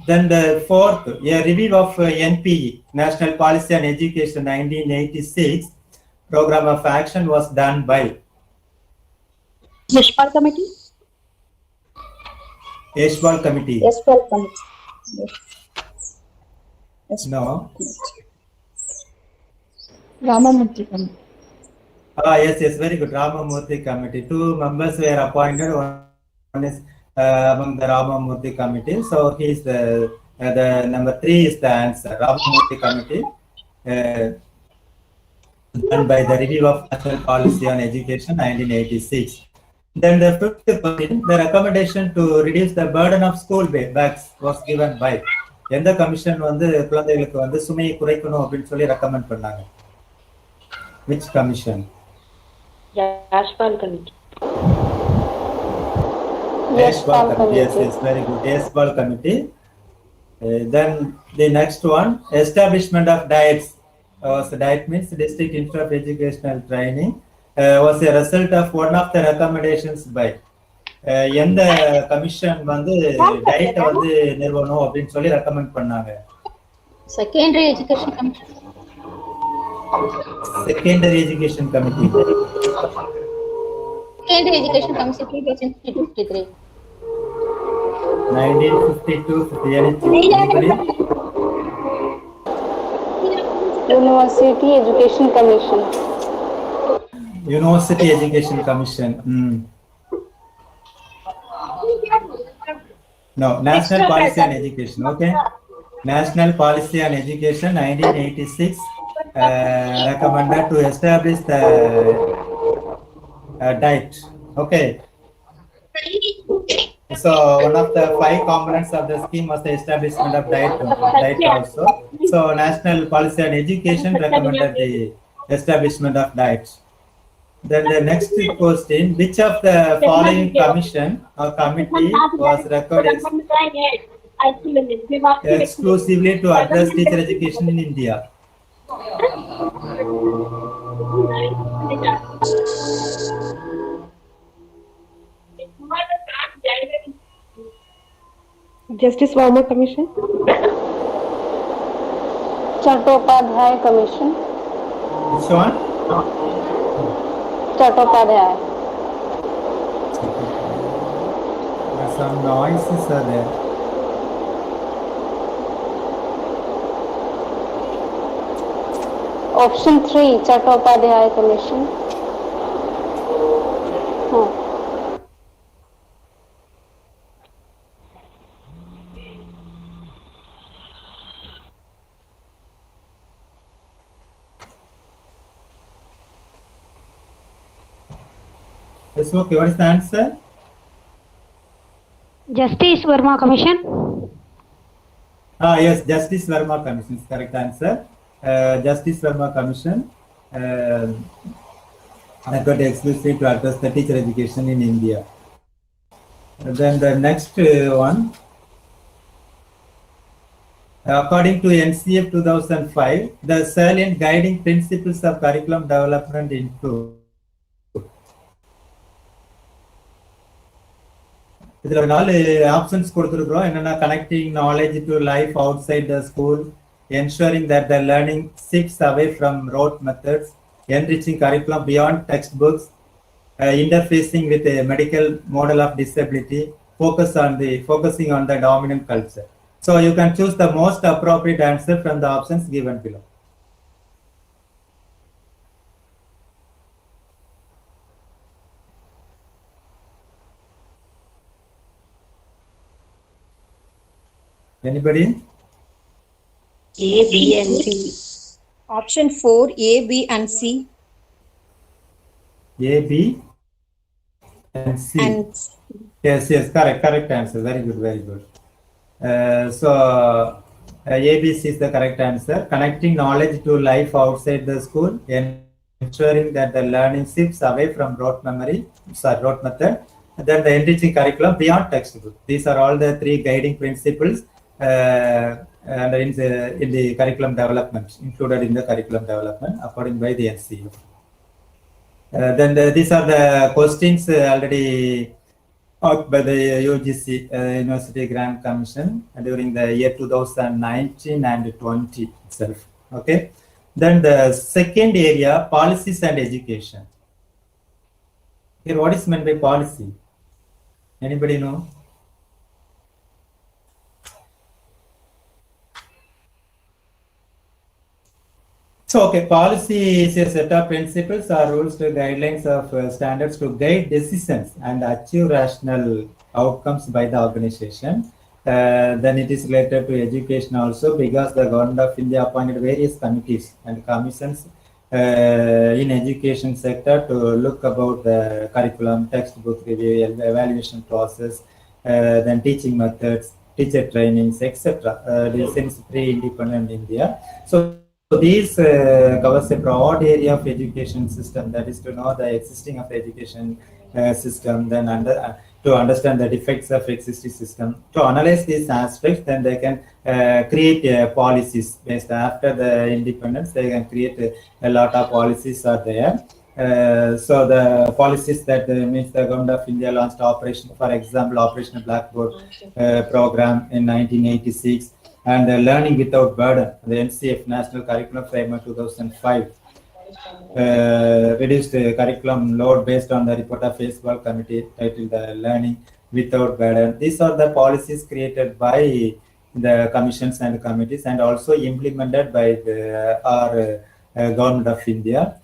Then the fourth, a review of NPE, National Policy on Education 1986, program of action was done by Yashpal Committee. Yashpal Committee. Yes. No. Ramamurthy Committee. Yes, very good. Ramamurthy Committee. 2 members were appointed. One is among the Ramamurthy Committee. So he is the number 3 is the answer. Ramamurthy Committee done by the review of National Policy on Education 1986. Then the fifth question, the recommendation to reduce the burden of school bags was given by எந்த commission வந்து குழந்தைகளுக்கு வந்து சுமையை குறைக்கணும் அப்படின்னு சொல்லி recommend பண்ணாங்க? Which commission? Yashpal Committee. Yashpal Committee. Yes, very good. Yashpal Committee. Then the next one, establishment of diets. Diet means District Institute of Educational Training. Was a result of one of the recommendations by எந்த commission வந்து டயட்டை வந்து நிறுவனம் அப்படின்னு சொல்லி recommend பண்ணாங்க? Secondary Education Commission. Secondary education committee. Secondary Education Commission 1953. 1952, anybody? University Education Commission. University Education Commission. No, National Policy on Education. Okay, National Policy on Education 1986 recommended to establish the diet. Okay, so one of the 5 components of the scheme was the establishment of diet also. So National Policy on Education recommended the establishment of diets. Then the next question, which of the following commission or committee was recorded exclusively to address teacher education in India? Justice Verma Commission. Chattopadhyay Commission. Which one? Chattopadhyay. Some noises are there. Option 3, Chattopadhyay Commission. Yes, okay, what is the answer? Justice Verma Commission. Yes, Justice Verma Commission is correct answer. Justice Verma Commission got exclusively to address the teacher education in India. Then the next one, according to NCF 2005, the salient guiding principles of curriculum development include இதுல 4 options கொடுத்திருக்கிறோம். என்னன்னா, connecting knowledge to life outside the school, ensuring that the learning shifts away from rote methods, enriching curriculum beyond textbooks, interfacing with a medical model of disability, focusing on the dominant culture. So you can choose the most appropriate answer from the options given below. Anybody? A, B, and C. Option 4, A, B, and C. A, B, and C. Yes, correct answer. Very good. So ABC is the correct answer. Connecting knowledge to life outside the school, ensuring that the learning shifts away from rote method, and then the enriching curriculum beyond textbook. These are all the 3 guiding principles and in the curriculum development, included in the curriculum development according by the NCF. Then these are the questions already out by the UGC University Grant Commission during the year 2019 and 20 itself. Okay. Then the second area, policies and education. Here, what is meant by policy? Anybody know? So, okay, policy is a set of principles or rules to guidelines of standards to guide decisions and achieve rational outcomes by the organization. Then it is related to education also, because the government of India appointed various committees and commissions in education sector to look about the curriculum, textbook review, evaluation process, then teaching methods, teacher trainings, etc. Since pre-independent India. So these covers a broad area of education system, that is to know the existing of the education system, then to understand the defects of existing system. To analyze these aspects, then they can create policies based after the independence. They can create a lot of policies are there. So the policies that means the government of India launched operation, for example, Operation Blackboard program in 1986, and Learning Without Burden, the NCF National Curriculum Framework 2005. Reduced curriculum load based on the report of Baseball Committee titled Learning Without Burden. These are the policies created by the commissions and committees and also implemented by our government of India.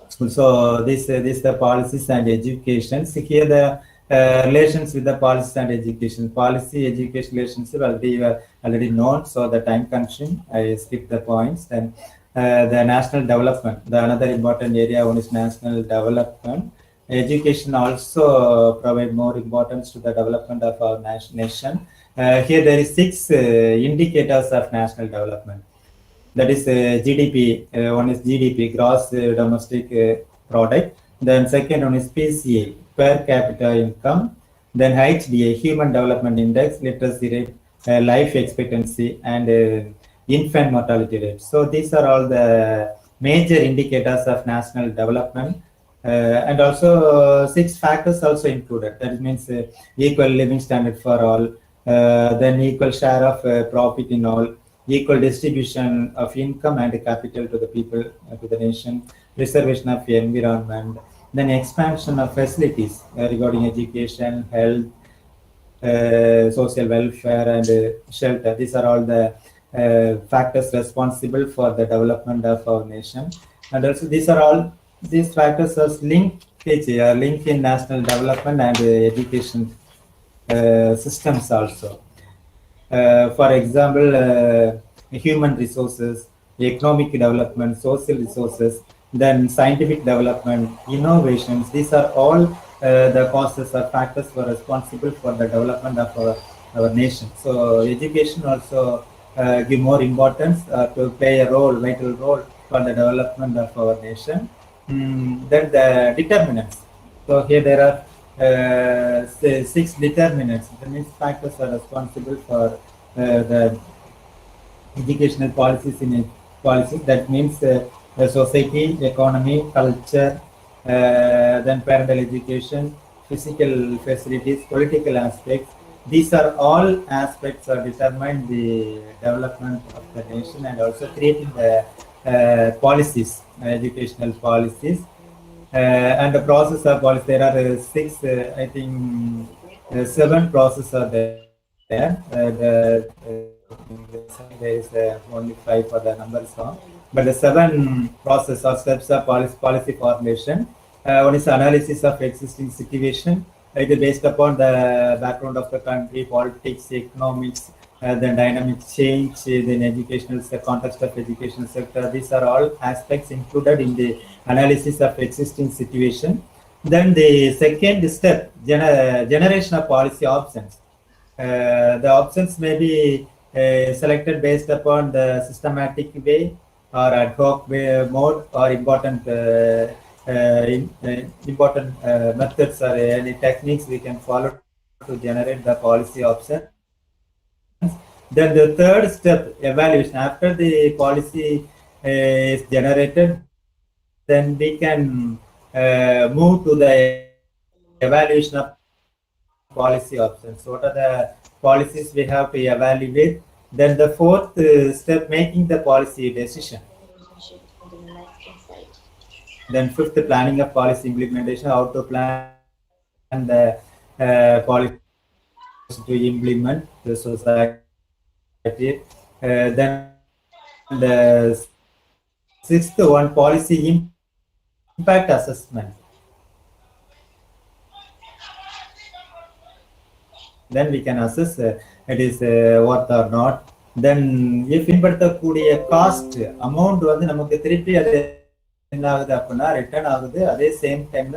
So this the policies and education. So here the relations with the policies and education. Policy education relationship already known, so the time constraint, I skip the points. And the national development, the another important area one is national development. Education also provide more importance to the development of our nation. Here there is 6 indicators of national development. That is GDP. One is GDP, gross domestic product. Then second one is PCA, per capita income. Then HDA, Human Development Index, literacy rate, life expectancy, and infant mortality rate. So these are all the major indicators of national development. And also 6 factors also included. That means equal living standard for all, then equal share of profit in all, equal distribution of income and capital to the people, to the nation, preservation of environment, then expansion of facilities regarding education, health, social welfare, and shelter. These are all the factors responsible for the development of our nation. And also these factors are linked in national development and education systems also. For example, human resources, economic development, social resources, then scientific development, innovations. These are all the causes or factors were responsible for the development of our nation. So education also give more importance to play a vital role for the development of our nation. Then the determinants. So here there are 6 determinants. That means factors are responsible for the educational policies policies. That means the society, economy, culture, then parental education, physical facilities, political aspects. These are all aspects that determine the development of the nation and also creating the policies, educational policies. And the process of policy, there are 6, I think 7 processes are there. There is only 5 for the numbers wrong. But the 7 process or steps of policy formulation. One is analysis of existing situation. It is based upon the background of the country, politics, economics, then dynamic change, then educational context of educational sector. These are all aspects included in the analysis of existing situation. Then the second step, generation of policy options. The options may be selected based upon the systematic way or ad hoc mode or important methods or any techniques we can follow to generate the policy options. Then the third step, evaluation. After the policy is generated, then we can move to the evaluation of policy options. So what are the policies we have to evaluate? Then the fourth step, making the policy decision. Then fifth, planning of policy implementation, how to plan the policy to implement the society. Then the sixth one, policy impact assessment. Then we can assess it is worth or not. Then if பயன்படுத்தக்கூடிய cost amount வந்து நமக்கு திருப்பி அது என்ன ஆகுது அப்படின்னா return ஆகுது, அதே சேம் டைம்ல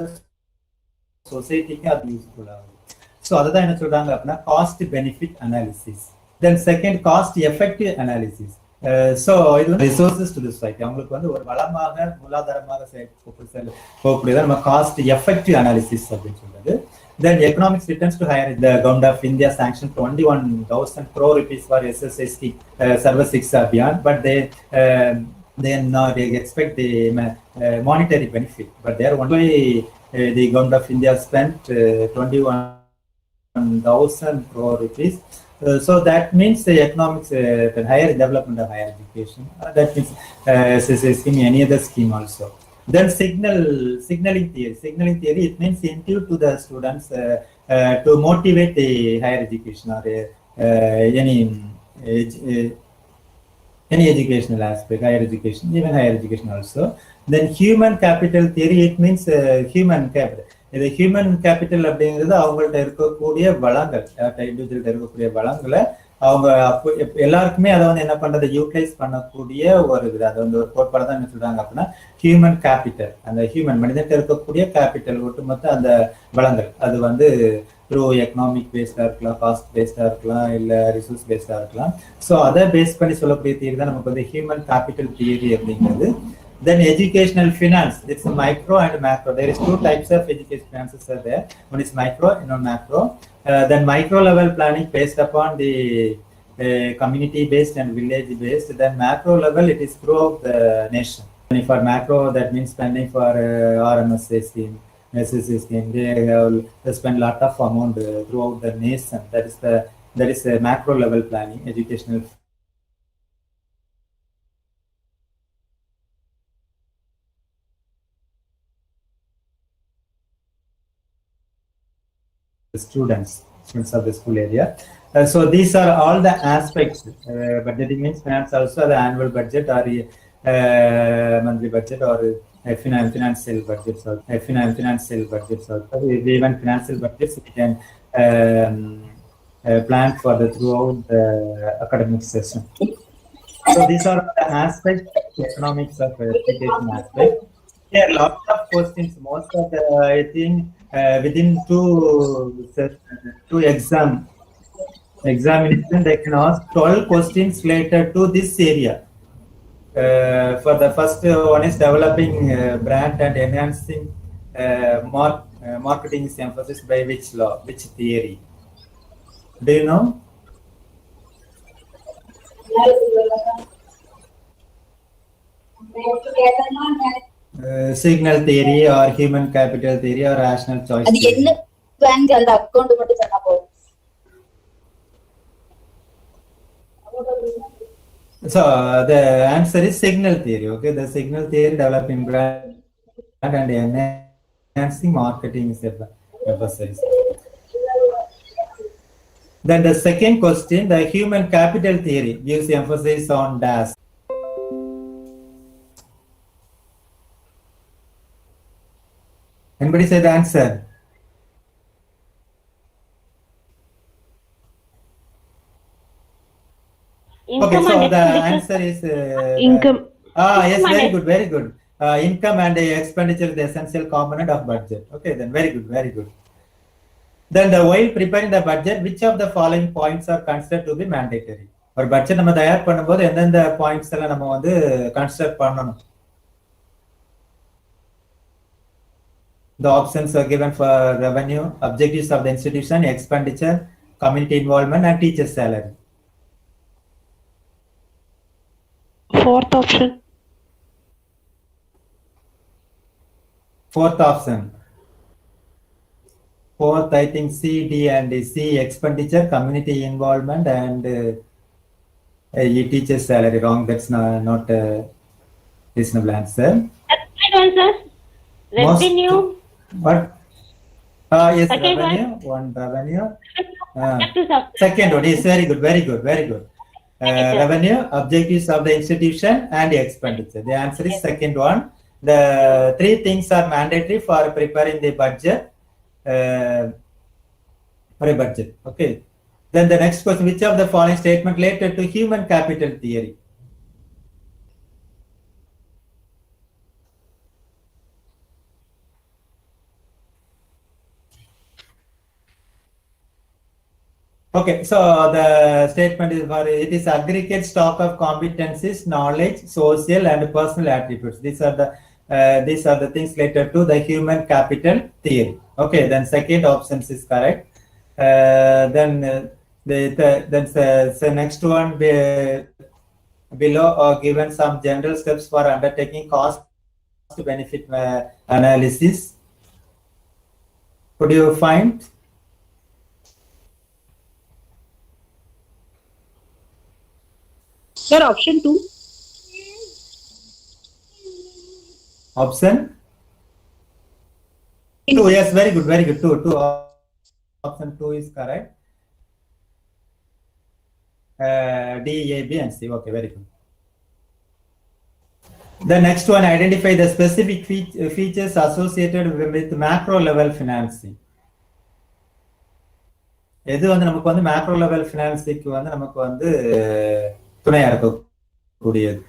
சொசைட்டிக்கு அது யூஸ்ஃபுல் ஆகுது. ஸோ அதுதான் என்ன சொல்றாங்க அப்படின்னா cost benefit analysis. Then second cost effective analysis. So இது வந்து ரிசோர்சஸ் டு தி சொசைட்டி, அவங்களுக்கு வந்து ஒரு வளமாக மூலாதாரமாக போகக்கூடியதான் நம்ம காஸ்ட் எஃபெக்டிவ் அனாலிசிஸ் அப்படின்னு சொல்றது. Then economics returns to higher. The government of India sanctioned 21,000 crore rupees for SSST Sarva Shiksha Abhiyan, but they expect the monetary benefit, but there only the government of India spent 21,000 crore rupees. So that means the economics, the higher development of higher education. That means scheme, any other scheme also. Then signaling theory, it means intuit to the students to motivate the higher education or any educational aspect, higher education, even higher education also. Then human capital theory, it means human capital. The human capital அப்படிங்கிறது அவங்கள்ட்ட இருக்கக்கூடிய வளங்கள், இண்டிவிஜுவல்கிட்ட இருக்கக்கூடிய வளங்களை அவங்க எல்லாருக்குமே அதை வந்து என்ன பண்றது, யூட்டிலைஸ் பண்ணக்கூடிய ஒரு இது. அது வந்து ஒரு கோட்பாடு தான் என்ன சொல்றாங்க அப்படின்னா ஹியூமன் கேபிட்டல். அந்த ஹியூமன் மனிதன்கிட்ட இருக்கக்கூடிய கேபிட்டல் ஒட்டுமொத்த அந்த வளங்கள், அது வந்து த்ரூ எக்கனாமிக் பேஸ்டா இருக்கலாம், காஸ்ட் பேஸ்டா இருக்கலாம், இல்ல ரிசோர்ஸ் பேஸ்டா இருக்கலாம். ஸோ அதை பேஸ் பண்ணி சொல்லக்கூடிய தியரி தான் நமக்கு வந்து ஹியூமன் கேபிட்டல் தியரி அப்படிங்கிறது. Then educational finance, it's a micro and macro. There is two types of education finances are there. One is micro and one macro. Then micro level planning based upon the community based and village based. Then macro level, it is throughout the nation. And for macro, that means spending for RMSA scheme, SSC scheme. They have spend lot of amount throughout the nation. That is a macro level planning, educational students of the school area. So these are all the aspects. Budgeting means finance also the annual budget or monthly budget or financial budgets or financial budgets also. Even financial budgets we can plan for the throughout the academic session. So these are the aspects, economics of education aspect. There are lots of questions. Most of the, I think, within two examination, they can ask 12 questions related to this area. For the first one is developing brand and enhancing marketing is emphasis by which law, which theory? Do you know? Signal theory or human capital theory or rational choice theory. So the answer is signal theory. Okay, the signal theory, developing brand and enhancing marketing is emphasized. Then the second question, the human capital theory gives emphasis on dash. Anybody say the answer? Okay, so the answer is income. Yes, very good, very good. Income and expenditure is the essential component of budget. Okay, then very good, very good. Then while preparing the budget, which of the following points are considered to be mandatory? ஒரு budget நம்ம தயார் பண்ணும்போது எந்தெந்த points எல்லாம் நம்ம வந்து consider பண்ணணும்? The options are given for revenue, objectives of the institution, expenditure, community involvement, and teacher salary. Fourth option. Fourth option. Fourth, I think C, D, and C, expenditure, community involvement, and teacher salary. Wrong. That's not a reasonable answer. Second answer. Revenue. What? Yes, Second revenue. One revenue. Second one is very good, very good, very good. Revenue, objectives of the institution, and expenditure. The answer is second one. The three things are mandatory for preparing the budget. For a budget. Okay. Then the next question: which of the following statement related to human capital theory? Okay, so the statement is for it is aggregate stock of competencies, knowledge, social and personal attributes. These are the things related to the human capital theory. Okay, then second option is correct. Then the next one below are given some general steps for undertaking cost benefit analysis. Could you find? Sir, option 2. Option 2. Yes, very good, very good. Two. Option 2 is correct. D, A, B, and C. Okay, very good. The next one, identify the specific features associated with macro level financing. எது வந்து நமக்கு வந்து macro level ஃபினான்சிங்க்கு வந்து நமக்கு வந்து துணையா இருக்கக்கூடியது?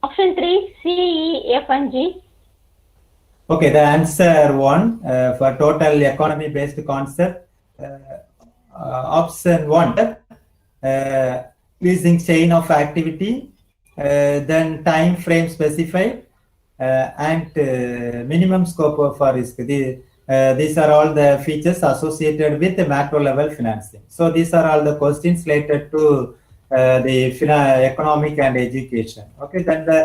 Option 3, C, E, F, and G. Okay, the answer 1 for total economy based concept. Option 1, using chain of activity, then time frame specified, and minimum scope for risk. These are all the features associated with the macro level financing. So these are all the questions related to the economic and education. Okay, then the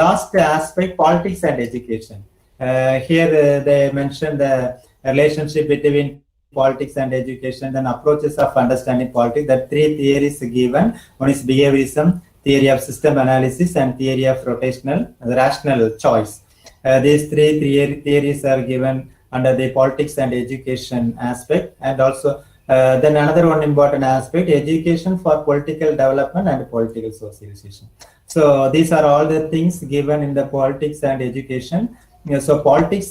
last aspect, politics and education. Here they mentioned the relationship between politics and education, then approaches of understanding politics. That 3 theories given. One is behaviorism, theory of system analysis, and theory of rational choice. These 3 theories are given under the politics and education aspect. And also then another one important aspect, education for political development and political socialization. So these are all the things given in the politics and education. So politics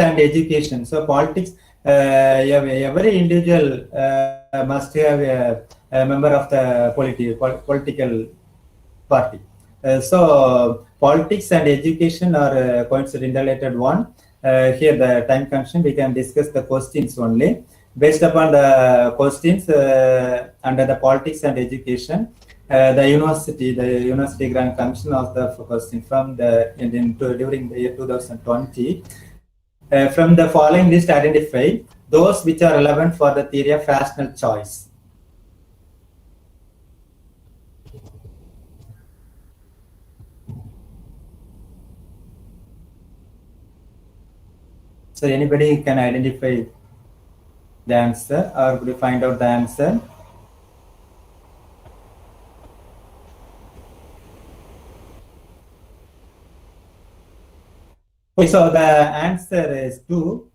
and education. So politics, every individual must have a member of the political party. So politics and education are coincidentally related one. Here the time constraint, we can discuss the questions only. Based upon the questions under the politics and education, the university grant commission of the question from during the year 2020. From the following list, identify those which are relevant for the theory of rational choice. So anybody can identify the answer, or could you find out the answer? Okay, so the answer is 2.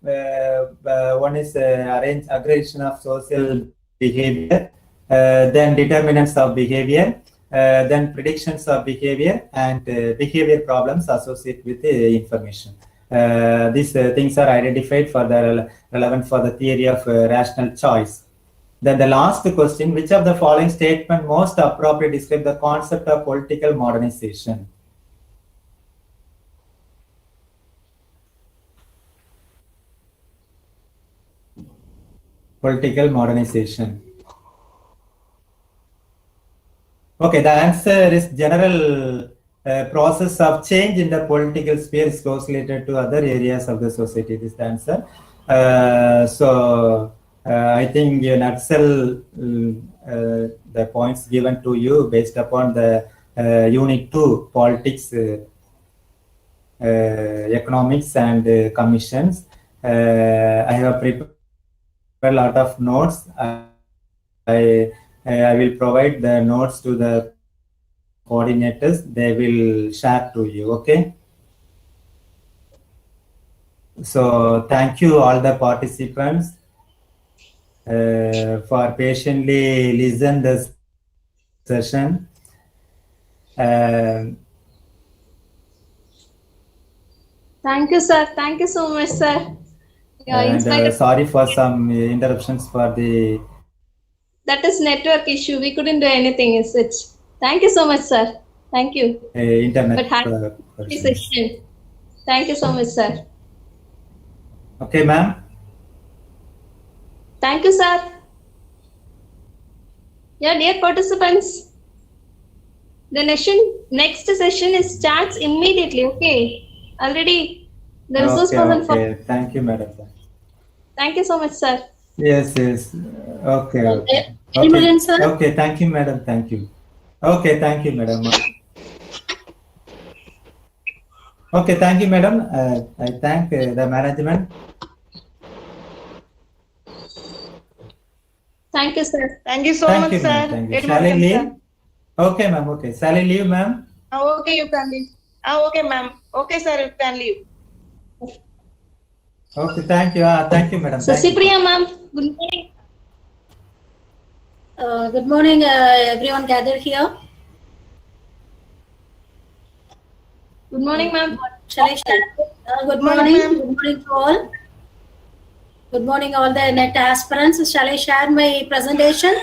One is aggregation of social behavior, then determinants of behavior, then predictions of behavior, and behavior problems associated with the information. These things are identified for the relevant for the theory of rational choice. Then the last question, which of the following statement most appropriately describe the concept of political modernization? Political modernization. Okay, the answer is general process of change in the political sphere is closely related to other areas of the society. This is the answer. I think in nutshell, the points given to you based upon the unit 2, politics, economics, and commissions. I have prepared a lot of notes. I will provide the notes to the coordinators. They will share to you. Okay. So thank you all the participants for patiently listen this session. Thank you, sir. Thank you so much, sir. And sorry for some interruptions for the. That is network issue. We couldn't do anything in such. Thank you so much, sir. Thank you. Internet session. Thank you so much, sir. Okay, ma'am. Thank you, sir. Yeah, dear participants, The next session is starts immediately. Okay. Already the resource Okay, person for. okay. Thank you, madam. Thank you so much, sir. Yes, yes. Okay, okay. Anyone, sir? Okay, thank you, madam. Thank you. Okay, thank you, madam. Okay, thank you, madam. I thank the management. Thank you, sir. Thank you so Thank much, you, sir. ma'am. Thank you. Very Shall I welcome, leave? sir. Okay, ma'am. Okay. Shall I leave, ma'am? Okay, you can leave. Okay, ma'am. Okay, sir, you can leave. Okay, thank you. Thank you, madam. Thank you. Sasipriya ma'am, good morning. Good morning, everyone gathered here. Good morning, ma'am. Shall I start? Good morning. Good morning to all. Good morning, all the net aspirants. Shall I share my presentation?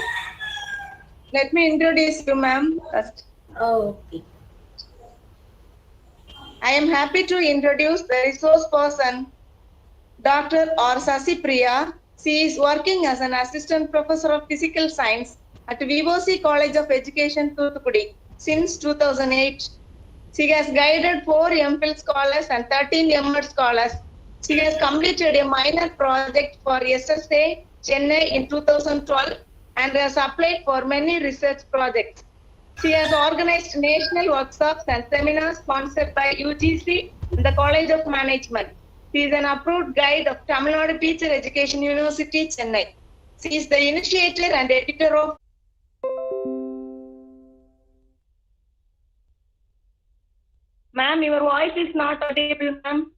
Let me introduce you, ma'am, first. Okay. I am happy to introduce the resource person, Dr. R. Sasipriya. She is working as an assistant professor of physical science at VOC College of Education, Thuthukudi since 2008. She has guided 4 MPhil scholars and 13 MD scholars. She has completed a minor project for SSA Chennai in 2012 and has applied for many research projects. She has organized national workshops and seminars sponsored by UGC and the College of Management. She is an approved guide of Tamil Nadu Teacher Education University, Chennai. She is the initiator and editor of Ma'am, your voice is not audible, ma'am.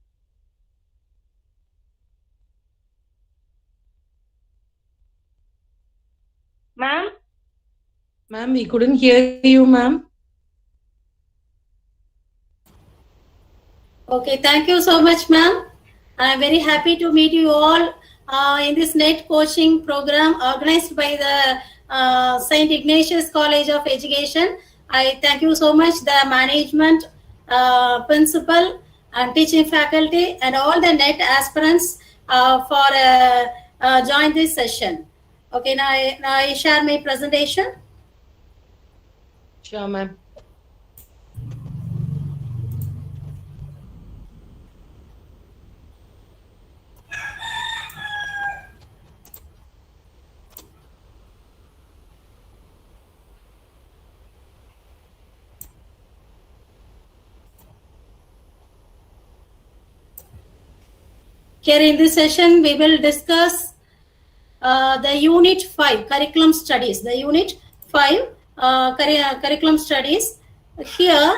Ma'am? Ma'am, we couldn't hear you, ma'am. Okay, thank you so much, ma'am. I'm very happy to meet you all in this net coaching program organized by the St. Ignatius College of Education. I thank you so much, the management, principal, and teaching faculty, and all the net aspirants for join this session. Okay, now I share my presentation. Sure, ma'am. Here in this session, we will discuss the Unit 5 Curriculum Studies. The Unit 5 Curriculum Studies. Here,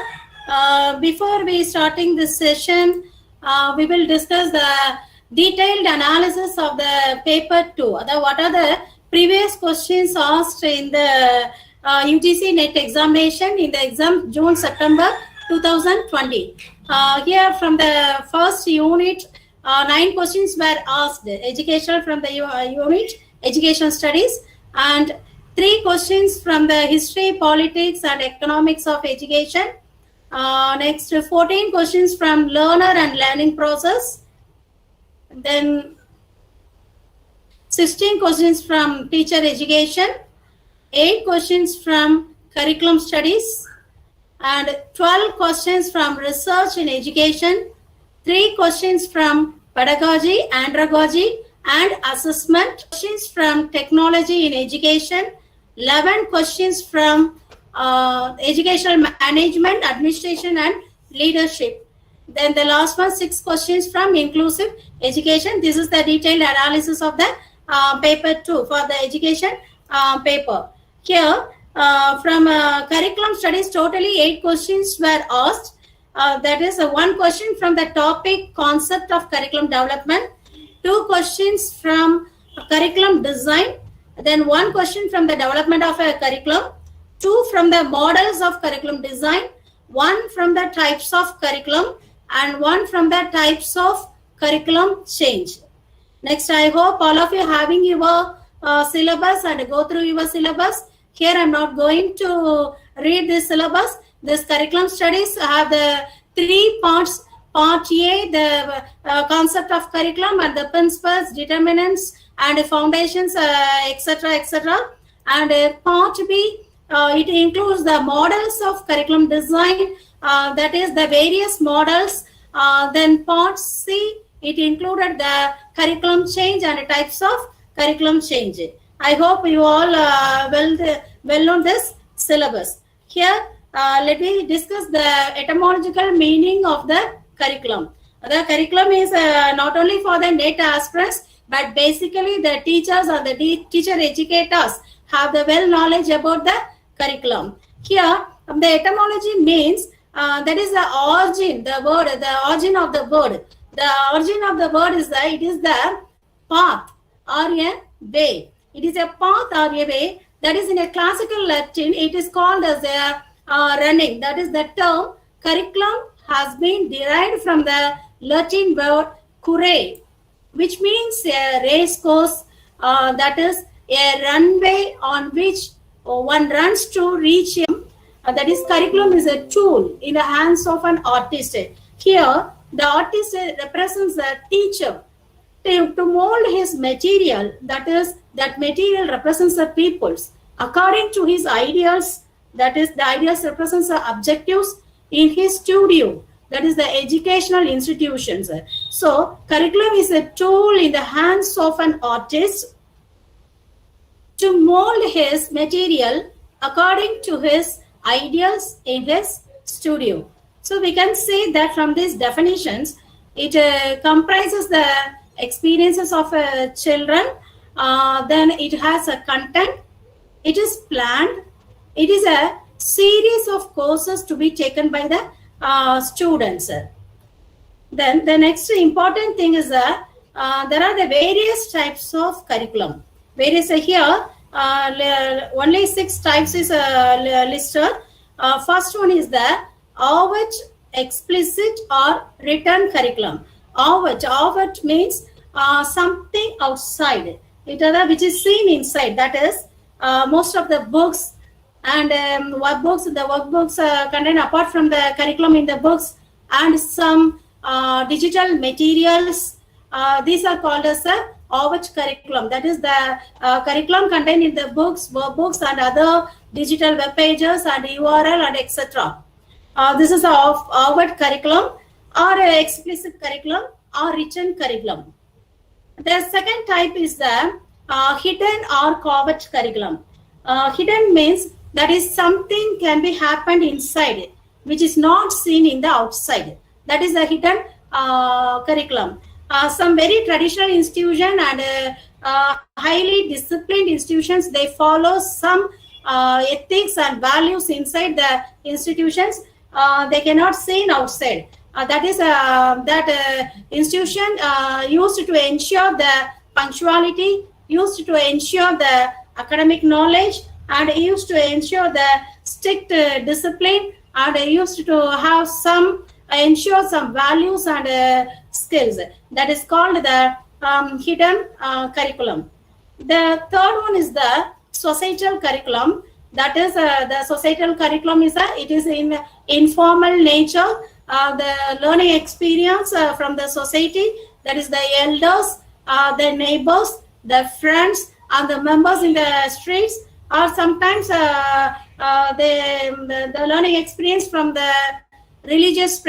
before we starting this session, we will discuss the detailed analysis of the paper 2. What are the previous questions asked in the UGC NET examination in the exam June-September 2020. Here from the first unit, 9 questions were asked, educational from the unit, education studies, and 3 questions from the history, politics, and economics of education. Next, 14 questions from learner and learning process. Then 16 questions from teacher education, 8 questions from curriculum studies, and 12 questions from research in education, 3 questions from pedagogy, andragogy, and assessment, questions from technology in education, 11 questions from educational management, administration, and leadership. Then the last one, 6 questions from inclusive education. This is the detailed analysis of the paper 2 for the education paper. Here, from curriculum studies, totally 8 questions were asked. That is 1 question from the topic concept of curriculum development, 2 questions from curriculum design, then 1 question from the development of a curriculum, 2 from the models of curriculum design, 1 from the types of curriculum, and 1 from the types of curriculum change. Next, I hope all of you having your syllabus and go through your syllabus. Here I'm not going to read this syllabus. This curriculum studies have the 3 parts. Part A, the concept of curriculum and the principles, determinants, and foundations, etc., etc. And part B, It includes the models of curriculum design, that is the various models. Then part C, it included the curriculum change and types of curriculum change. I hope you all well know this syllabus. Here, let me discuss the etymological meaning of the curriculum. The curriculum is not only for the NET aspirants, but basically the teachers or the teacher educators have the well knowledge about the curriculum. Here, the etymology means that is the origin, the word, the origin of the word. The origin of the word is that it is the path or a way. It is a path or a way. That is in a classical Latin, it is called as a running. That is the term curriculum has been derived from the Latin word curre, which means a race course, that is a runway on which one runs to reach him. That is, curriculum is a tool in the hands of an artist. Here, the artist represents a teacher to mold his material. That is, that material represents the peoples according to his ideals. That is, the ideals represents the objectives in his studio. That is the educational institutions. So, curriculum is a tool in the hands of an artist to mold his material according to his ideals in his studio. So, we can say that from these definitions, it comprises the experiences of children. Then it has a content. It is planned. It is a series of courses to be taken by the students. Then the next important thing is that there are the various types of curriculum. Various here, only 6 types is listed. First one is the overt, explicit or written curriculum. Overt means something outside, which is seen inside. That is, most of the books and workbooks contain, apart from the curriculum in the books, and some digital materials. These are called as a overt curriculum. That is the curriculum contained in the books, workbooks, and other digital web pages and URL and etc. This is of overt curriculum, or explicit curriculum, or written curriculum. The second type is the hidden or covert curriculum. Hidden means that is something can be happened inside, which is not seen in the outside. That is the hidden curriculum. Some very traditional institution and highly disciplined institutions, they follow some ethics and values inside the institutions. They cannot seen outside. That is that institution used to ensure the punctuality, used to ensure the academic knowledge, and used to ensure the strict discipline, and used to have some ensure some values and skills. That is called the hidden curriculum. The third one is the societal curriculum. That is the societal curriculum is it is in informal nature. The learning experience from the society, that is the elders, the neighbors, the friends, and the members in the streets, or sometimes the learning experience from the religious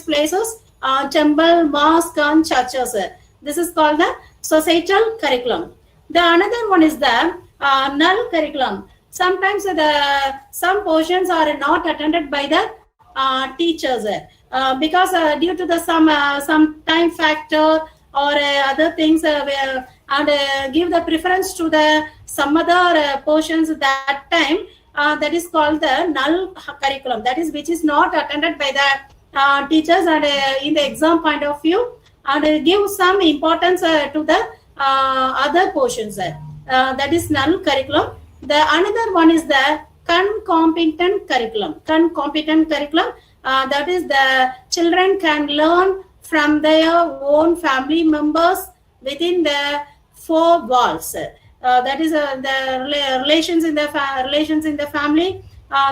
places, temple, mosque, and churches. This is called the societal curriculum. The another one is the null curriculum. Sometimes some portions are not attended by the teachers because due to the some time factor or other things, and give the preference to the some other portions at that time. That is called the null curriculum. That is which is not attended by the teachers and in the exam point of view, and give some importance to the other portions. That is null curriculum. The another one is the concomitant curriculum. Concomitant curriculum, that is the children can learn from their own family members within the 4 walls. That is the relations in the family.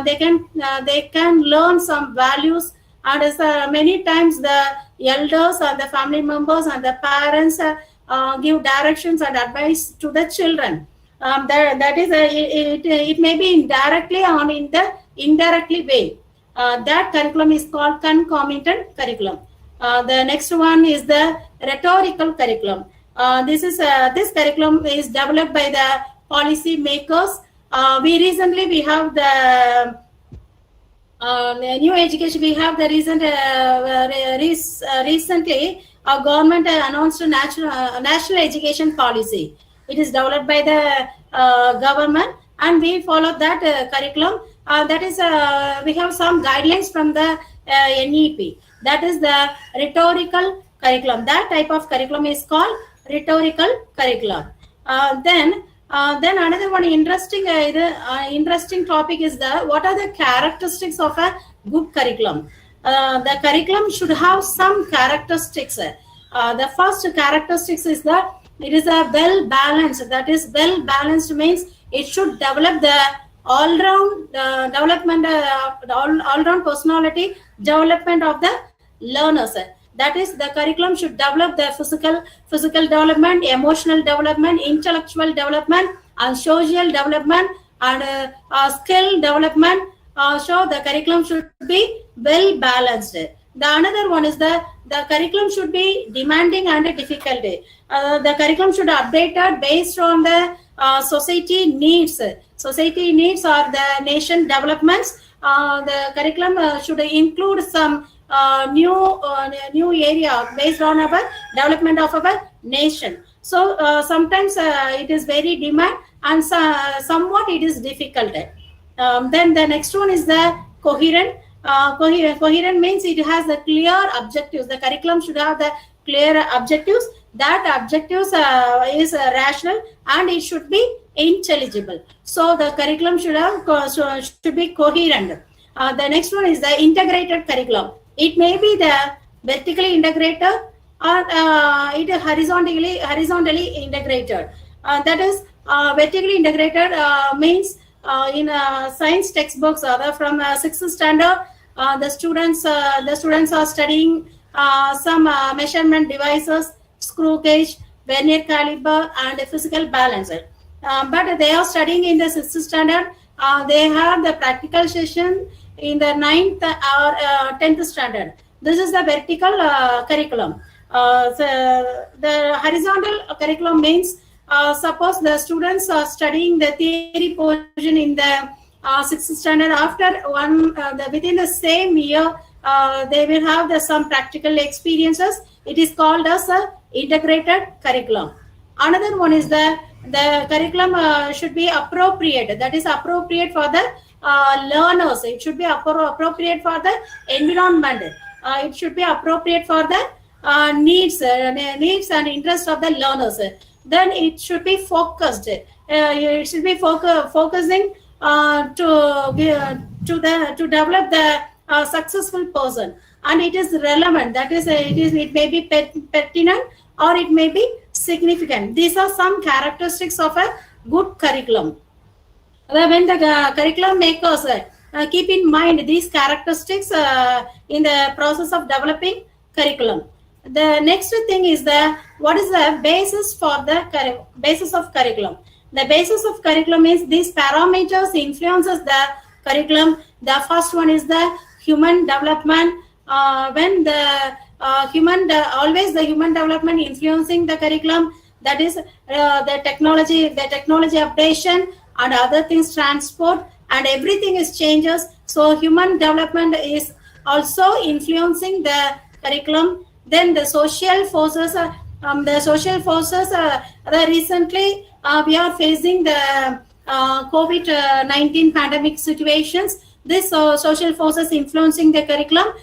They can learn some values, and many times the elders and the family members and the parents give directions and advice to the children. That is it may be indirectly or in the indirectly way. That curriculum is called concomitant curriculum. The next one is the rhetorical curriculum. This curriculum is developed by the policy makers. We have the new education. We have the recently our government announced a national education policy. It is developed by the government, and we follow that curriculum. That is, we have some guidelines from the NEP. That is the rhetorical curriculum. That type of curriculum is called rhetorical curriculum. Then another one interesting topic is what are the characteristics of a good curriculum. The curriculum should have some characteristics. The first characteristics is that it is a well balanced. That is, well balanced means it should develop the all-round development, all-round personality development of the learners. That is, the curriculum should develop the physical development, emotional development, intellectual development, and social development, and skill development. So the curriculum should be well balanced. The another one is the curriculum should be demanding and difficult. The curriculum should be updated based on the society needs. Society needs or the nation developments. The curriculum should include some new area based on our development of our nation. So sometimes it is very demand, and somewhat it is difficult. Then the next one is the coherent. Coherent means it has the clear objectives. The curriculum should have the clear objectives. That objectives is rational, and it should be intelligible. So the curriculum should be coherent. The next one is the integrated curriculum. It may be the vertically integrated or it horizontally integrated. That is, vertically integrated means in science textbooks from 6th standard, the students are studying some measurement devices, screw gauge, vernier caliper, and physical balance. But they are studying in the 6th standard. They have the practical session in the 9th or 10th standard. This is the vertical curriculum. The horizontal curriculum means suppose the students are studying the theory portion in the 6th standard. After within the same year, they will have some practical experiences. It is called as a integrated curriculum. Another one is the curriculum should be appropriate. That is appropriate for the learners. It should be appropriate for the environment. It should be appropriate for the needs and interests of the learners. Then it should be focused. It should be focusing to develop the successful person, and it is relevant. That is, it may be pertinent or it may be significant. These are some characteristics of a good curriculum. When the curriculum makers keep in mind these characteristics in the process of developing curriculum. The next thing is what is the basis for the basis of curriculum. The basis of curriculum is these parameters influences the curriculum. The first one is the human development. When the human development influencing the curriculum, that is the technology updation and other things, transport, and everything is changes. So human development is also influencing the curriculum. Then the social forces. Recently we are facing the COVID-19 pandemic situations. This social forces influencing the curriculum.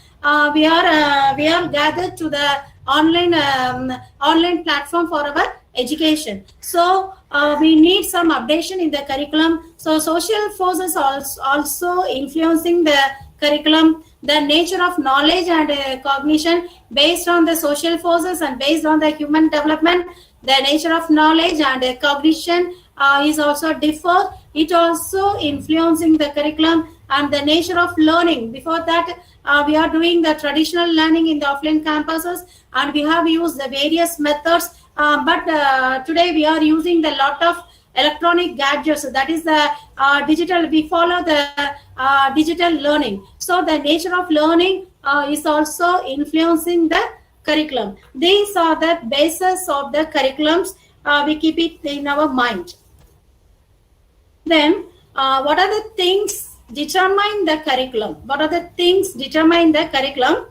We are gathered to the online platform for our education. So we need some updation in the curriculum. So social forces also influencing the curriculum. The nature of knowledge and cognition based on the social forces and based on the human development. The nature of knowledge and cognition is also differ. It also influencing the curriculum. And the nature of learning. Before that, we are doing the traditional learning in the offline campuses, and we have used the various methods. But today we are using the lot of electronic gadgets. That is the digital. We follow the digital learning. So the nature of learning is also influencing the curriculum. These are the basis of the curriculums. We keep it in our mind. Then, what are the things determine the curriculum? What are the things determine the curriculum?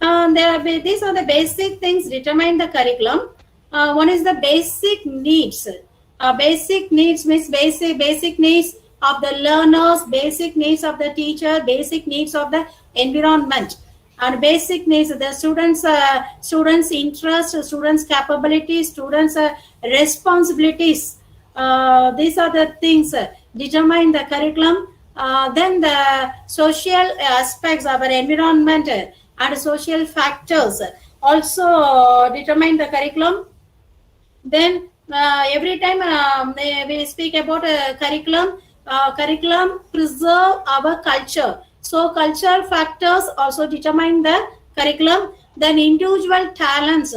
These are the basic things determine the curriculum. One is the basic needs. Basic needs means basic needs of the learners, basic needs of the teacher, basic needs of the environment, and basic needs the students' interest, students' capabilities, students' responsibilities. These are the things determine the curriculum. Then the social aspects of our environment and social factors also determine the curriculum. Then every time we speak about curriculum, curriculum preserve our culture. So cultural factors also determine the curriculum. Then individual talents,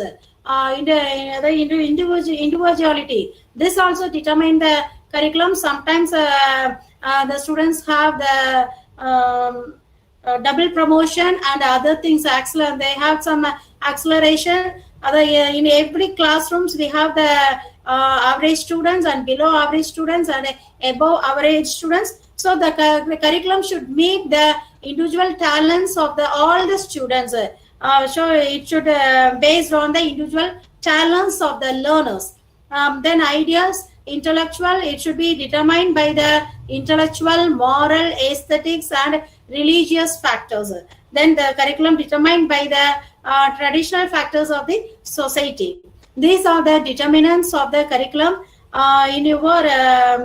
individuality. This also determine the curriculum. Sometimes the students have the double promotion and other things. They have some acceleration. In every classrooms we have the average students and below average students and above average students. So the curriculum should meet the individual talents of all the students. So it should based on the individual talents of the learners. Then ideas, intellectual, it should be determined by the intellectual, moral, aesthetics and religious factors. Then the curriculum determined by the traditional factors of the society. These are the determinants of the curriculum. In your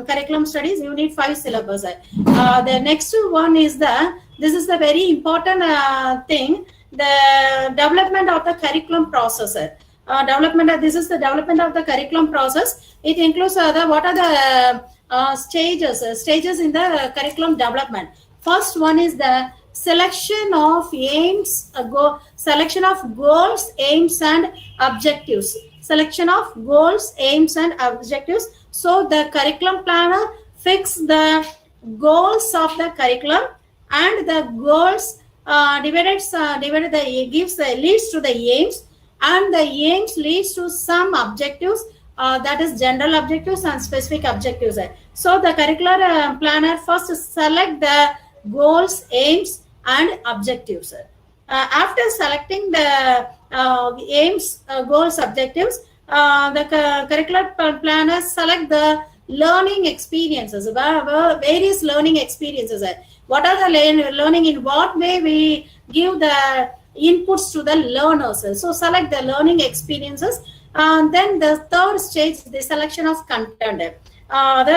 curriculum studies, unit 5 syllabus. The next one is this is the very important thing, the development of the curriculum process. This is the development of the curriculum process. It includes what are the stages in the curriculum development. First one is the selection of aims, selection of goals, aims and objectives. Selection of goals, aims and objectives. So the curriculum planner fix the goals of the curriculum, and the goals leads to the aims, and the aims leads to some objectives, that is general objectives and specific objectives. So the curricular planner first select the goals, aims and objectives. After selecting the aims, goals, objectives, the curricular planners select the learning experiences, various learning experiences. What are the learning, in what way we give the inputs to the learners. So select the learning experiences. Then the third stage, the selection of content.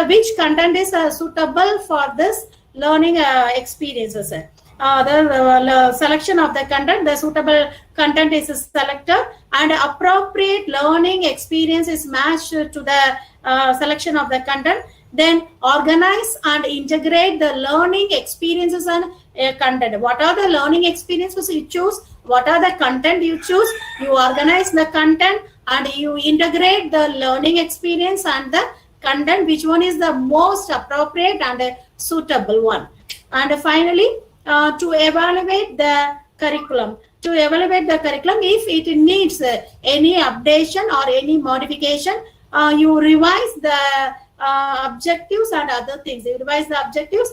Which content is suitable for this learning experiences. The selection of the content, the suitable content is selected, and appropriate learning experience is matched to the selection of the content. Then organize and integrate the learning experiences and content. What are the learning experiences you choose? What are the content you choose? You organize the content and you integrate the learning experience and the content, which one is the most appropriate and suitable one. And finally, to evaluate the curriculum. To evaluate the curriculum, if it needs any updation or any modification, you revise the objectives and other things. You revise the objectives.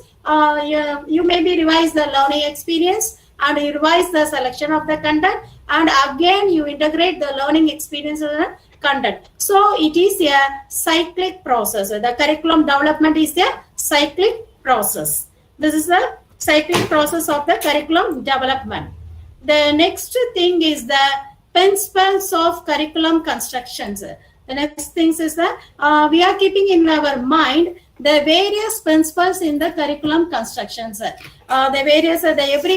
You maybe revise the learning experience, and you revise the selection of the content, and again you integrate the learning experience and content. So it is a cyclic process. The curriculum development is a cyclic process. This is the cyclic process of the curriculum development. The next thing is the principles of curriculum constructions. The next thing is that we are keeping in our mind the various principles in the curriculum constructions. Every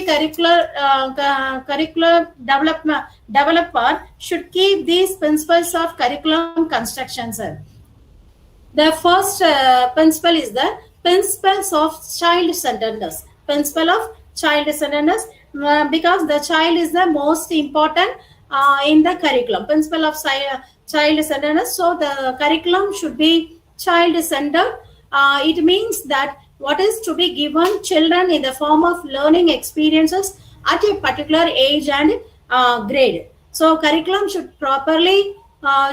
curricular developer should keep these principles of curriculum constructions. The first principle is the principles of child-centeredness. Principle of child-centeredness, because the child is the most important in the curriculum. Principle of child-centeredness. So the curriculum should be child-centered. It means that what is to be given children in the form of learning experiences at a particular age and grade. So curriculum should properly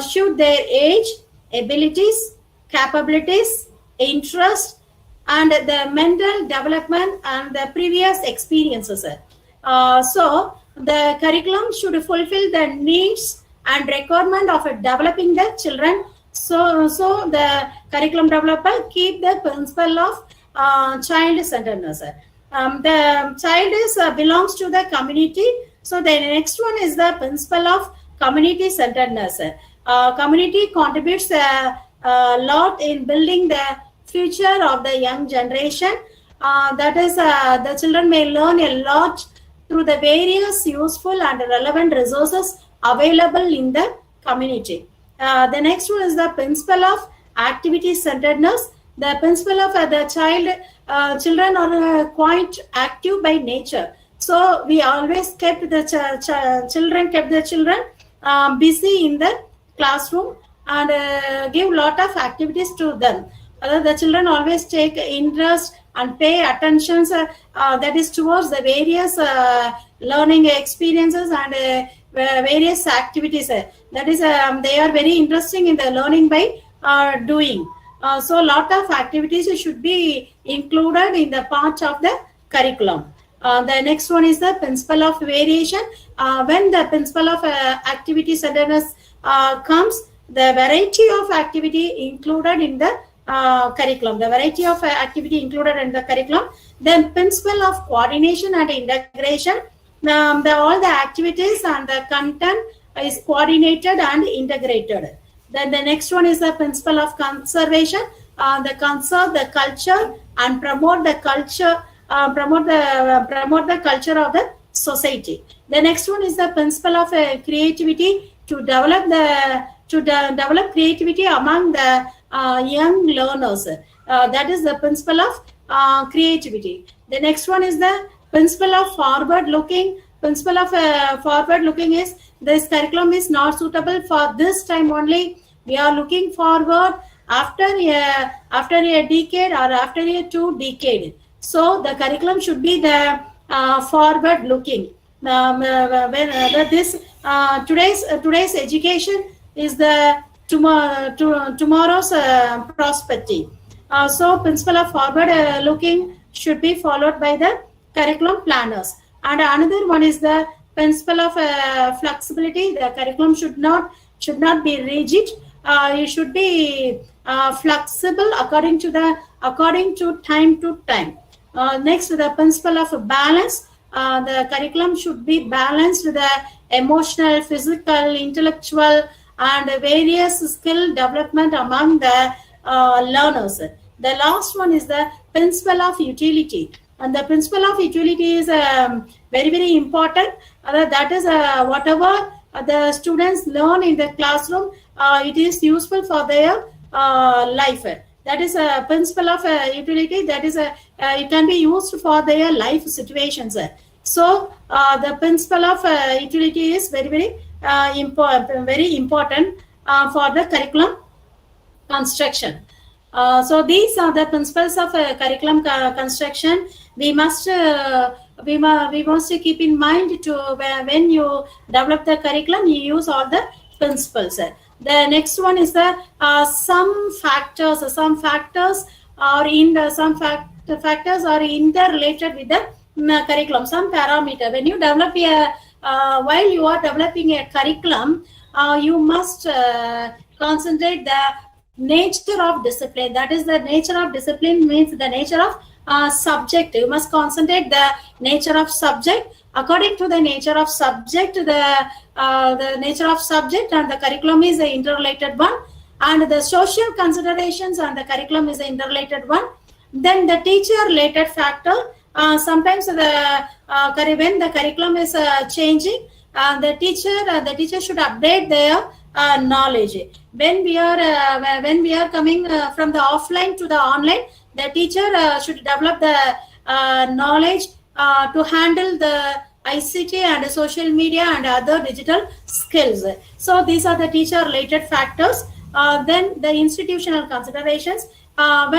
suit their age, abilities, capabilities, interest, and the mental development and the previous experiences. So the curriculum should fulfill the needs and requirement of developing the children. So the curriculum developer keep the principle of child-centeredness. The child is belongs to the community. So the next one is the principle of community-centeredness. Community contributes a lot in building the future of the young generation. That is, the children may learn a lot through the various useful and relevant resources available in the community. The next one is the principle of activity-centeredness. The principle of children are quite active by nature. So we always kept the children busy in the classroom and give lot of activities to them. The children always take interest and pay attention that is towards the various learning experiences and various activities. That is, they are very interesting in the learning by doing. So lot of activities should be included in the part of the curriculum. The next one is the principle of variation. When the principle of activity-centeredness comes, the variety of activity included in the curriculum. The variety of activity included in the curriculum. Then principle of coordination and integration. All the activities and the content is coordinated and integrated. Then the next one is the principle of conservation. The conserve the culture and promote the culture. Promote the culture of the society. The next one is the principle of creativity to develop creativity among the young learners. That is the principle of creativity. The next one is the principle of forward looking. Principle of forward looking is this curriculum is not suitable for this time only. We are looking forward after a decade or after a 2 decades. So the curriculum should be the forward looking. Today's education is the tomorrow's prosperity. So principle of forward looking should be followed by the curriculum planners. And another one is the principle of flexibility. The curriculum should not be rigid. It should be flexible according to time to time. Next, the principle of balance. The curriculum should be balanced with the emotional, physical, intellectual, and various skill development among the learners. The last one is the principle of utility. And the principle of utility is very, very important. That is whatever the students learn in the classroom, it is useful for their life. That is a principle of utility. That is it can be used for their life situations. So the principle of utility is very, very important for the curriculum construction. So these are the principles of curriculum construction. We must keep in mind to when you develop the curriculum, you use all the principles. The next one is the some factors are interrelated with the curriculum. Some parameter. When you develop while you are developing a curriculum, you must concentrate the nature of discipline. That is, the nature of discipline means the nature of subject. You must concentrate the nature of subject. According to the nature of subject, the nature of subject and the curriculum is an interrelated one, and the social considerations and the curriculum is an interrelated one. Then the teacher-related factor. Sometimes when the curriculum is changing, the teacher should update their knowledge. When we are coming from the offline to the online, the teacher should develop the knowledge to handle the ICT and social media and other digital skills. So these are the teacher related factors. Then the institutional considerations. While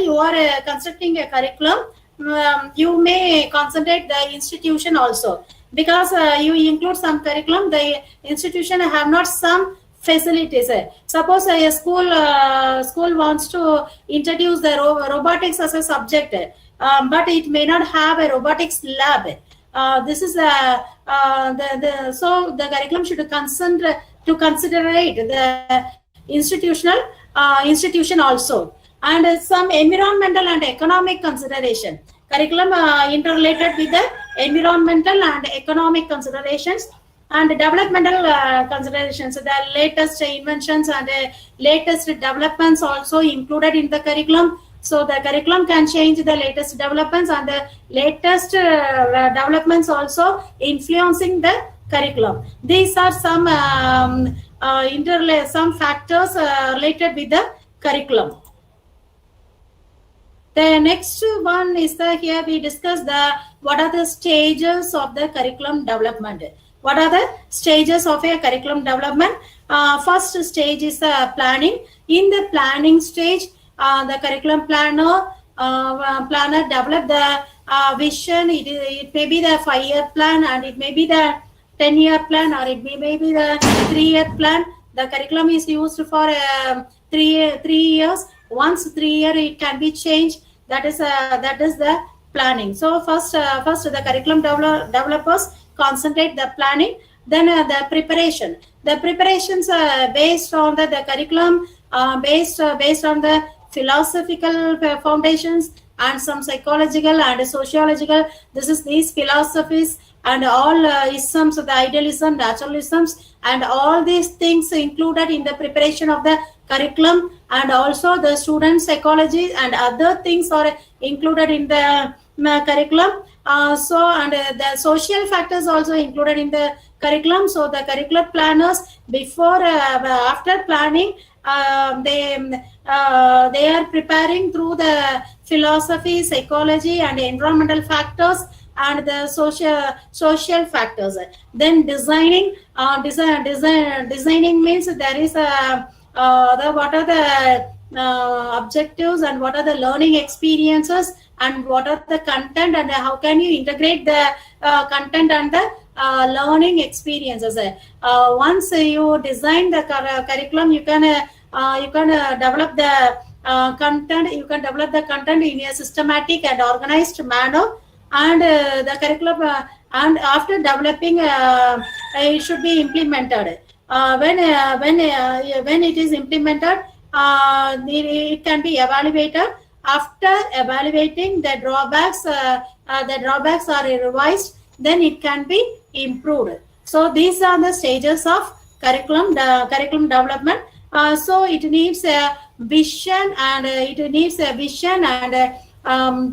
you are constructing a curriculum, you may concentrate the institution also, because you include some curriculum, the institution have not some facilities. Suppose a school wants to introduce the robotics as a subject, but it may not have a robotics lab. This is so the curriculum should consider the institution also, and some environmental and economic consideration. Curriculum interrelated with the environmental and economic considerations and developmental considerations. The latest inventions and latest developments also included in the curriculum. So the curriculum can change the latest developments, and the latest developments also influencing the curriculum. These are some some factors related with the curriculum. The next one is here we discuss what are the stages of the curriculum development. What are the stages of a curriculum development? First stage is planning. In the planning stage, the curriculum planner develop the vision. It may be the 5-year plan, and it may be the 10-year plan, or it may be the 3-year plan. The curriculum is used for 3 years. Once 3 years, it can be changed. That is the planning. So first the curriculum developers concentrate the planning. Then the preparation. The preparations based on the curriculum, based on the philosophical foundations and some psychological and sociological. These philosophies and all isms, the idealism, naturalisms, and all these things included in the preparation of the curriculum, and also the student psychology and other things are included in the curriculum. And the social factors also included in the curriculum. So the curricular planners, before after planning, they are preparing through the philosophy, psychology, and environmental factors, and the social factors. Then designing. Designing means there is what are the objectives, and what are the learning experiences, and what are the content, and how can you integrate the content and the learning experiences. Once you design the curriculum, you can develop the content. You can develop the content in a systematic and organized manner, and the curriculum and after developing it should be implemented. When it is implemented, it can be evaluated. After evaluating the drawbacks are revised, then it can be improved. So these are the stages of curriculum development. So it needs a vision, and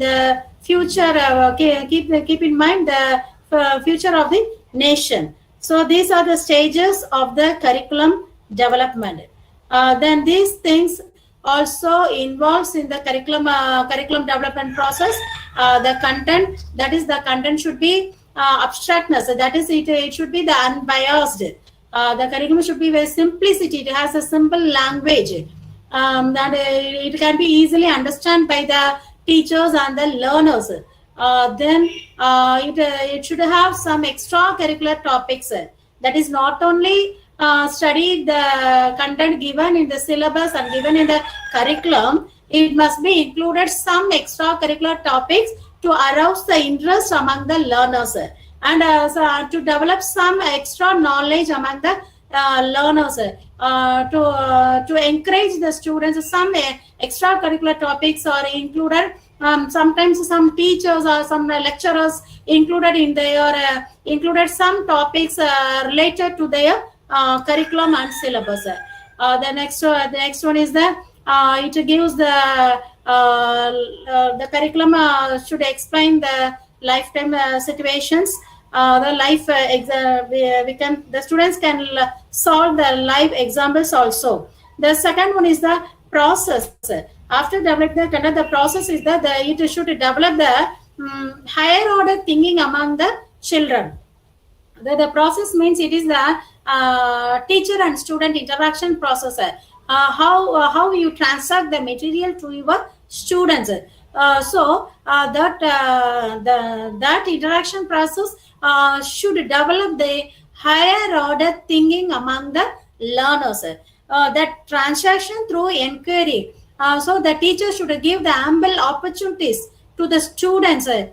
the future. Keep in mind the future of the nation. So these are the stages of the curriculum development. Then these things also involves in the curriculum development process. The content, that is, the content should be abstractness. That is, it should be the unbiased. The curriculum should be very simplicity. It has a simple language that it can be easily understood by the teachers and the learners. Then it should have some extracurricular topics. That is, not only study the content given in the syllabus and given in the curriculum, it must be included some extracurricular topics to arouse the interest among the learners, and to develop some extra knowledge among the learners, to encourage the students. Some extracurricular topics are included. Sometimes some teachers or some lecturers included some topics related to their curriculum and syllabus. The next one is it gives the curriculum should explain the lifetime situations. The students can solve the live examples also. The second one is the process. After developing the content, the process is that it should develop the higher order thinking among the children. The process means it is the teacher and student interaction process. How you transact the material to your students. That interaction process should develop the higher order thinking among the learners. That transaction through inquiry. So the teacher should give the ample opportunities to the students to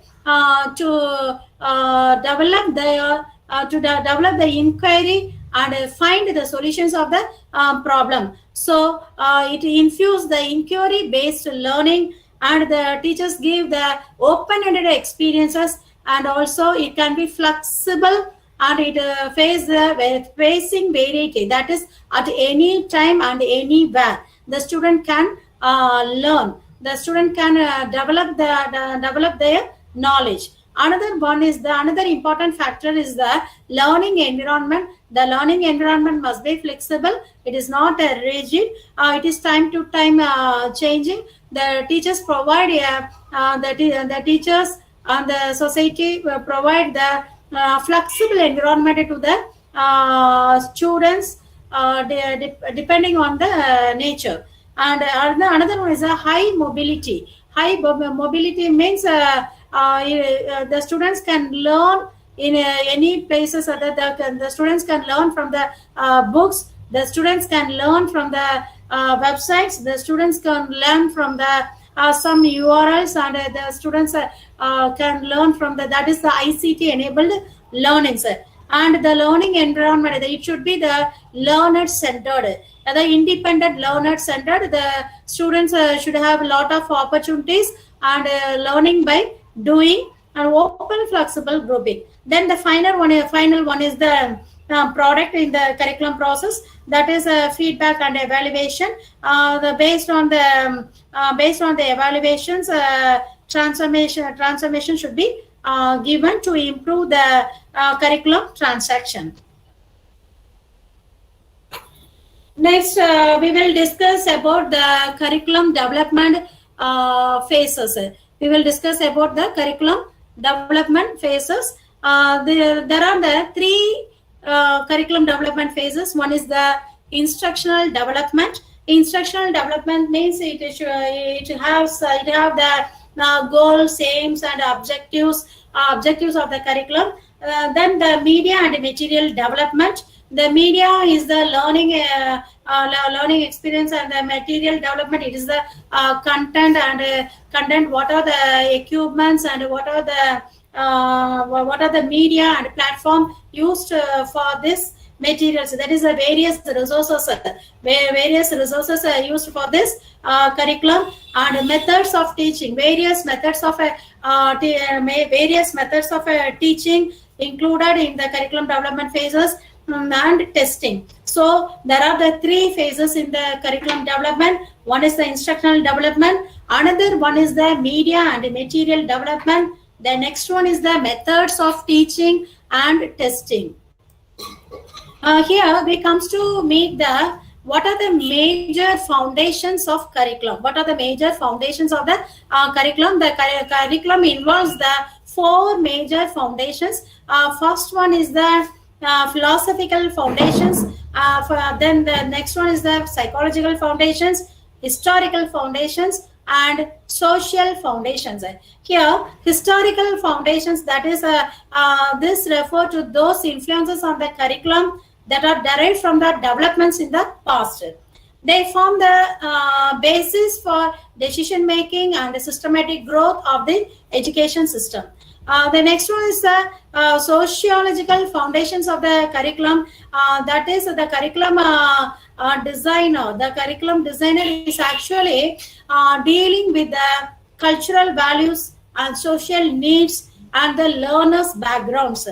develop the inquiry and find the solutions of the problem. So it infuse the inquiry based learning, and the teachers give the open-ended experiences, and also it can be flexible, and it facing variety, that is at any time and anywhere the student can learn. The student can develop their knowledge. Another important factor is the learning environment. The learning environment must be flexible. It is not rigid. It is time to time changing. The teachers provide the teachers and the society provide the flexible environment to the students depending on the nature. And another one is a high mobility. High mobility means the students can learn in any places. The students can learn from the books. The students can learn from the websites. The students can learn from the some URLs, and the students can learn from that is the ICT enabled learning. And the learning environment, it should be the learner centered, the independent learner centered. The students should have a lot of opportunities and learning by doing and open flexible grouping. Then the final one is the product in the curriculum process, that is feedback and evaluation. Based on the evaluations, transformation should be given to improve the curriculum transaction. Next, we will discuss about the curriculum development phases. We will discuss about the curriculum development phases. There are the three curriculum development phases. One is the instructional development. Instructional development means it have the goals, aims, and objectives of the curriculum. Then the media and material development. The media is the learning experience, and the material development, it is the content. What are the equipments, and what are the media and platform used for this materials. That is the various resources. Various resources are used for this curriculum, and methods of teaching. Various methods of teaching included in the curriculum development phases, and testing. So there are the three phases in the curriculum development. One is the instructional development. Another one is the media and material development. The next one is the methods of teaching and testing. Here we comes to meet the what are the major foundations of curriculum. What are the major foundations of the curriculum? The curriculum involves the four major foundations. First one is the philosophical foundations. Then the next one is the psychological foundations, historical foundations, and social foundations. Here, historical foundations, that is this refer to those influences on the curriculum that are derived from the developments in the past. They form the basis for decision making and the systematic growth of the education system. The next one is the sociological foundations of the curriculum. That is the curriculum designer. The curriculum designer is actually dealing with the cultural values and social needs and the learners' backgrounds.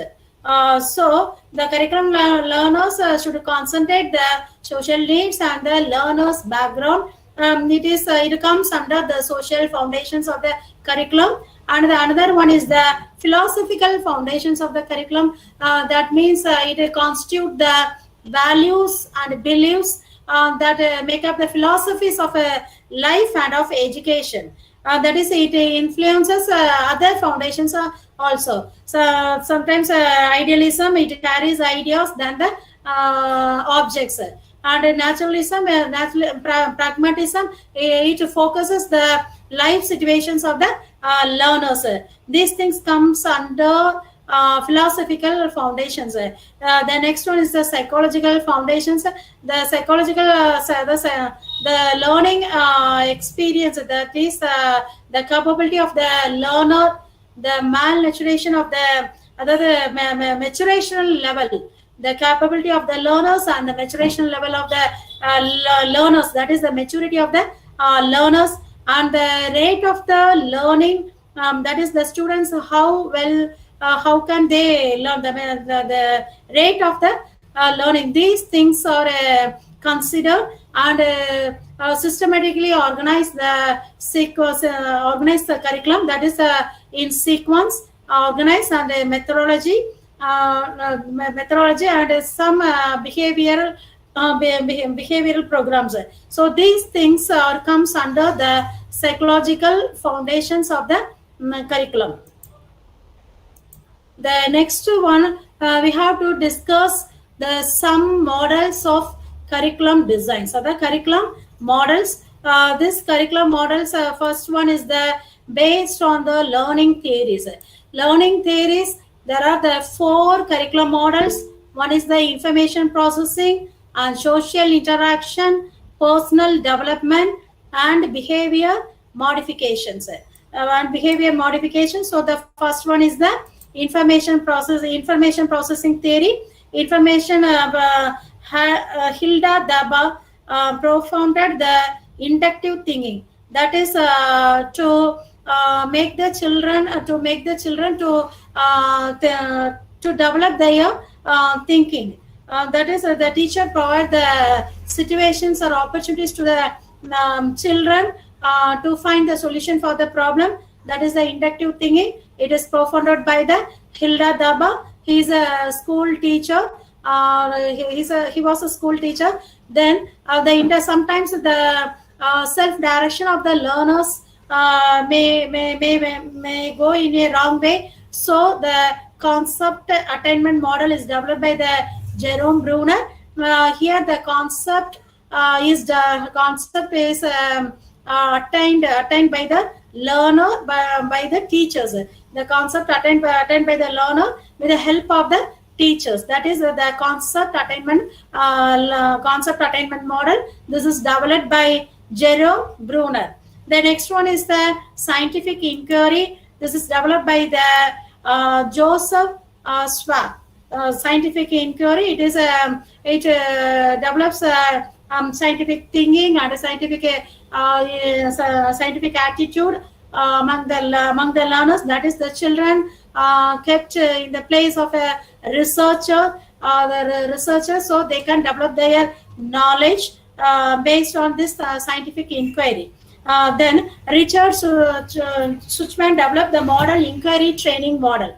So the curriculum learners should concentrate the social needs and the learners' background. It comes under the social foundations of the curriculum. And the another one is the philosophical foundations of the curriculum. That means it constitutes the values and beliefs that make up the philosophies of life and of education. That is, it influences other foundations also. So sometimes idealism, it carries ideas than the objects. And naturalism, pragmatism, it focuses the life situations of the learners. These things comes under philosophical foundations. The next one is the psychological foundations. The psychological, the learning experience, that is the capability of the learner, the malnaturation of the maturation level, the capability of the learners and the maturation level of the learners, that is the maturity of the learners, and the rate of the learning, that is the students, how well, how can they learn, the rate of the learning. These things are considered and systematically organize the sequence, organize the curriculum, that is in sequence, organize, and methodology, and some behavioral programs. So these things comes under the psychological foundations of the curriculum. The next one, we have to discuss some models of curriculum design. So the curriculum models, this curriculum models, first one is the based on the learning theories. Learning theories, there are the 4 curriculum models. One is the information processing and social interaction, personal development, and behavior modifications. And behavior modifications. So the first one is the information processing theory. Information, Hilda Daba propounded the inductive thinking. That is to make the children to develop their thinking. That is the teacher provide the situations or opportunities to the children to find the solution for the problem. That is the inductive thinking. It is propounded by the Hilda Daba. He is a school teacher. He was a school teacher. Then sometimes the self-direction of the learners may go in a wrong way. So the concept attainment model is developed by the Jerome Bruner. Here the concept is attained by the learner by the teachers. The concept attained by the learner with the help of the teachers. That is the concept attainment model. This is developed by Jerome Bruner. The next one is the scientific inquiry. This is developed by the Joseph Schwab. Scientific inquiry. It develops scientific thinking and scientific attitude among the learners. That is the children kept in the place of a researcher, so they can develop their knowledge based on this scientific inquiry. Then Richard Suchman developed the model inquiry training model.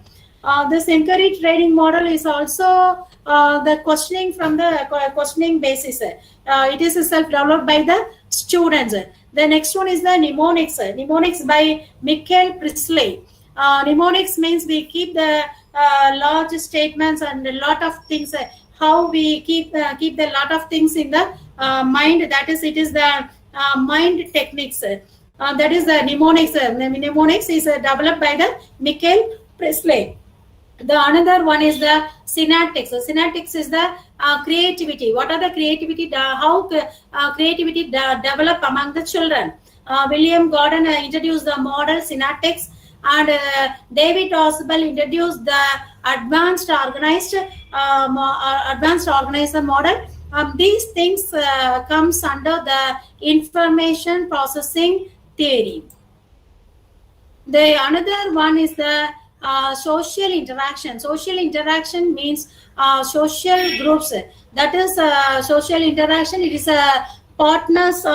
This inquiry training model is also the questioning from the questioning basis. It is self-developed by the students. The next one is the mnemonics. Mnemonics by Michael Priestley. Mnemonics means we keep the large statements and a lot of things. How we keep the lot of things in the mind. That is, it is the mind techniques. That is the mnemonics. Mnemonics is developed by the Michael Priestley. The another one is the synaptics. So synaptics is the creativity. What are the creativity? How creativity develop among the children? William Gordon introduced the model synaptics, and David Ausubel introduced the advanced organizer model. These things comes under the information processing theory. The another one is the social interaction. Social interaction means social groups. That is social interaction. It is partners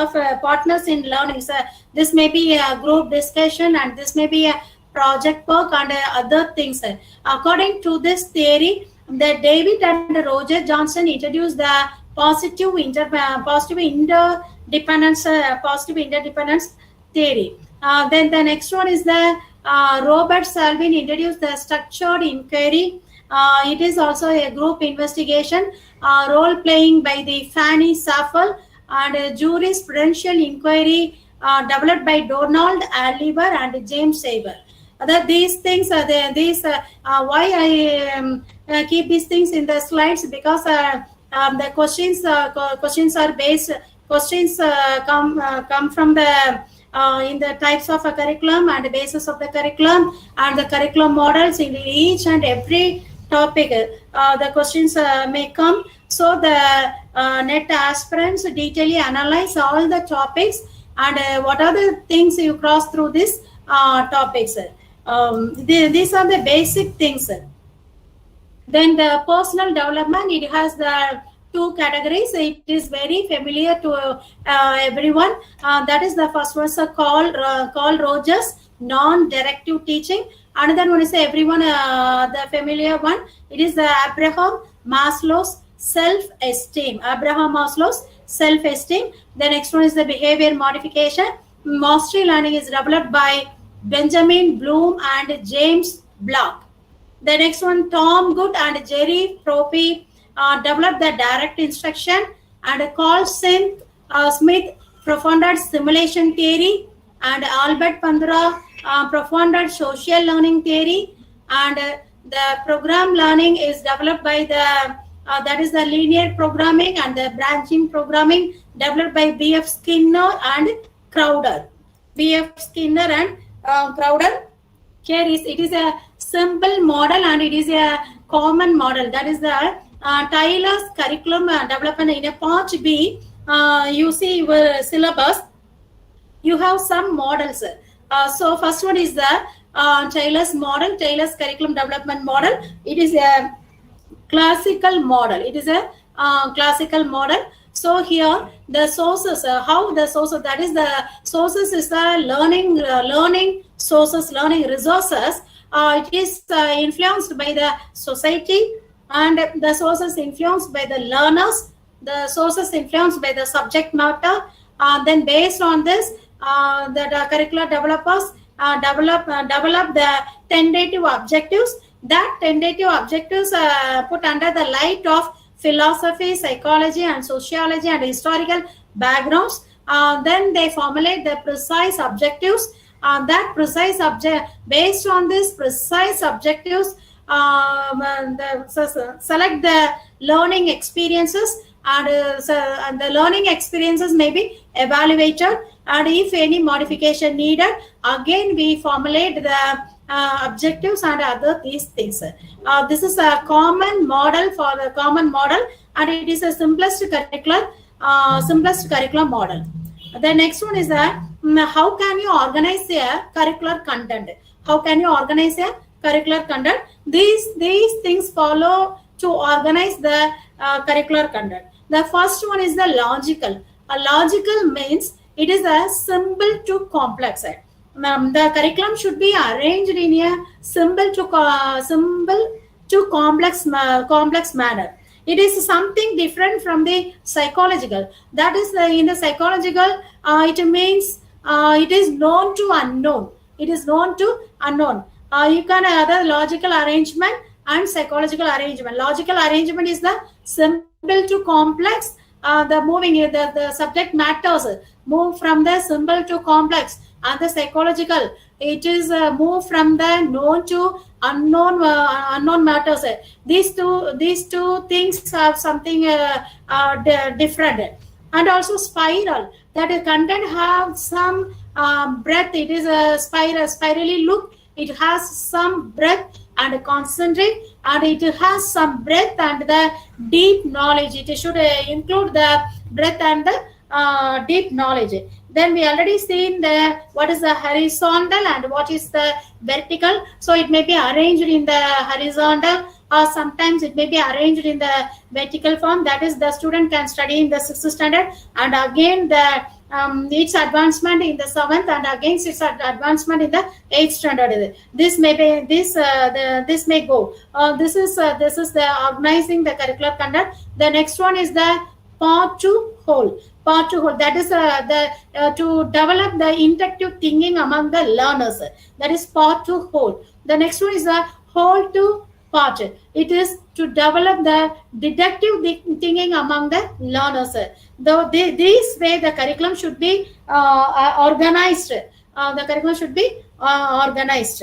in learning. So this may be a group discussion, and this may be a project work and other things. According to this theory, the David and Roger Johnson introduced the positive interdependence theory. Then the next one is the Robert Salvin introduced the structured inquiry. It is also a group investigation, role playing by the Fanny Saffel, and jurisprudential inquiry developed by Donald Oliver and James Saber. These things are there. These why I keep these things in the slides, because the questions are based. Questions come from the in the types of a curriculum and the basis of the curriculum and the curriculum models in each and every topic. The questions may come. So the net aspirants detailedly analyze all the topics and what are the things you cross through these topics. These are the basic things. Then the personal development, it has the two categories. It is very familiar to everyone. That is the first one, Carl Rogers, non-directive teaching. Another one is everyone, the familiar one. It is the Abraham Maslow's self-esteem. Abraham Maslow's self-esteem. The next one is the behavior modification. Mastery learning is developed by Benjamin Bloom and James Block. The next one, Tom Good and Jerry Propey developed the direct instruction, and Carl Smith profounded simulation theory, and Albert Pandura profounded social learning theory, and the program learning is developed by the that is the linear programming and the branching programming developed by B.F. Skinner and Crowder. B.F. Skinner and Crowder. Here it is a simple model and it is a common model. That is the Tyler's curriculum development in a part B. You see your syllabus. You have some models. So first one is the Taylor's model, Taylor's curriculum development model. It is a classical model. It is a classical model. So here the sources, how the sources, that is the sources is the learning sources, learning resources. It is influenced by the society, and the sources influenced by the learners, the sources influenced by the subject matter. Then based on this, the curricular developers develop the tentative objectives. That tentative objectives put under the light of philosophy, psychology, and sociology and historical backgrounds. Then they formulate the precise objectives. That precise based on these precise objectives, select the learning experiences, and the learning experiences may be evaluated, and if any modification needed, again we formulate the objectives and other these things. This is a common model for the common model, and it is a simplest curricular model. The next one is that how can you organize a curricular content? How can you organize a curricular content? These things follow to organize the curricular content. The first one is the logical. A logical means it is a simple to complex. The curriculum should be arranged in a simple to complex manner. It is something different from the psychological. That is in the psychological, it means it is known to unknown. It is known to unknown. You can other logical arrangement and psychological arrangement. Logical arrangement is the simple to complex. The subject matters move from the simple to complex, and the psychological, it is move from the known to unknown matters. These two things have something different. And also spiral, that the content have some breadth. It is a spirally look. It has some breadth and concentrate, and it has some breadth and the deep knowledge. It should include the breadth and the deep knowledge. Then we already seen what is the horizontal and what is the vertical. So it may be arranged in the horizontal, or sometimes it may be arranged in the vertical form. That is, the student can study in the 6th standard, and again the its advancement in the 7th, and again its advancement in the 8th standard. This may be this may go. This is the organizing the curricular content. The next one is the part to whole. Part to whole. That is to develop the inductive thinking among the learners. That is part to whole. The next one is the whole to part. It is to develop the deductive thinking among the learners. Though this way, the curriculum should be organized. The curriculum should be organized.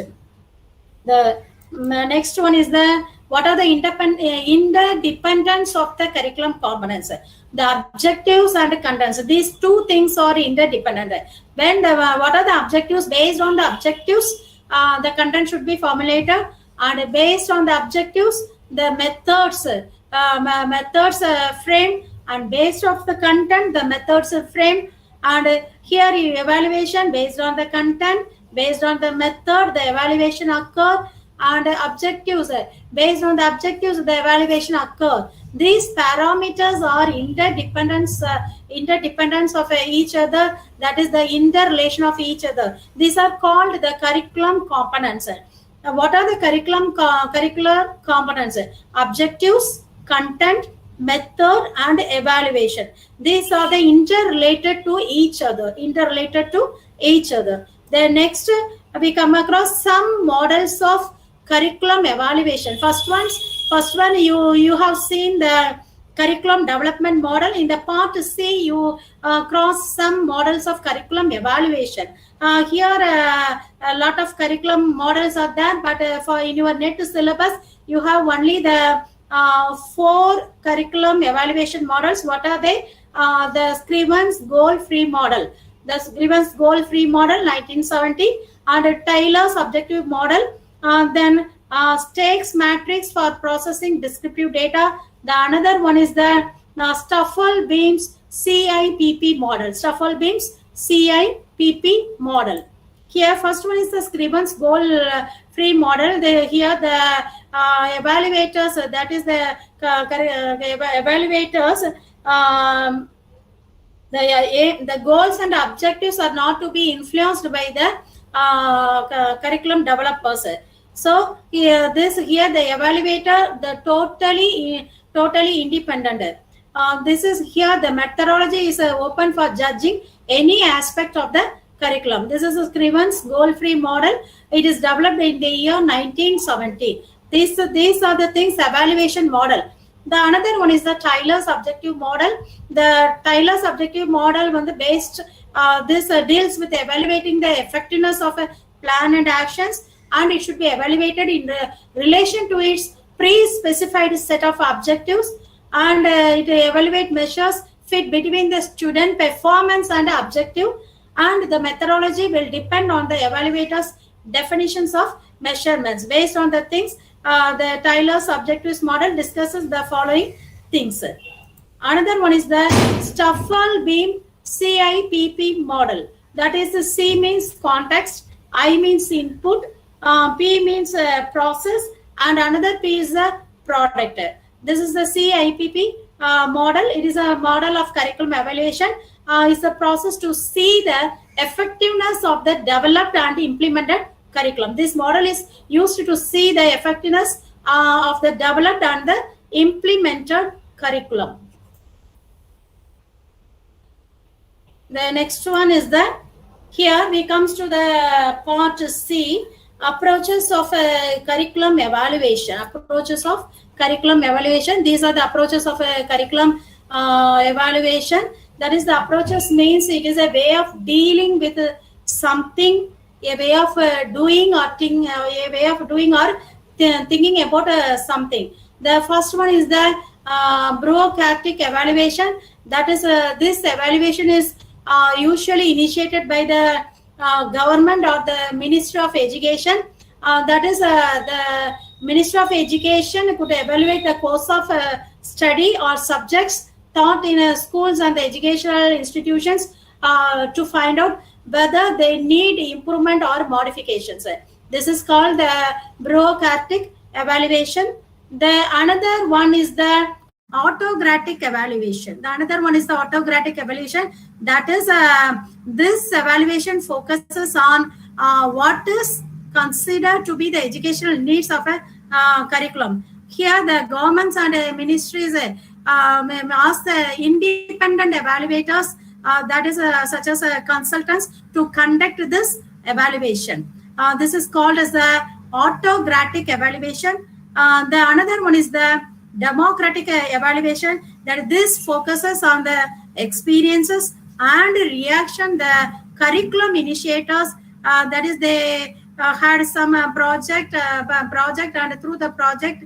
The next one is the what are the interdependence of the curriculum components. The objectives and contents. These two things are interdependent. When what are the objectives? Based on the objectives, the content should be formulated, and based on the objectives, the methods framed, and based off the content, the methods are framed. And here evaluation based on the content, based on the method, the evaluation occur, and objectives based on the objectives, the evaluation occur. These parameters are interdependence of each other. That is the interrelation of each other. These are called the curriculum components. What are the curricular components? Objectives, content, method, and evaluation. These are the interrelated to each other. Then next, we come across some models of curriculum evaluation. First one you have seen the curriculum development model. In the part C, you cross some models of curriculum evaluation. Here a lot of curriculum models are there, but for in your NET syllabus, you have only the 4 curriculum evaluation models. What are they? The Scriven's goal-free model. The Scriven's goal-free model, 1970, and Taylor's objective model. Then Stakes matrix for processing descriptive data. The another one is the Stuffle-Beam's CIPP model. Stuffle-Beam's CIPP model. Here, first one is the Scriven's goal-free model. Here, the evaluators, that is the evaluators, the goals and objectives are not to be influenced by the curriculum developers. So here the evaluator, the totally independent. This is here the methodology is open for judging any aspect of the curriculum. This is a Scriven's goal-free model. It is developed in the year 1970. These are the things evaluation model. The another one is the Taylor's objective model. The Taylor's objective model was based. This deals with evaluating the effectiveness of a plan and actions, and it should be evaluated in relation to its pre-specified set of objectives, and it evaluate measures fit between the student performance and objective, and the methodology will depend on the evaluator's definitions of measurements. Based on the things, the Taylor's objectives model discusses the following things. Another one is the Stuffle-Beam CIPP model. That is, the C means context, I means input, P means process, and another P is the product. This is the CIPP model. It is a model of curriculum evaluation. It's a process to see the effectiveness of the developed and implemented curriculum. This model is used to see the effectiveness of the developed and the implemented curriculum. The next one is the, here we comes to the part C, approaches of curriculum evaluation. Approaches of curriculum evaluation. These are the approaches of curriculum evaluation. That is, the approaches means it is a way of dealing with something, a way of doing or thinking about something. The first one is the bureaucratic evaluation. That is, this evaluation is usually initiated by the government or the Ministry of Education. That is, the Ministry of Education could evaluate the course of study or subjects taught in schools and educational institutions to find out whether they need improvement or modifications. This is called the bureaucratic evaluation. The another one is the autocratic evaluation. The another one is the autocratic evaluation. That is, this evaluation focuses on what is considered to be the educational needs of a curriculum. Here, the governments and ministries ask the independent evaluators, that is such as consultants, to conduct this evaluation. This is called as the autocratic evaluation. The another one is the democratic evaluation, that this focuses on the experiences and reaction the curriculum initiators, that is they had some project and through the project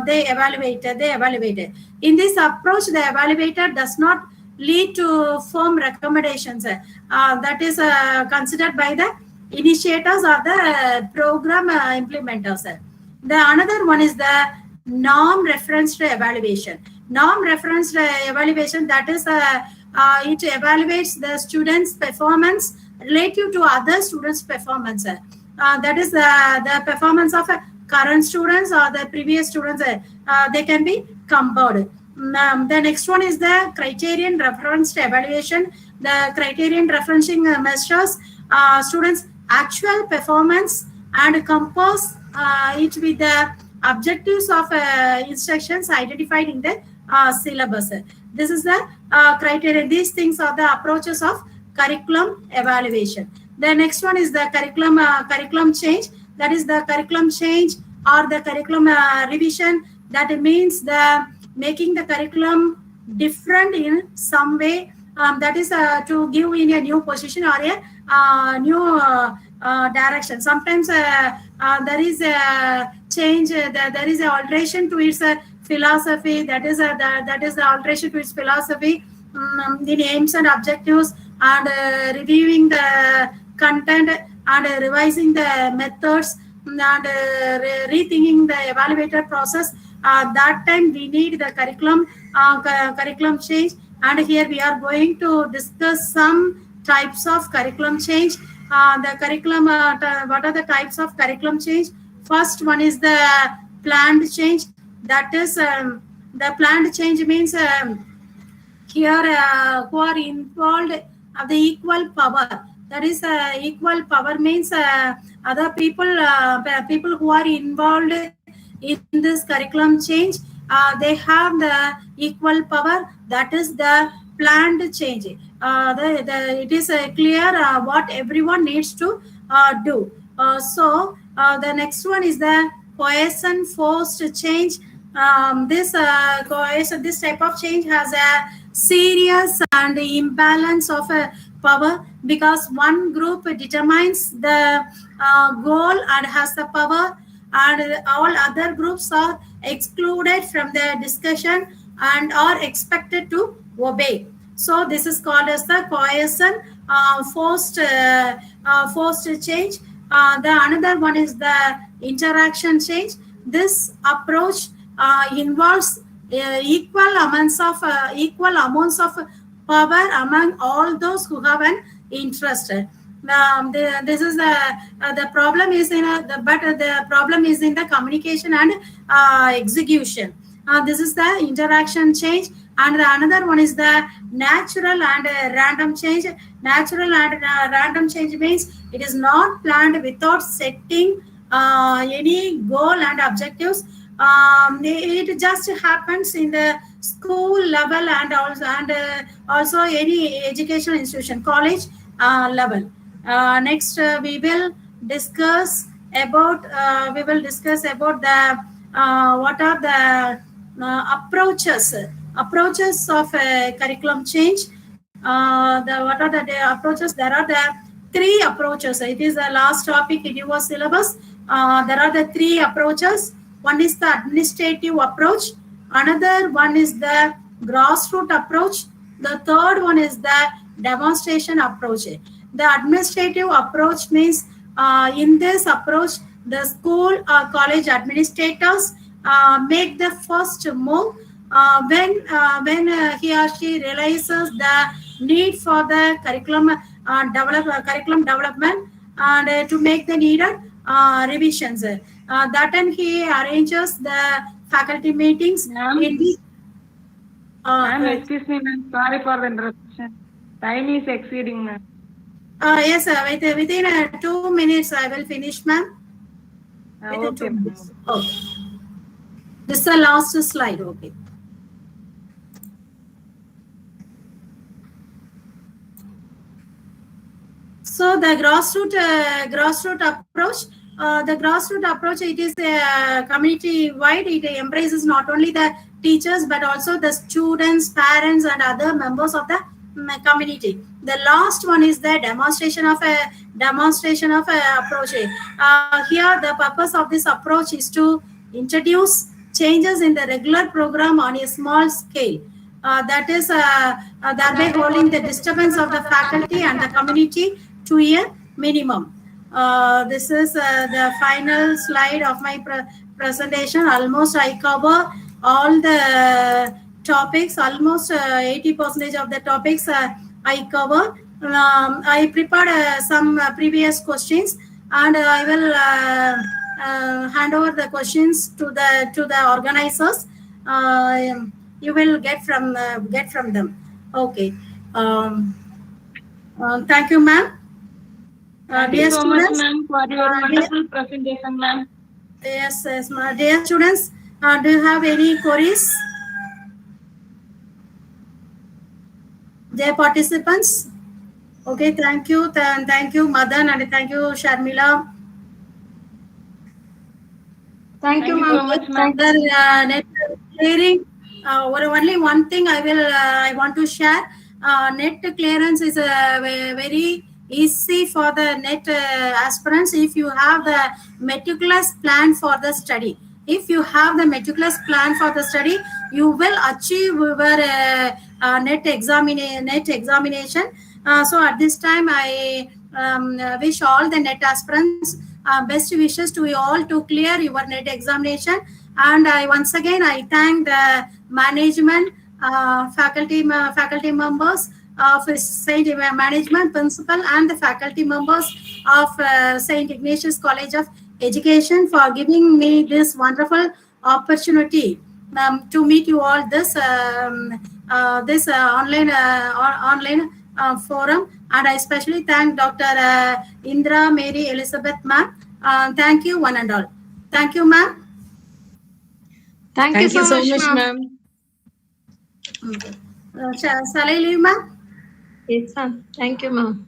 they evaluated. In this approach, the evaluator does not lead to firm recommendations that is considered by the initiators or the program implementers. The another one is the norm referenced evaluation. Norm referenced evaluation, that is it evaluates the students' performance relative to other students' performance. That is the performance of current students or the previous students. They can be compared. The next one is the criterion referenced evaluation. The criterion referencing measures students' actual performance and compares it with the objectives of instructions identified in the syllabus. This is the criteria. These things are the approaches of curriculum evaluation. The next one is the curriculum change. That is the curriculum change or the curriculum revision. That means the making the curriculum different in some way. That is to give in a new position or a new direction. Sometimes there is a change, there is an alteration to its philosophy. That is the alteration to its philosophy in aims and objectives, and reviewing the content and revising the methods and rethinking the evaluator process. That time we need the curriculum change, and here we are going to discuss some types of curriculum change. The curriculum, what are the types of curriculum change? First one is the planned change. That is the planned change means here who are involved of the equal power. That is equal power means other people who are involved in this curriculum change, they have the equal power. That is the planned change. It is clear what everyone needs to do. So the next one is the cohesion forced change. This type of change has a serious and imbalance of power, because one group determines the goal and has the power, and all other groups are excluded from the discussion and are expected to obey. So this is called as the cohesion forced change. The another one is the interaction change. This approach involves equal amounts of power among all those who have an interest. This is the problem is in the problem is in the communication and execution. This is the interaction change, and the another one is the natural and random change. Natural and random change means it is not planned without setting any goal and objectives. It just happens in the school level and also any educational institution, college level. Next, we will discuss about the what are the approaches of curriculum change. What are the approaches? There are the 3 approaches. It is the last topic in your syllabus. There are the 3 approaches. One is the administrative approach. Another one is the grassroots approach. The third one is the demonstration approach. The administrative approach means in this approach, the school or college administrators make the first move when he or she realizes the need for the curriculum development and to make the needed revisions. That time he arranges the faculty meetings. Excuse me, ma'am. Sorry for the interruption. Time is exceeding, ma'am. Yes, within 2 minutes I will finish, ma'am. Within Okay, 2 minutes. Okay. This is the last slide. Okay. So the grassroots approach. The grassroots approach, it is community wide. It embraces not only the teachers but also the students, parents, and other members of the community. The last one is the demonstration of a approach. Here, the purpose of this approach is to introduce changes in the regular program on a small scale. That is thereby holding the disturbance of the faculty and the community to a minimum. This is the final slide of my presentation. Almost I cover all the topics, almost 80% of the topics I cover. I prepared some previous questions, and I will hand over the questions to the organizers. You will get from them. Okay. Thank you, ma'am. Thank you so much, ma'am, for your wonderful presentation, ma'am. Yes, dear students, do you have any queries? Dear participants? Okay, thank you. Thank you, Madan, and thank you, Sharmila. Thank you, ma'am. Net clearing. Only one thing I want to share. Net clearance is very easy for the net aspirants if you have the meticulous plan for the study. If you have the meticulous plan for the study, you will achieve your net examination. So at this time, I wish all the net aspirants best wishes to you all to clear your net examination. And once again, I thank the management, faculty members of St. Management, principal, and the faculty members of St. Ignatius College of Education for giving me this wonderful opportunity to meet you all this online forum. And I especially thank Dr. Indra Mary Elizabeth, ma'am. Thank you, one and all. Thank you, ma'am. Thank you so much, ma'am. Shall I leave, ma'am? Yes, ma'am. Thank you, ma'am.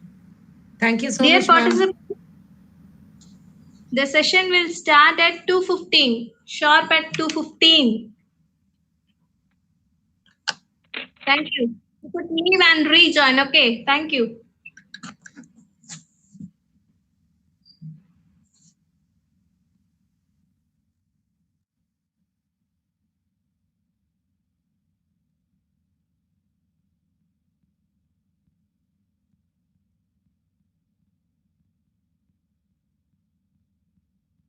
Thank you so Dear much, ma'am. participants, the session will start at 2:15, sharp at 2:15. Thank you. You could leave and rejoin, okay? Thank you.